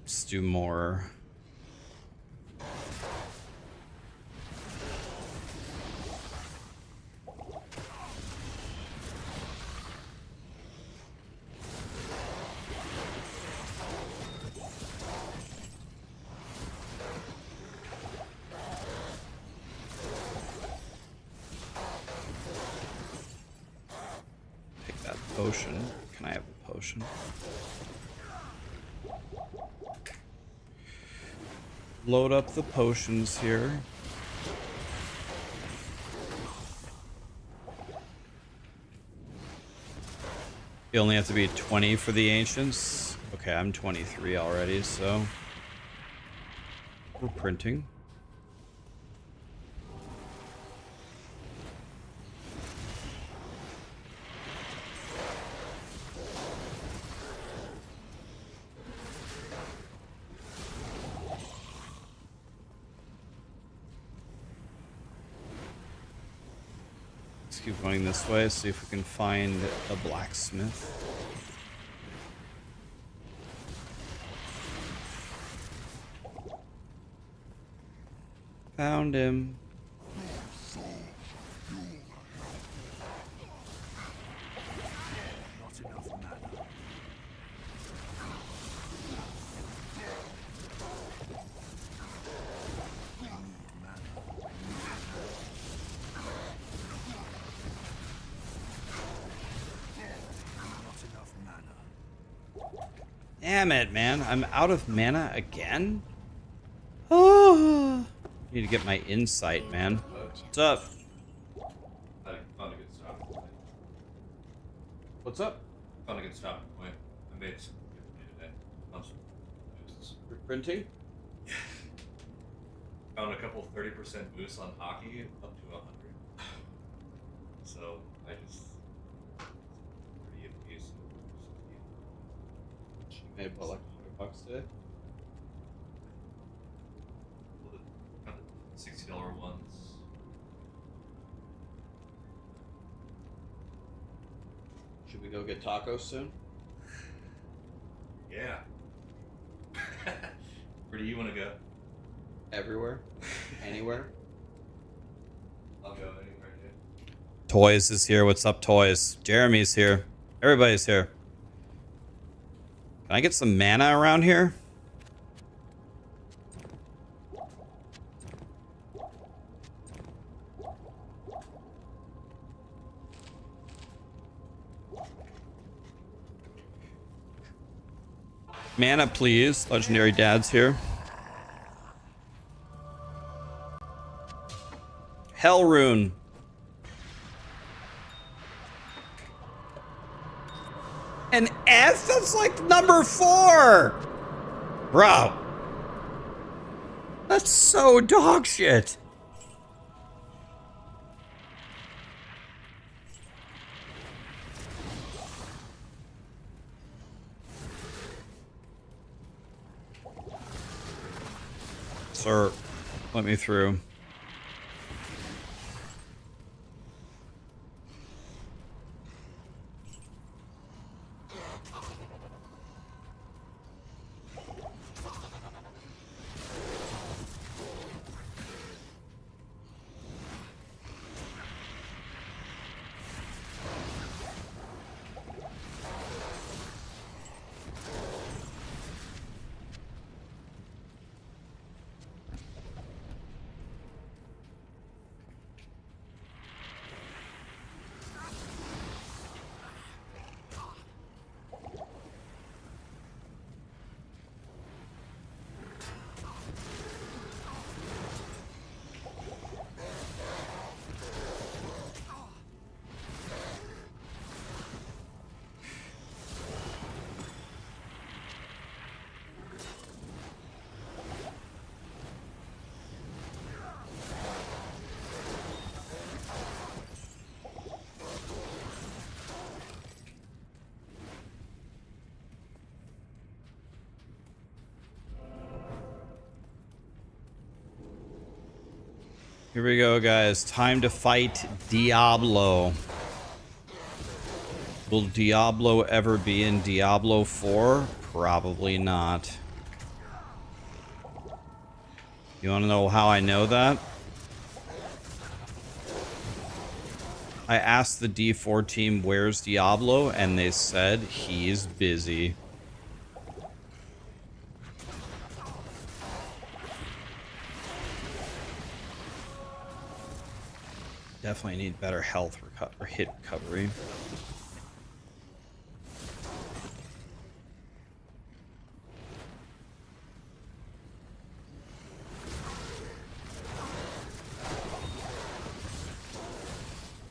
Let's do more. Potion. Can I have a potion? Load up the potions here. You only have to be 20 for the ancients. Okay, I'm 23 already, so we're printing. Let's keep going this way, see if we can find a blacksmith. Found him. Not enough mana. Not enough mana. Damn it, man. I'm out of mana again? Oh. Need to get my insight, man. What's up? Found a good stopping point. What's up? Found a good stopping point. I made some good money today. Found some boosts. You're printing? Found a couple 30% boosts on hockey up to 100. So I just pretty abusive. She made what, like $100 today? Found the $60 ones. Should we go get tacos soon? Yeah. Where do you want to go? Everywhere? Anywhere? I'll go anywhere, dude. Toys is here. What's up, Toys? Jeremy's here. Everybody's here. Can I get some mana around here? Mana, please. Legendary Dad's here. Hell Rune. An F? That's like number 4! Bro. That's so dog shit. Sir, let me through. Here we go, guys. Time to fight Diablo. Will Diablo ever be in Diablo 4? Probably not. You want to know how I know that? I asked the D4 team, where's Diablo? And they said he's busy. Definitely need better health or hit recovery.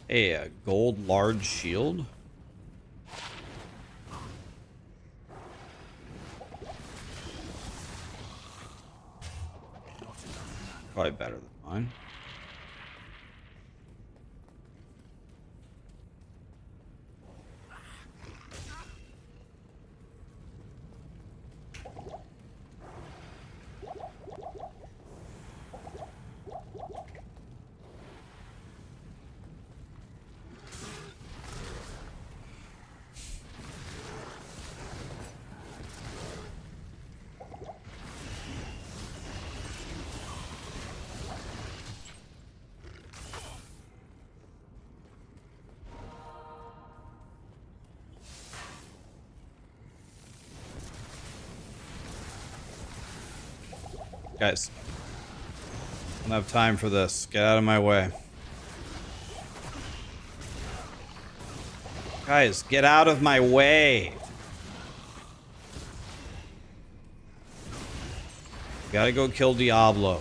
Hey, a gold large shield? Probably better than mine. Guys, I don't have time for this. Get out of my way. Guys, get out of my way. Gotta go kill Diablo.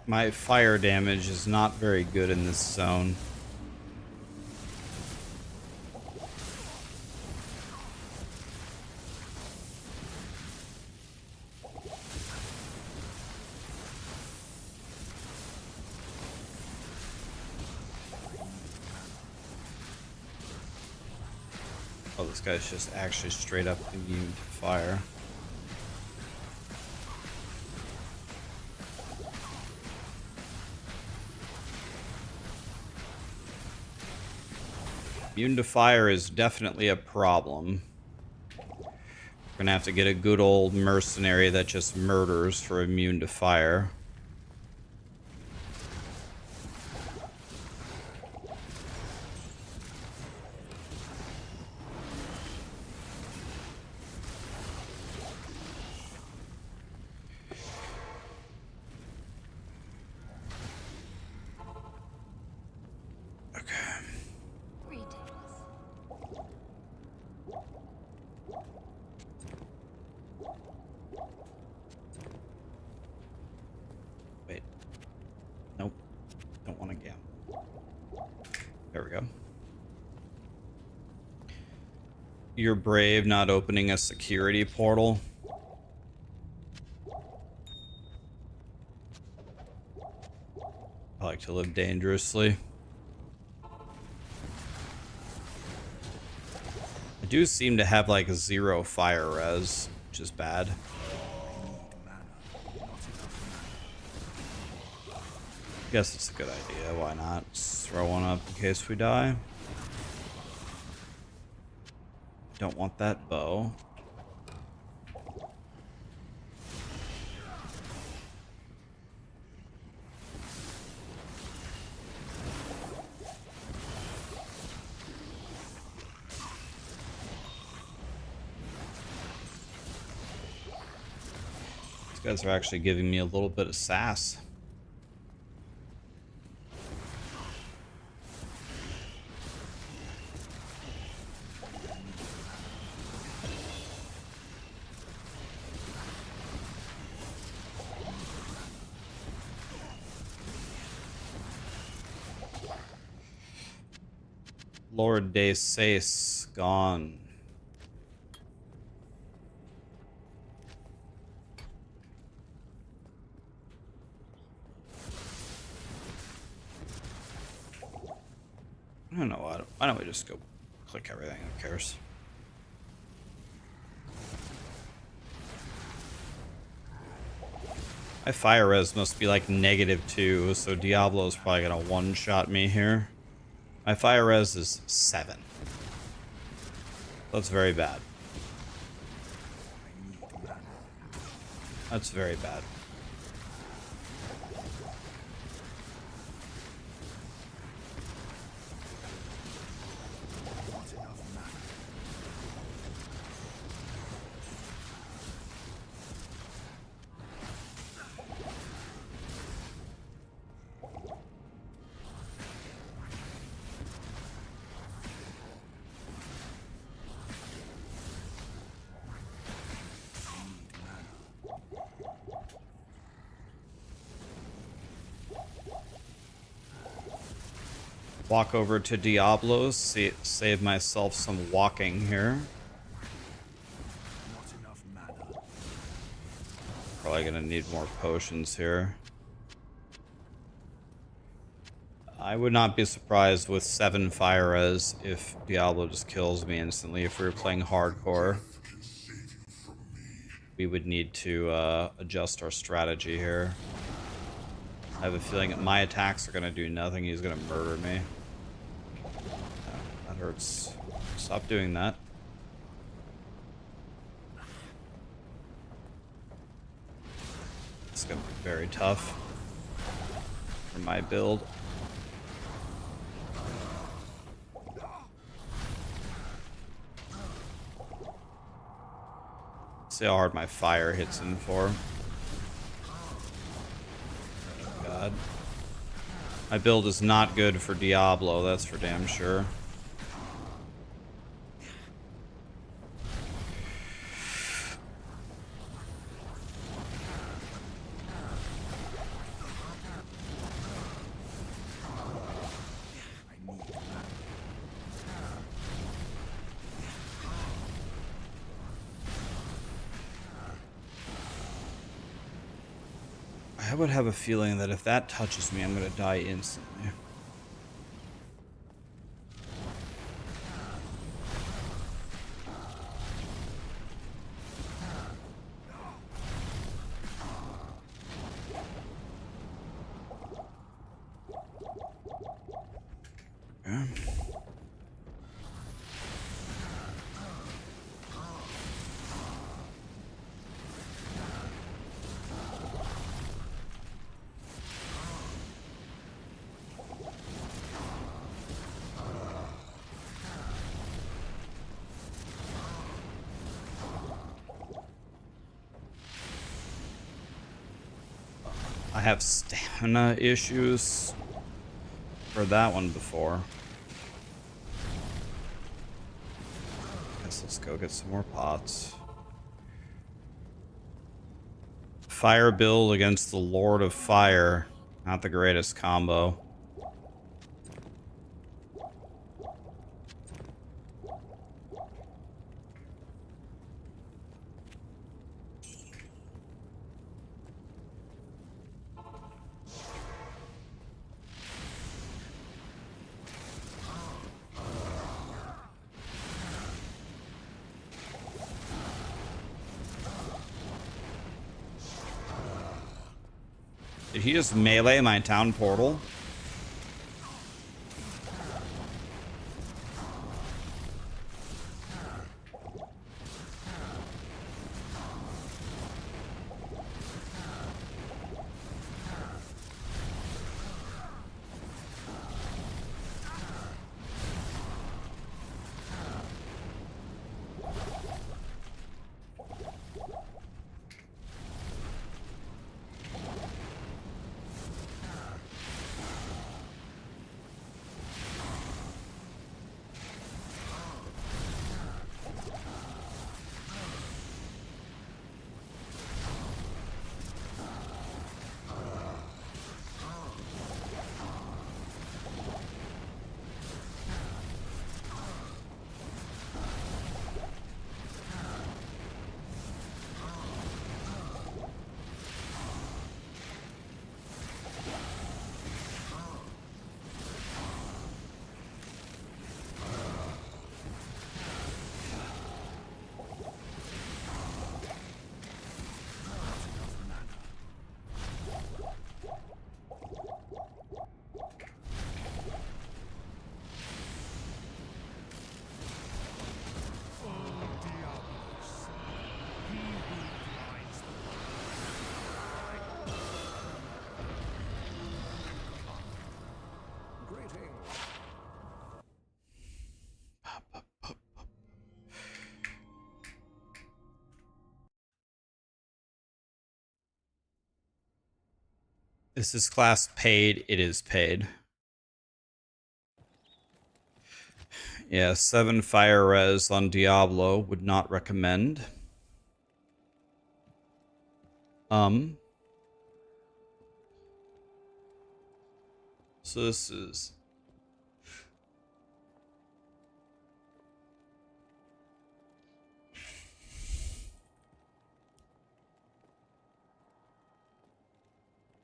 My fire damage is not very good in this zone. Oh, this guy's just actually straight up immune to fire. Immune to fire is definitely a problem. We're gonna have to get a good old mercenary that just murders for immune to fire. Wait. Nope. Don't want to gamble. There we go. You're brave not opening a security portal. I like to live dangerously. I do seem to have like 0 fire res, which is bad. Guess it's a good idea. Why not? Let's throw one up in case we die. Don't want that bow. These guys are actually giving me a little bit of sass. Lord de Sace gone. I don't know why don't we just go click everything? Who cares? My fire res must be like -2, so Diablo's probably gonna one-shot me here. My fire res is 7. That's very bad. That's very bad. Walk over to Diablo, save myself some walking here. Not enough mana. Probably gonna need more potions here. I would not be surprised with 7 fire res if Diablo just kills me instantly. If we were playing hardcore, we would need to adjust our strategy here. I have a feeling that my attacks are gonna do nothing. He's gonna murder me. That hurts. Stop doing that. It's gonna be very tough for my build. See how hard my fire hits him for. Oh God. My build is not good for Diablo, that's for damn sure. I would have a feeling that if that touches me, I'm gonna die instantly. Okay. I have stamina issues for that one before. Guess let's go get some more pots. Fire build against the Lord of Fire. Not the greatest combo. Did he just melee my town portal? Is this class paid? It is paid. Yeah, 7 fire res on Diablo. Would not recommend. So this is...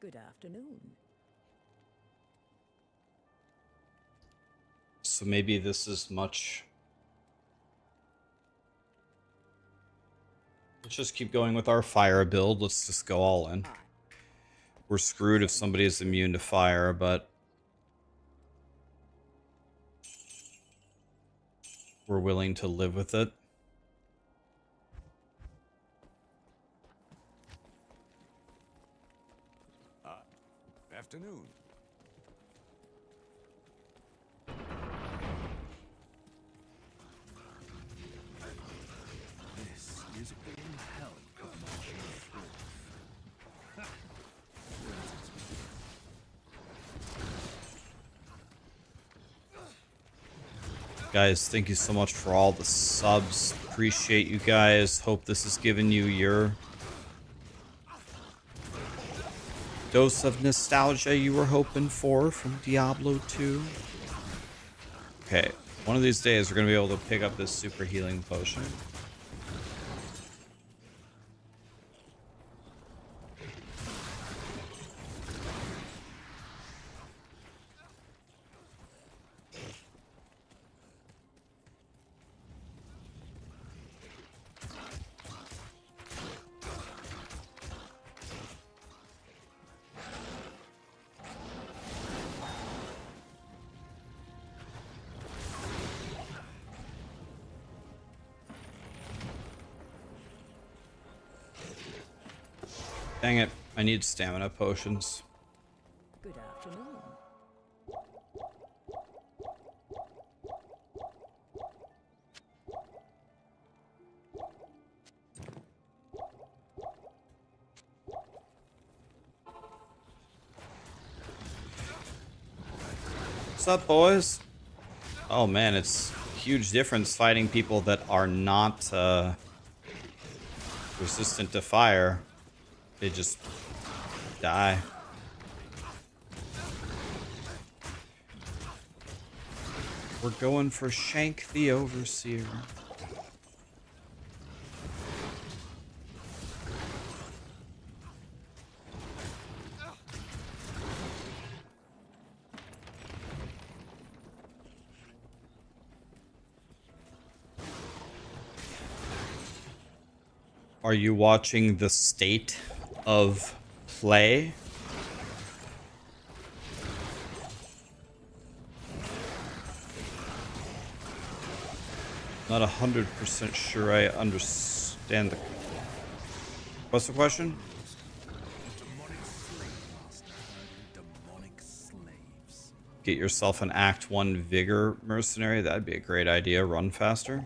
Good afternoon. So maybe this is much... Let's just keep going with our fire build. Let's just go all in. We're screwed if somebody is immune to fire, but... we're willing to live with it. Afternoon. This is all hell coming forth. Guys, thank you so much for all the subs. Appreciate you guys. Hope this has given you your dose of nostalgia you were hoping for from Diablo 2. Okay, one of these days we're going to be able to pick up this super healing potion. Dang it, I need stamina potions. Good afternoon. What's up, boys? Oh man, it's a huge difference fighting people that are not resistant to fire. They just die. We're going for Shank the Overseer. Are you watching the state of play? Not 100% sure I understand the... What's the question? Demonic slave master herding demonic slaves. Get yourself an Act 1 Vigor mercenary. That'd be a great idea. Run faster.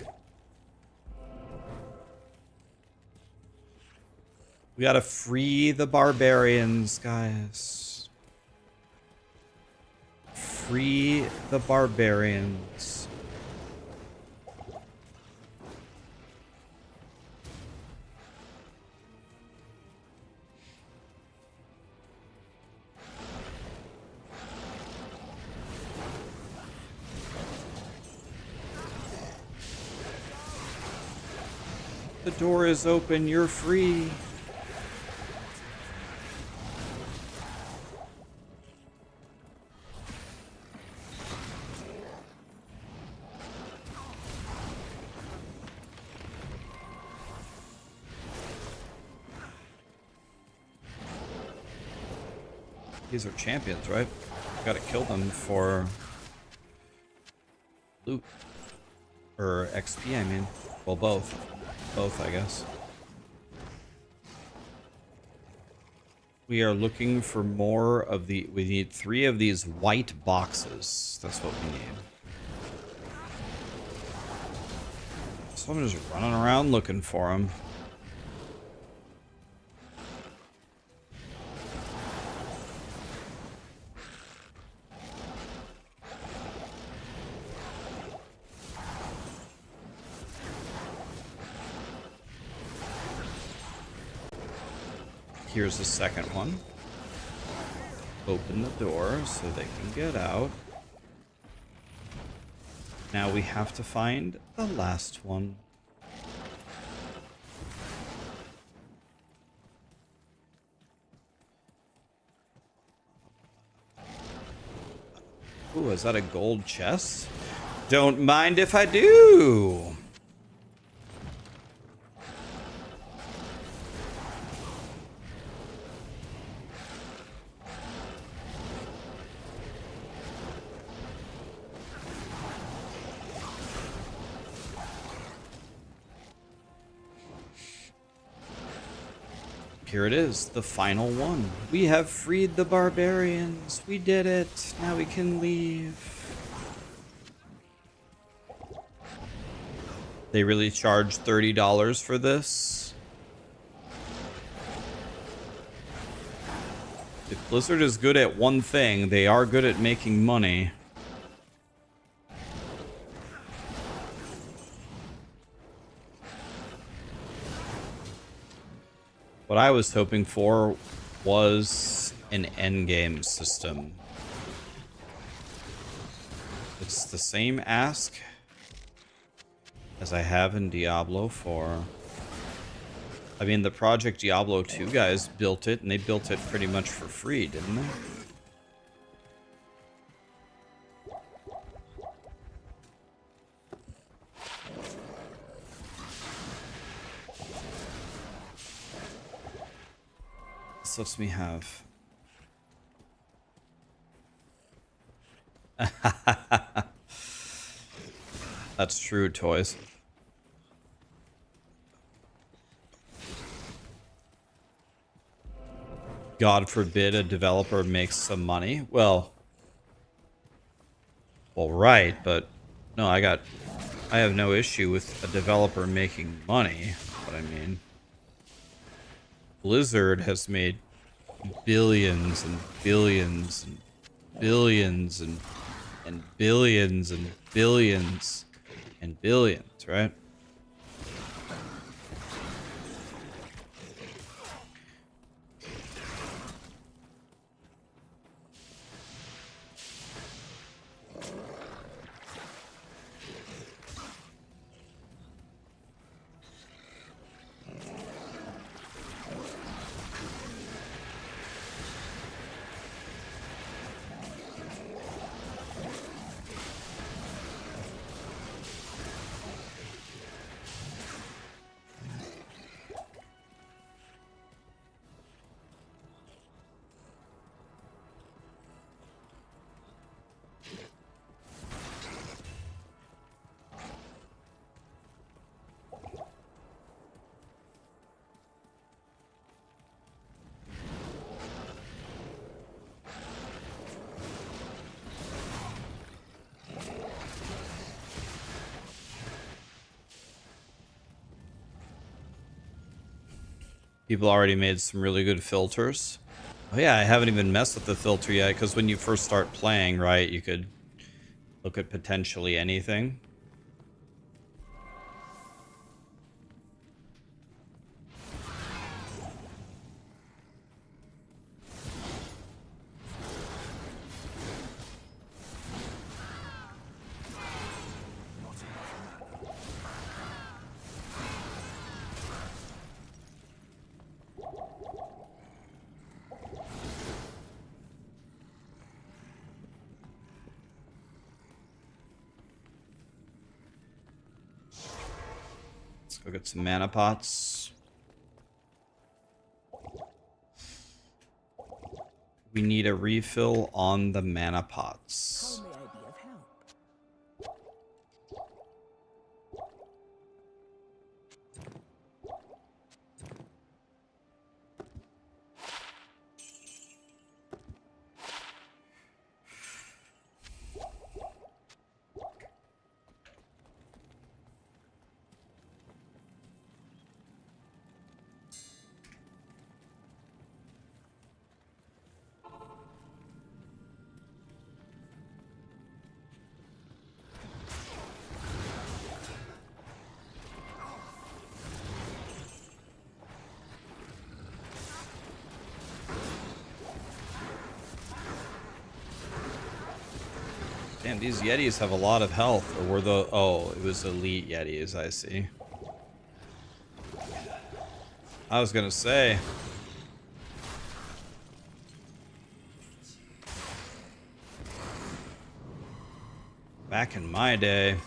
We gotta free the barbarians, guys. Free the barbarians. The door is open, you're free. These are champions, right? Gotta kill them for loot. Or XP, I mean. Well, both. Both, I guess. We are looking for more of the... We need 3 of these white boxes. That's what we need. So I'm just running around looking for them. Here's the second one. Open the door so they can get out. Now we have to find the last one. Ooh, is that a gold chest? Don't mind if I do. Here it is, the final one. We have freed the barbarians. We did it. Now we can leave. They really charged $30 for this. If Blizzard is good at one thing, they are good at making money. What I was hoping for was an endgame system. It's the same ask as I have in Diablo 4. I mean, the Project Diablo 2 guys built it, and they built it pretty much for free, didn't they? This lets me have... That's true, toys. God forbid a developer makes some money. Well, right, but no, I have no issue with a developer making money. But I mean, Blizzard has made billions and billions and billions and billions and billions and billions, right? People already made some really good filters. Oh yeah, I haven't even messed with the filter yet, because when you first start playing, right, you could look at potentially anything. Go get some mana pots. We need a refill on the mana pots. How may I be of help? Damn, these Yetis have a lot of health. Or were the... Oh, it was elite Yetis, I see. I was gonna say... Back in my day,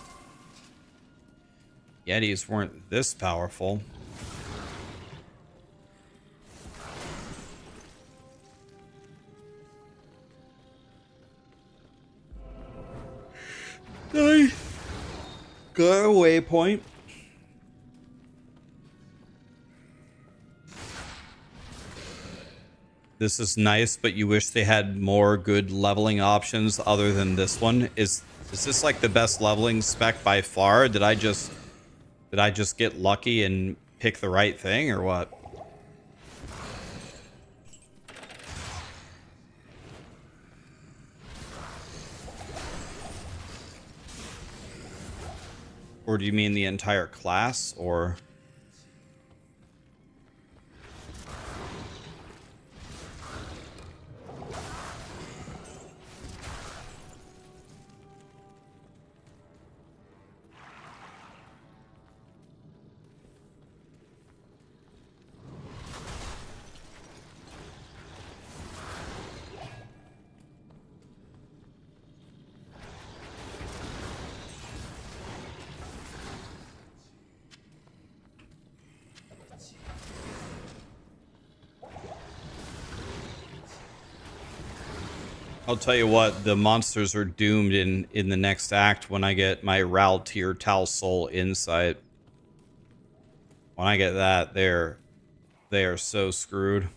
Yetis weren't this powerful. Nice. Got a waypoint. This is nice, but you wish they had more good leveling options other than this one. Is this like the best leveling spec by far? Did I just get lucky and pick the right thing or what? Or do you mean the entire class, or... I'll tell you what, the monsters are doomed in the next act when I get my Ral Tier Tal Soul Insight. When I get that, they are so screwed.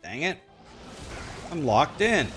Dang it. I'm locked in.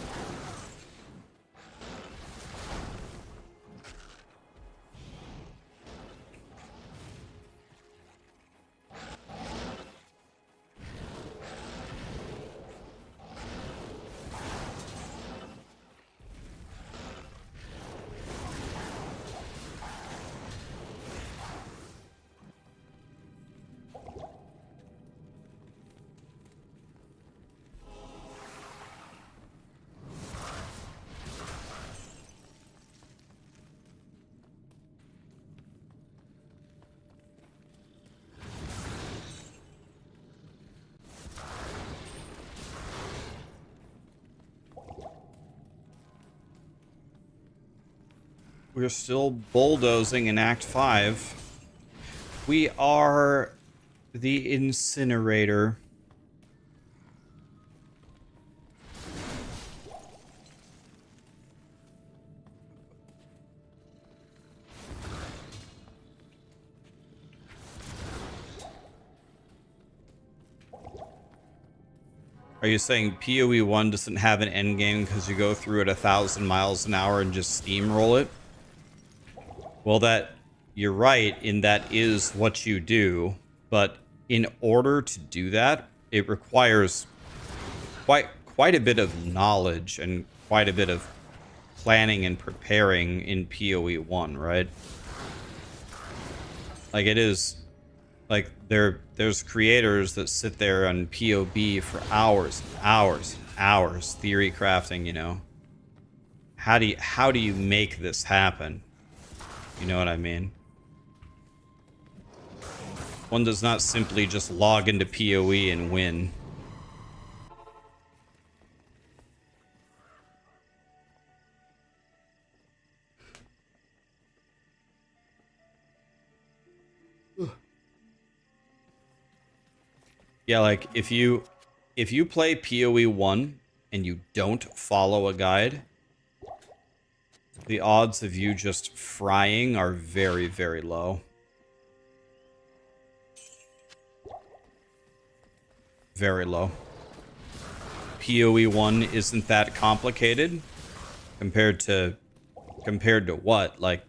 We're still bulldozing in Act 5. We are the incinerator. Are you saying POE1 doesn't have an endgame because you go through at 1,000 miles an hour and just steamroll it? Well, you're right in that is what you do, but in order to do that, it requires quite a bit of knowledge and quite a bit of planning and preparing in POE1, right? Like it is like there's creators that sit there on POB for hours, hours, hours theory crafting, you know. How do you make this happen? You know what I mean? One does not simply just log into PoE and win. Yeah, like if you play POE1 and you don't follow a guide, the odds of you just frying are very, very low. Very low. POE1 isn't that complicated compared to what? Like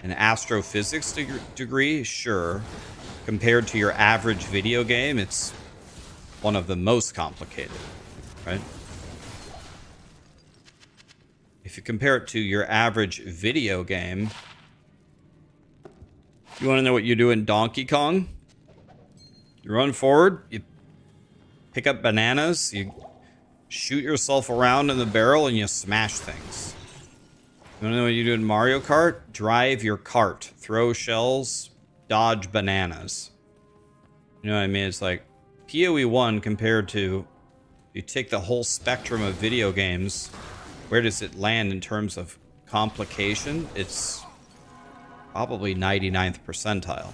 an astrophysics degree? Sure. Compared to your average video game, it's one of the most complicated, right? If you compare it to your average video game, you want to know what you do in Donkey Kong? You run forward, you pick up bananas, you shoot yourself around in the barrel, and you smash things. You want to know what you do in Mario Kart? Drive your cart, throw shells, dodge bananas. You know what I mean? It's like POE1 compared to, you take the whole spectrum of video games, where does it land in terms of complication? It's probably 99th percentile.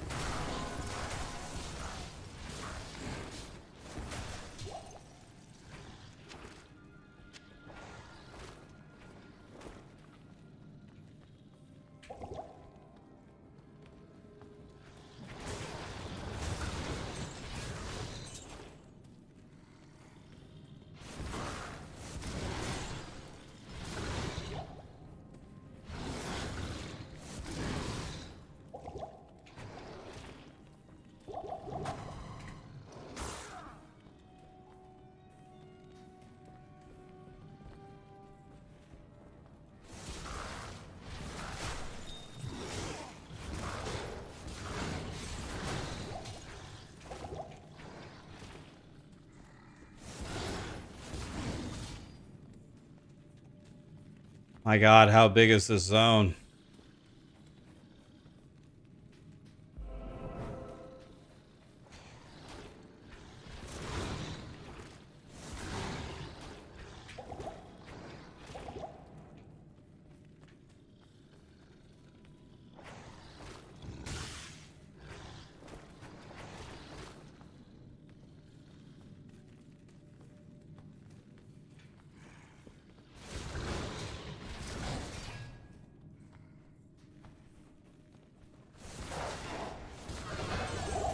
My God, how big is this zone?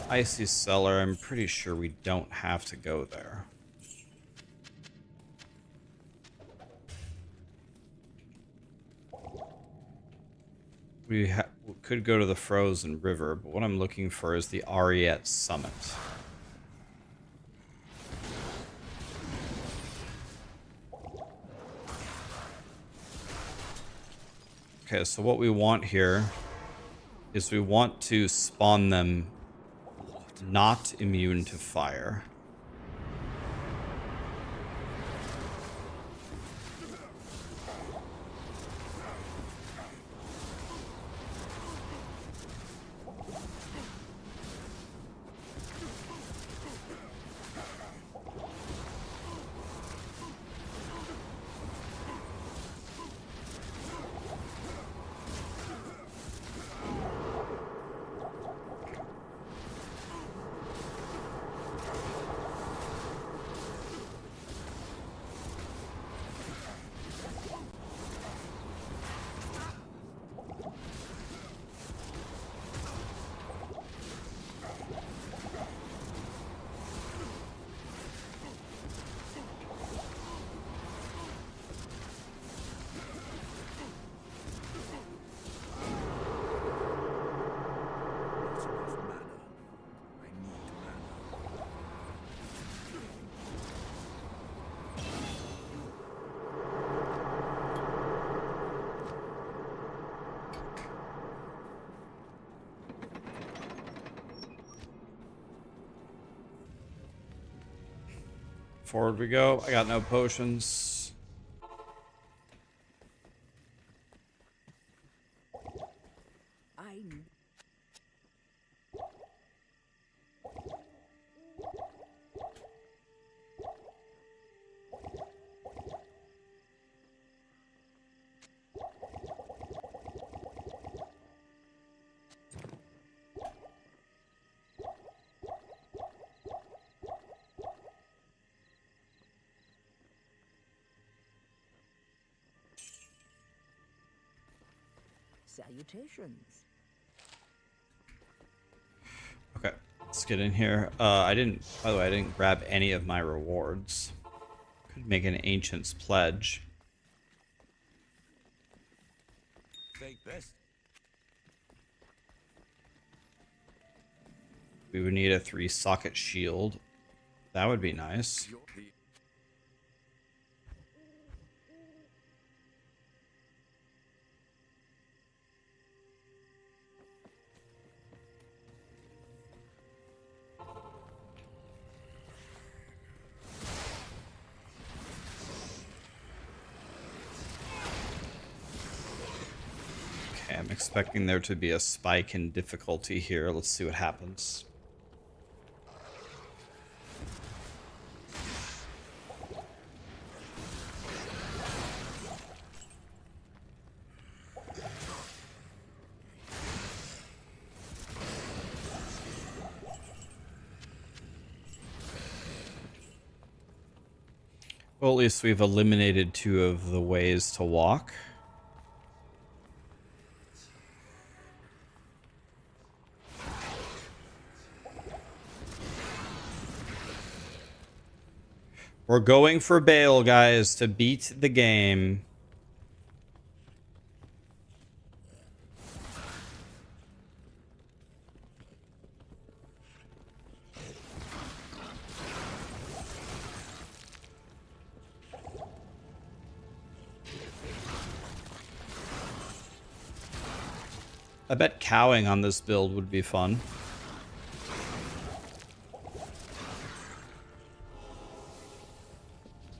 Icy Cellar, I'm pretty sure we don't have to go there. We could go to the Frozen River, but what I'm looking for is the Ariete Summit. Okay, so what we want here is we want to spawn them not immune to fire. Forward we go. I got no potions. Salutations. Okay, let's get in here. By the way, I didn't grab any of my rewards. Could make an Ancient's Pledge. Think best. We would need a 3-socket shield. That would be nice. Okay, I'm expecting there to be a spike in difficulty here. Let's see what happens. Well, at least we've eliminated 2 of the ways to walk. We're going for Bale, guys, to beat the game. I bet cowing on this build would be fun.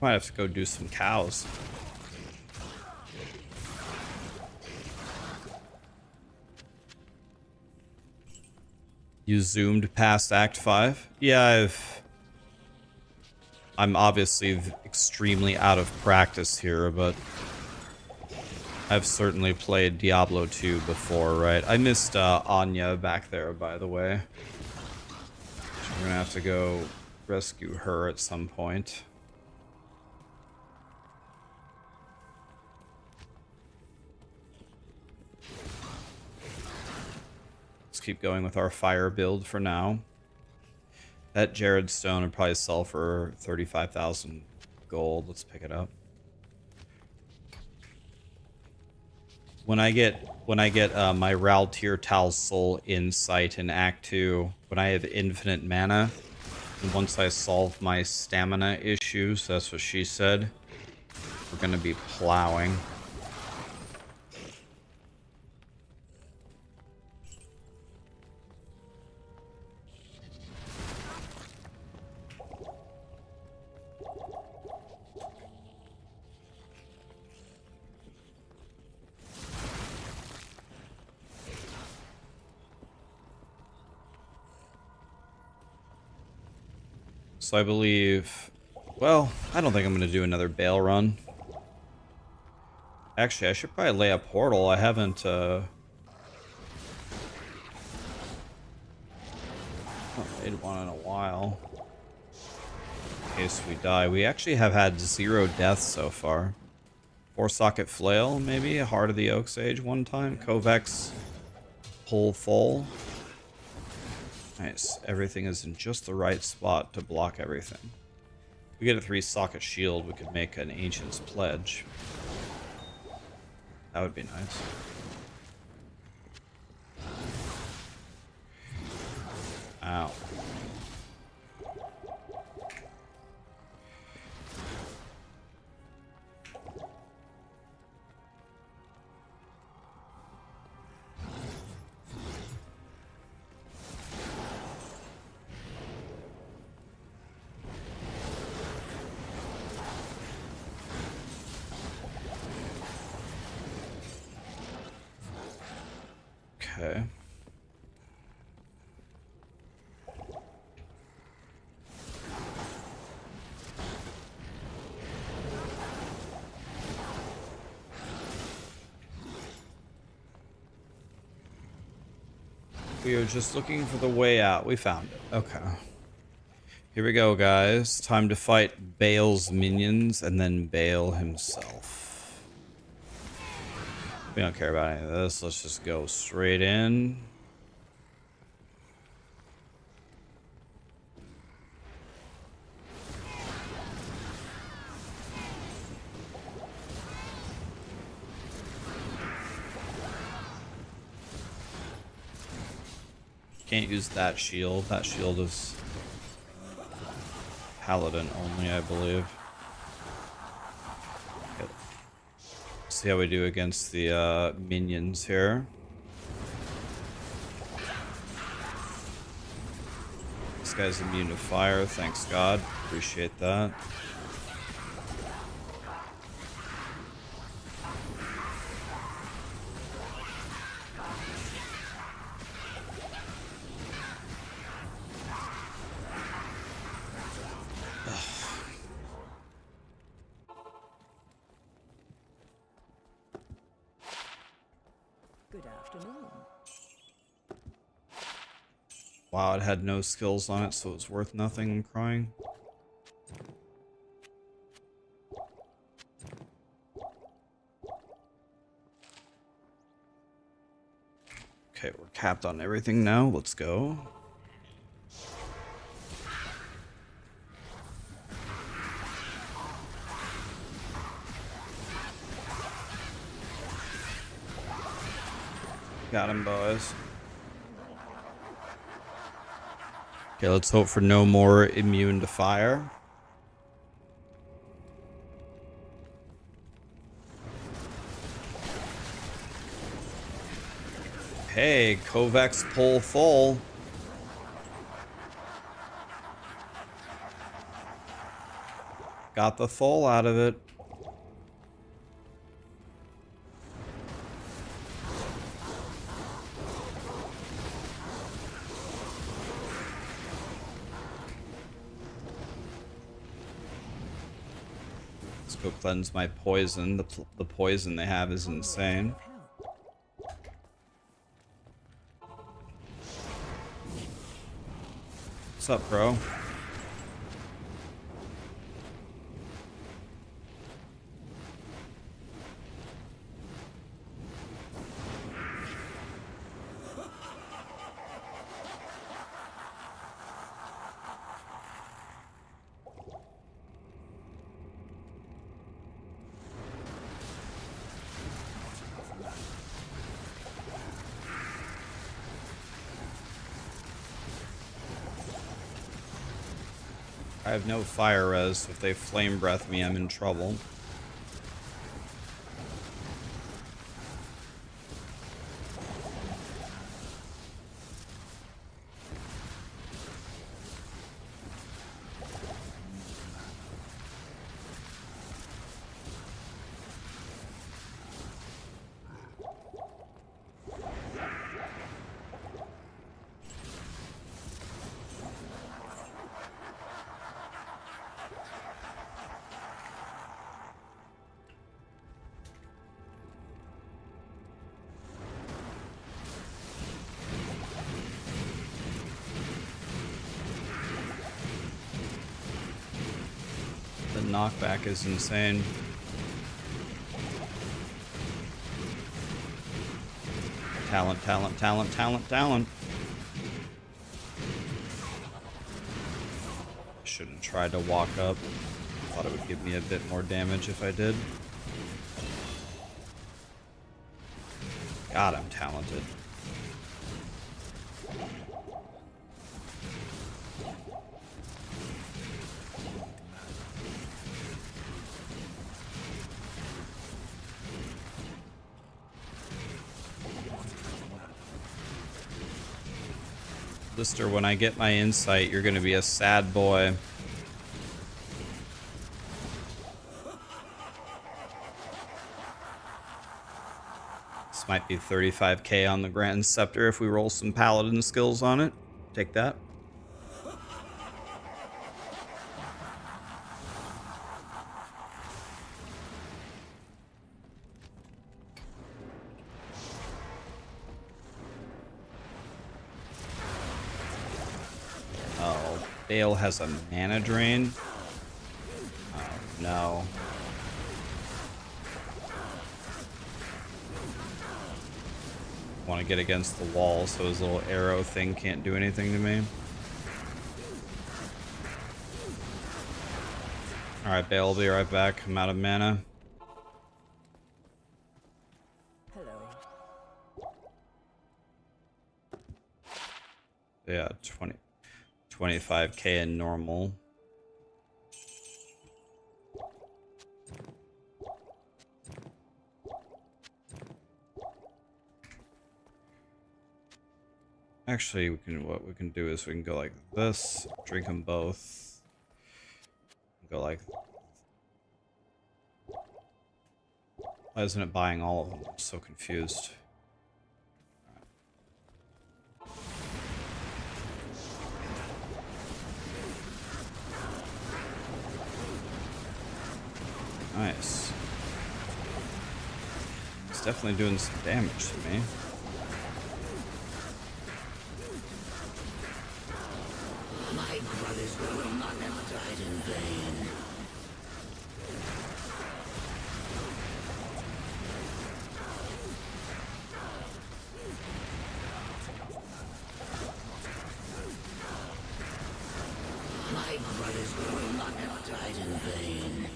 Might have to go do some cows. You zoomed past Act 5? Yeah, I'm obviously extremely out of practice here, but I've certainly played Diablo 2 before, right? I missed Anya back there, by the way. We're gonna have to go rescue her at some point. Let's keep going with our fire build for now. That Jared Stone would probably sell for 35,000 gold. Let's pick it up. When I get my Raltir Tal Soul Insight in Act 2, when I have infinite mana, and once I solve my stamina issues, that's what she said, we're gonna be plowing. So I believe, well, I don't think I'm going to do another Bale run. Actually, I should probably lay a portal. I haven't, not made one in a while. In case we die. We actually have had 0 deaths so far. 4-socket flail, maybe? Heart of the Oak Sage one time. Kovacs pull full. Nice. Everything is in just the right spot to block everything. If we get a 3-socket shield, we could make an Ancient's Pledge. That would be nice. Ow. Okay. We are just looking for the way out. We found it. Okay. Here we go, guys. Time to fight Bale's minions and then Bale himself. We don't care about any of this. Let's just go straight in. Can't use that shield. That shield is Paladin only, I believe. Okay. See how we do against the minions here. This guy's immune to fire, thanks God. Appreciate that. Good afternoon. Wow, it had no skills on it, so it was worth nothing. I'm crying. Okay, we're capped on everything now. Let's go. Got him, boys. Okay, let's hope for no more immune to fire. Hey, Kovacs pull full. Got the full out of it. Let's go cleanse my poison. The poison they have is insane. What's up, bro? I have no fire res, so if they flame breath me, I'm in trouble. The knockback is insane. Talent, talent, talent, talent, talent. Should have tried to walk up. Thought it would give me a bit more damage if I did. God, I'm talented. Lister, when I get my insight, you're gonna be a sad boy. This might be 35k on the Grand Scepter if we roll some Paladin skills on it. Take that. Oh, Bale has a mana drain. Oh no. Want to get against the wall so his little arrow thing can't do anything to me. Alright, Bale, I'll be right back. I'm out of mana. Hello. Yeah, 25k in normal. Actually, what we can do is we can go like this, drink them both. Go like. Why isn't it buying all of them? I'm so confused. Nice. It's definitely doing some damage to me. My brothers will not have died in vain. My brothers will not have died in vain.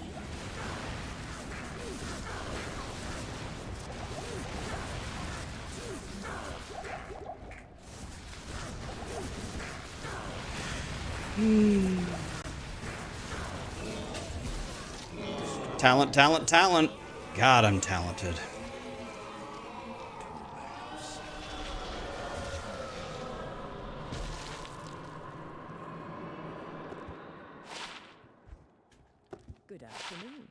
Talent, talent, talent. God, I'm talented. Good afternoon.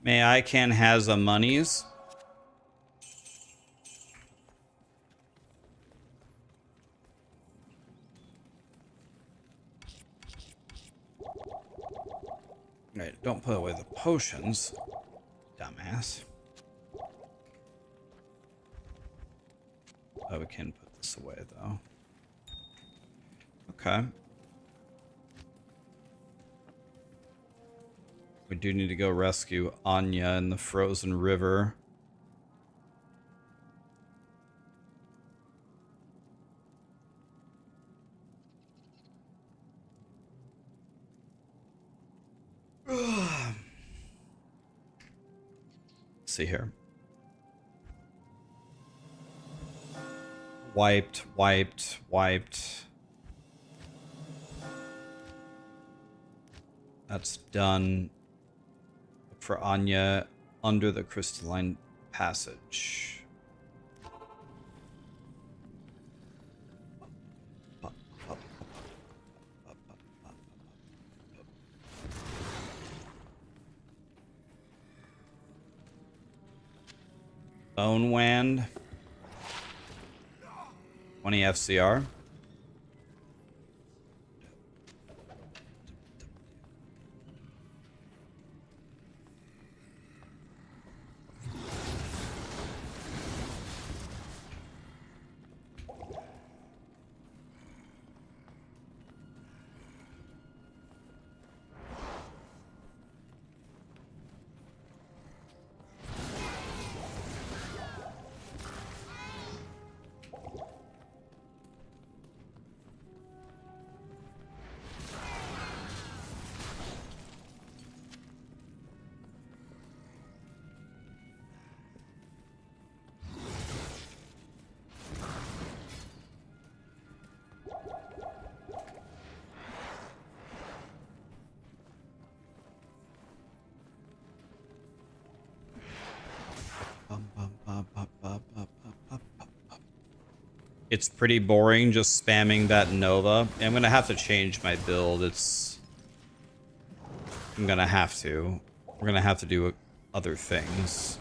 May I can has a monies? Right, don't put away the potions, dumbass. Oh, we can put this away though. Okay. We do need to go rescue Anya in the frozen river. See here. Wiped, wiped, wiped. That's done for Anya under the crystalline passage. Bone Wand. 20 FCR. It's pretty boring just spamming that Nova. I'm gonna have to change my build. I'm gonna have to. We're gonna have to do other things.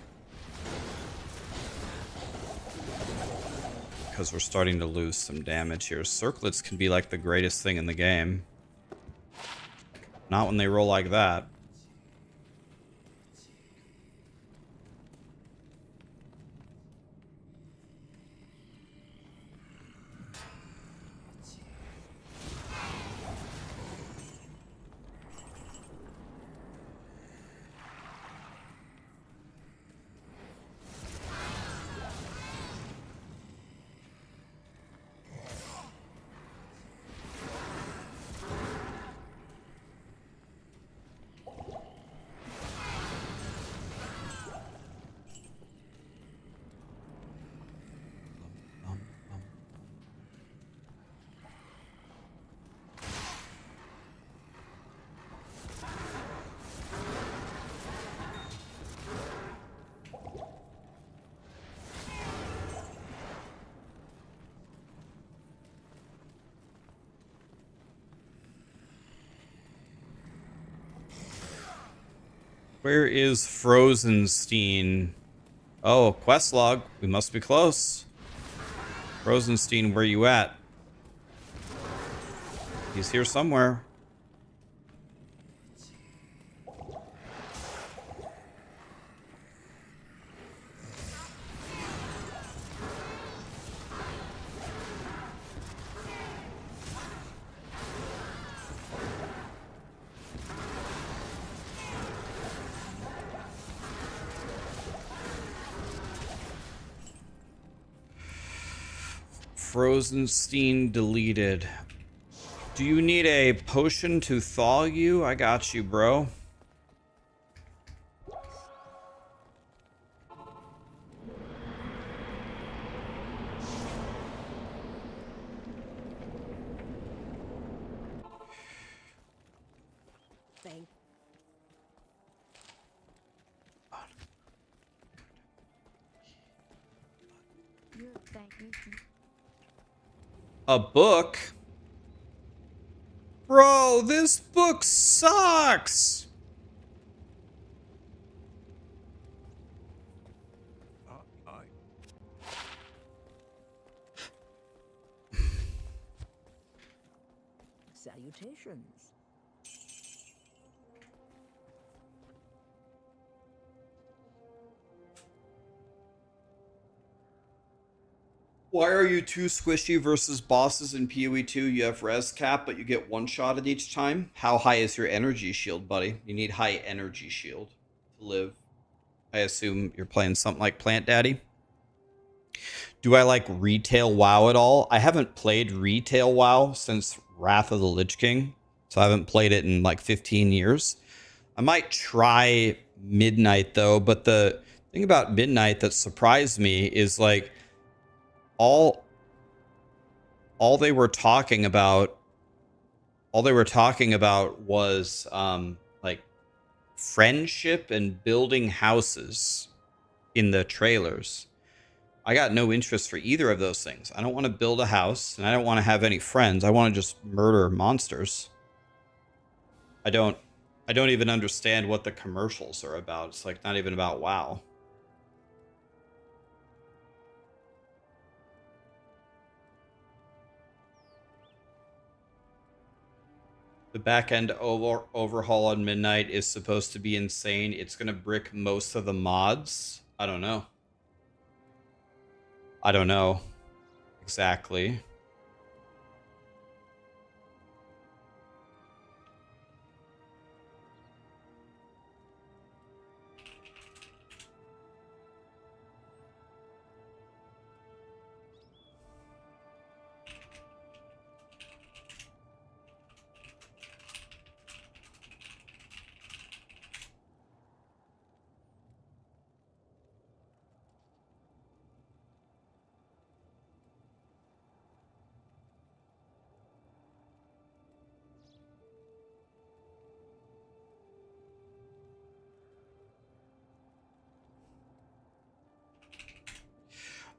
Because we're starting to lose some damage here. Circlets can be like the greatest thing in the game. Not when they roll like that. Where is Frozenstein? Oh, quest log. We must be close. Frozenstein, where you at? He's here somewhere. Frozenstein deleted. Do you need a potion to thaw you? I got you, bro. Thank you. Thank you. A book? Bro, this book sucks! I Salutations. Why are you too squishy versus bosses in POE2? You have res cap, but you get one shot at each time. How high is your energy shield, buddy? You need high energy shield to live. I assume you're playing something like Plant Daddy. Do I like retail WoW at all? I haven't played retail WoW since Wrath of the Lich King, so I haven't played it in like 15 years. I might try Midnight though, but the thing about Midnight that surprised me is like all they were talking about was like friendship and building houses in the trailers. I got no interest for either of those things. I don't want to build a house and I don't want to have any friends. I want to just murder monsters. I don't even understand what the commercials are about. It's like not even about WoW. The back-end overhaul on Midnight is supposed to be insane. It's going to brick most of the mods. I don't know. I don't know exactly.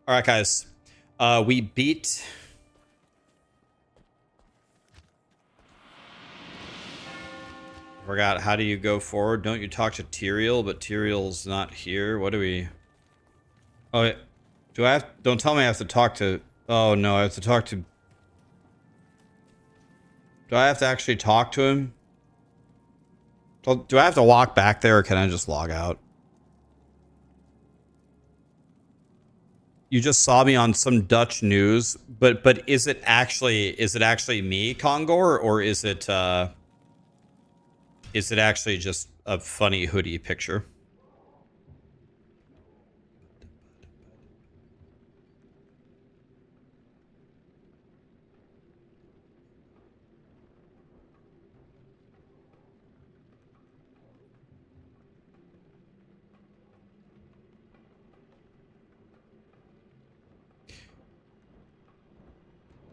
All right, guys. We beat... Forgot, how do you go forward? Don't you talk to Tyrael, but Tyrael's not here. What do we... Oh, yeah. Do I have... Don't tell me I have to talk to... Oh, no, I have to talk to... Do I have to actually talk to him? Do I have to walk back there, or can I just log out? You just saw me on some Dutch news, but is it actually me, Kongor, or is it actually just a funny hoodie picture?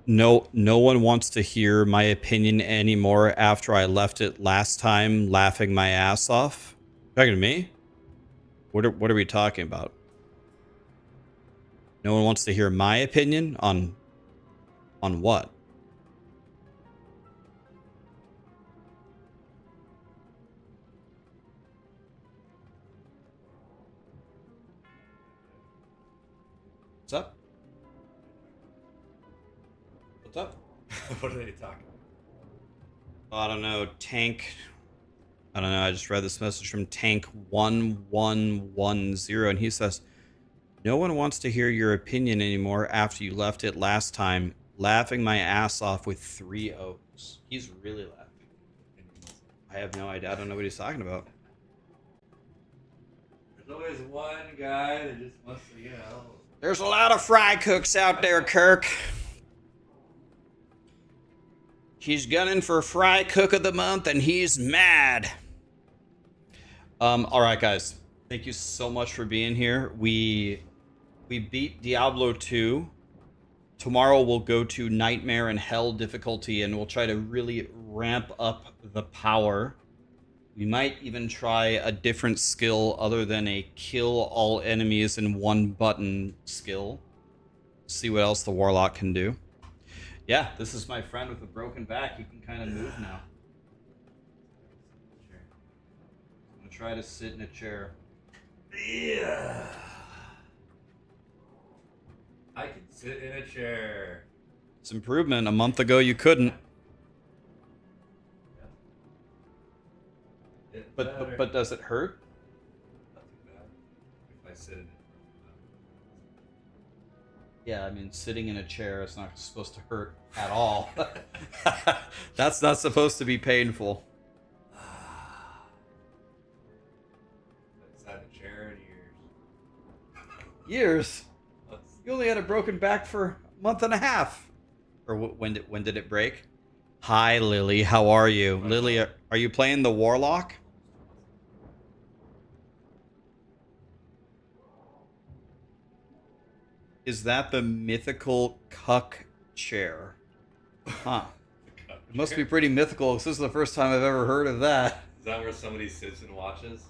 No one wants to hear my opinion anymore after I left it last time laughing my ass off. Talking to me? What are we talking about? No one wants to hear my opinion on what? What's up? What's up? What are they talking about? I don't know. Tank. I don't know. I just read this message from Tank1110, and he says, "No one wants to hear your opinion anymore after you left it last time. Laughing my ass off with 3 O's." He's really laughing. I have no idea. I don't know what he's talking about. There's always one guy that just wants to, you know. There's a lot of fry cooks out there, Kirk. He's gunning for Fry Cook of the Month, and he's mad. All right, guys. Thank you so much for being here. We beat Diablo 2. Tomorrow we'll go to Nightmare and Hell difficulty, and we'll try to really ramp up the power. We might even try a different skill other than a kill all enemies in one button skill. See what else the Warlock can do. Yeah, this is my friend with a broken back. He can kind of move now. I'm gonna try to sit in a chair. Yeah. I can sit in a chair. It's improvement. A month ago you couldn't. But does it hurt? Not too bad. If I sit in it. Yeah, I mean, sitting in a chair is not supposed to hurt at all. That's not supposed to be painful. I've sat in a chair in years. Years? You only had a broken back for a month and a half. Or when did it break? Hi, Lily. How are you? Lily, are you playing the Warlock? Is that the mythical cuck chair? Huh. It must be pretty mythical. This is the first time I've ever heard of that. Is that where somebody sits and watches?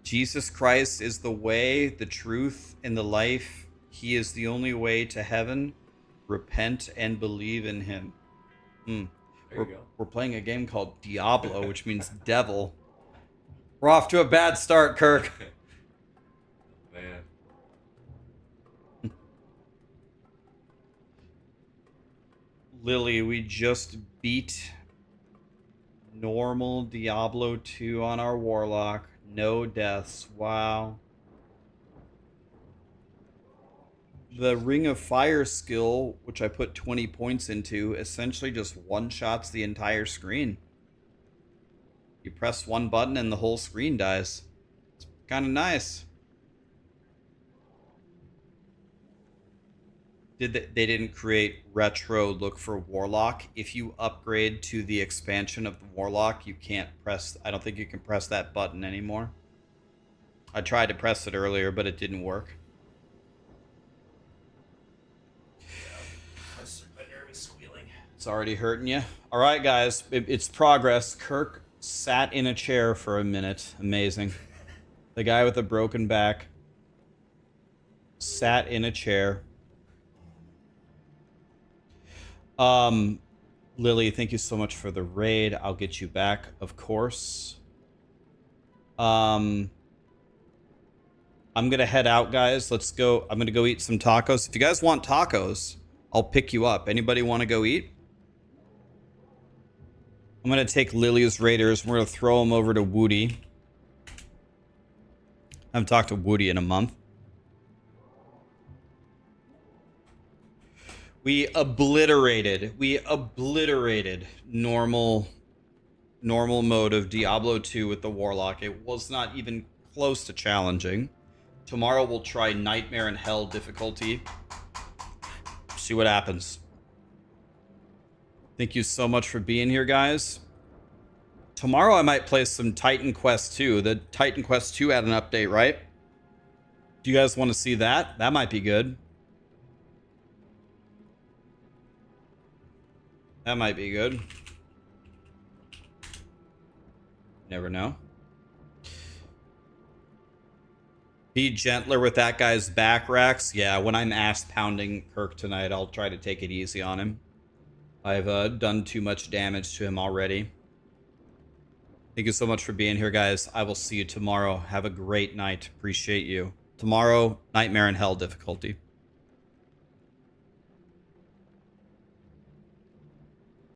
Jesus Christ is the way, the truth, and the life. He is the only way to heaven. Repent and believe in him. There you go. We're playing a game called Diablo, which means devil. We're off to a bad start, Kirk. Man. Lily, we just beat normal Diablo 2 on our Warlock. No deaths. Wow. The Ring of Fire skill, which I put 20 points into, essentially just one-shots the entire screen. You press one button and the whole screen dies. It's kind of nice. They didn't create retro look for Warlock. If you upgrade to the expansion of the Warlock, you can't press... I don't think you can press that button anymore. I tried to press it earlier, but it didn't work. It's already hurting you. All right, guys. It's progress. Kirk sat in a chair for a minute. Amazing. The guy with the broken back sat in a chair. Lily, thank you so much for the raid. I'll get you back, of course. I'm gonna head out, guys. Let's go. I'm gonna go eat some tacos. If you guys want tacos, I'll pick you up. Anybody want to go eat? I'm gonna take Lily's raiders. We're gonna throw them over to Woody. I haven't talked to Woody in a month. We obliterated normal mode of Diablo 2 with the Warlock. It was not even close to challenging. Tomorrow we'll try Nightmare and Hell difficulty. See what happens. Thank you so much for being here, guys. Tomorrow I might play some Titan Quest 2. The Titan Quest 2 had an update, right? Do you guys want to see that? That might be good. That might be good. Never know. Be gentler with that guy's back, Rax. Yeah, when I'm ass pounding Kirk tonight, I'll try to take it easy on him. I've done too much damage to him already. Thank you so much for being here, guys. I will see you tomorrow. Have a great night. Appreciate you. Tomorrow, Nightmare in Hell difficulty.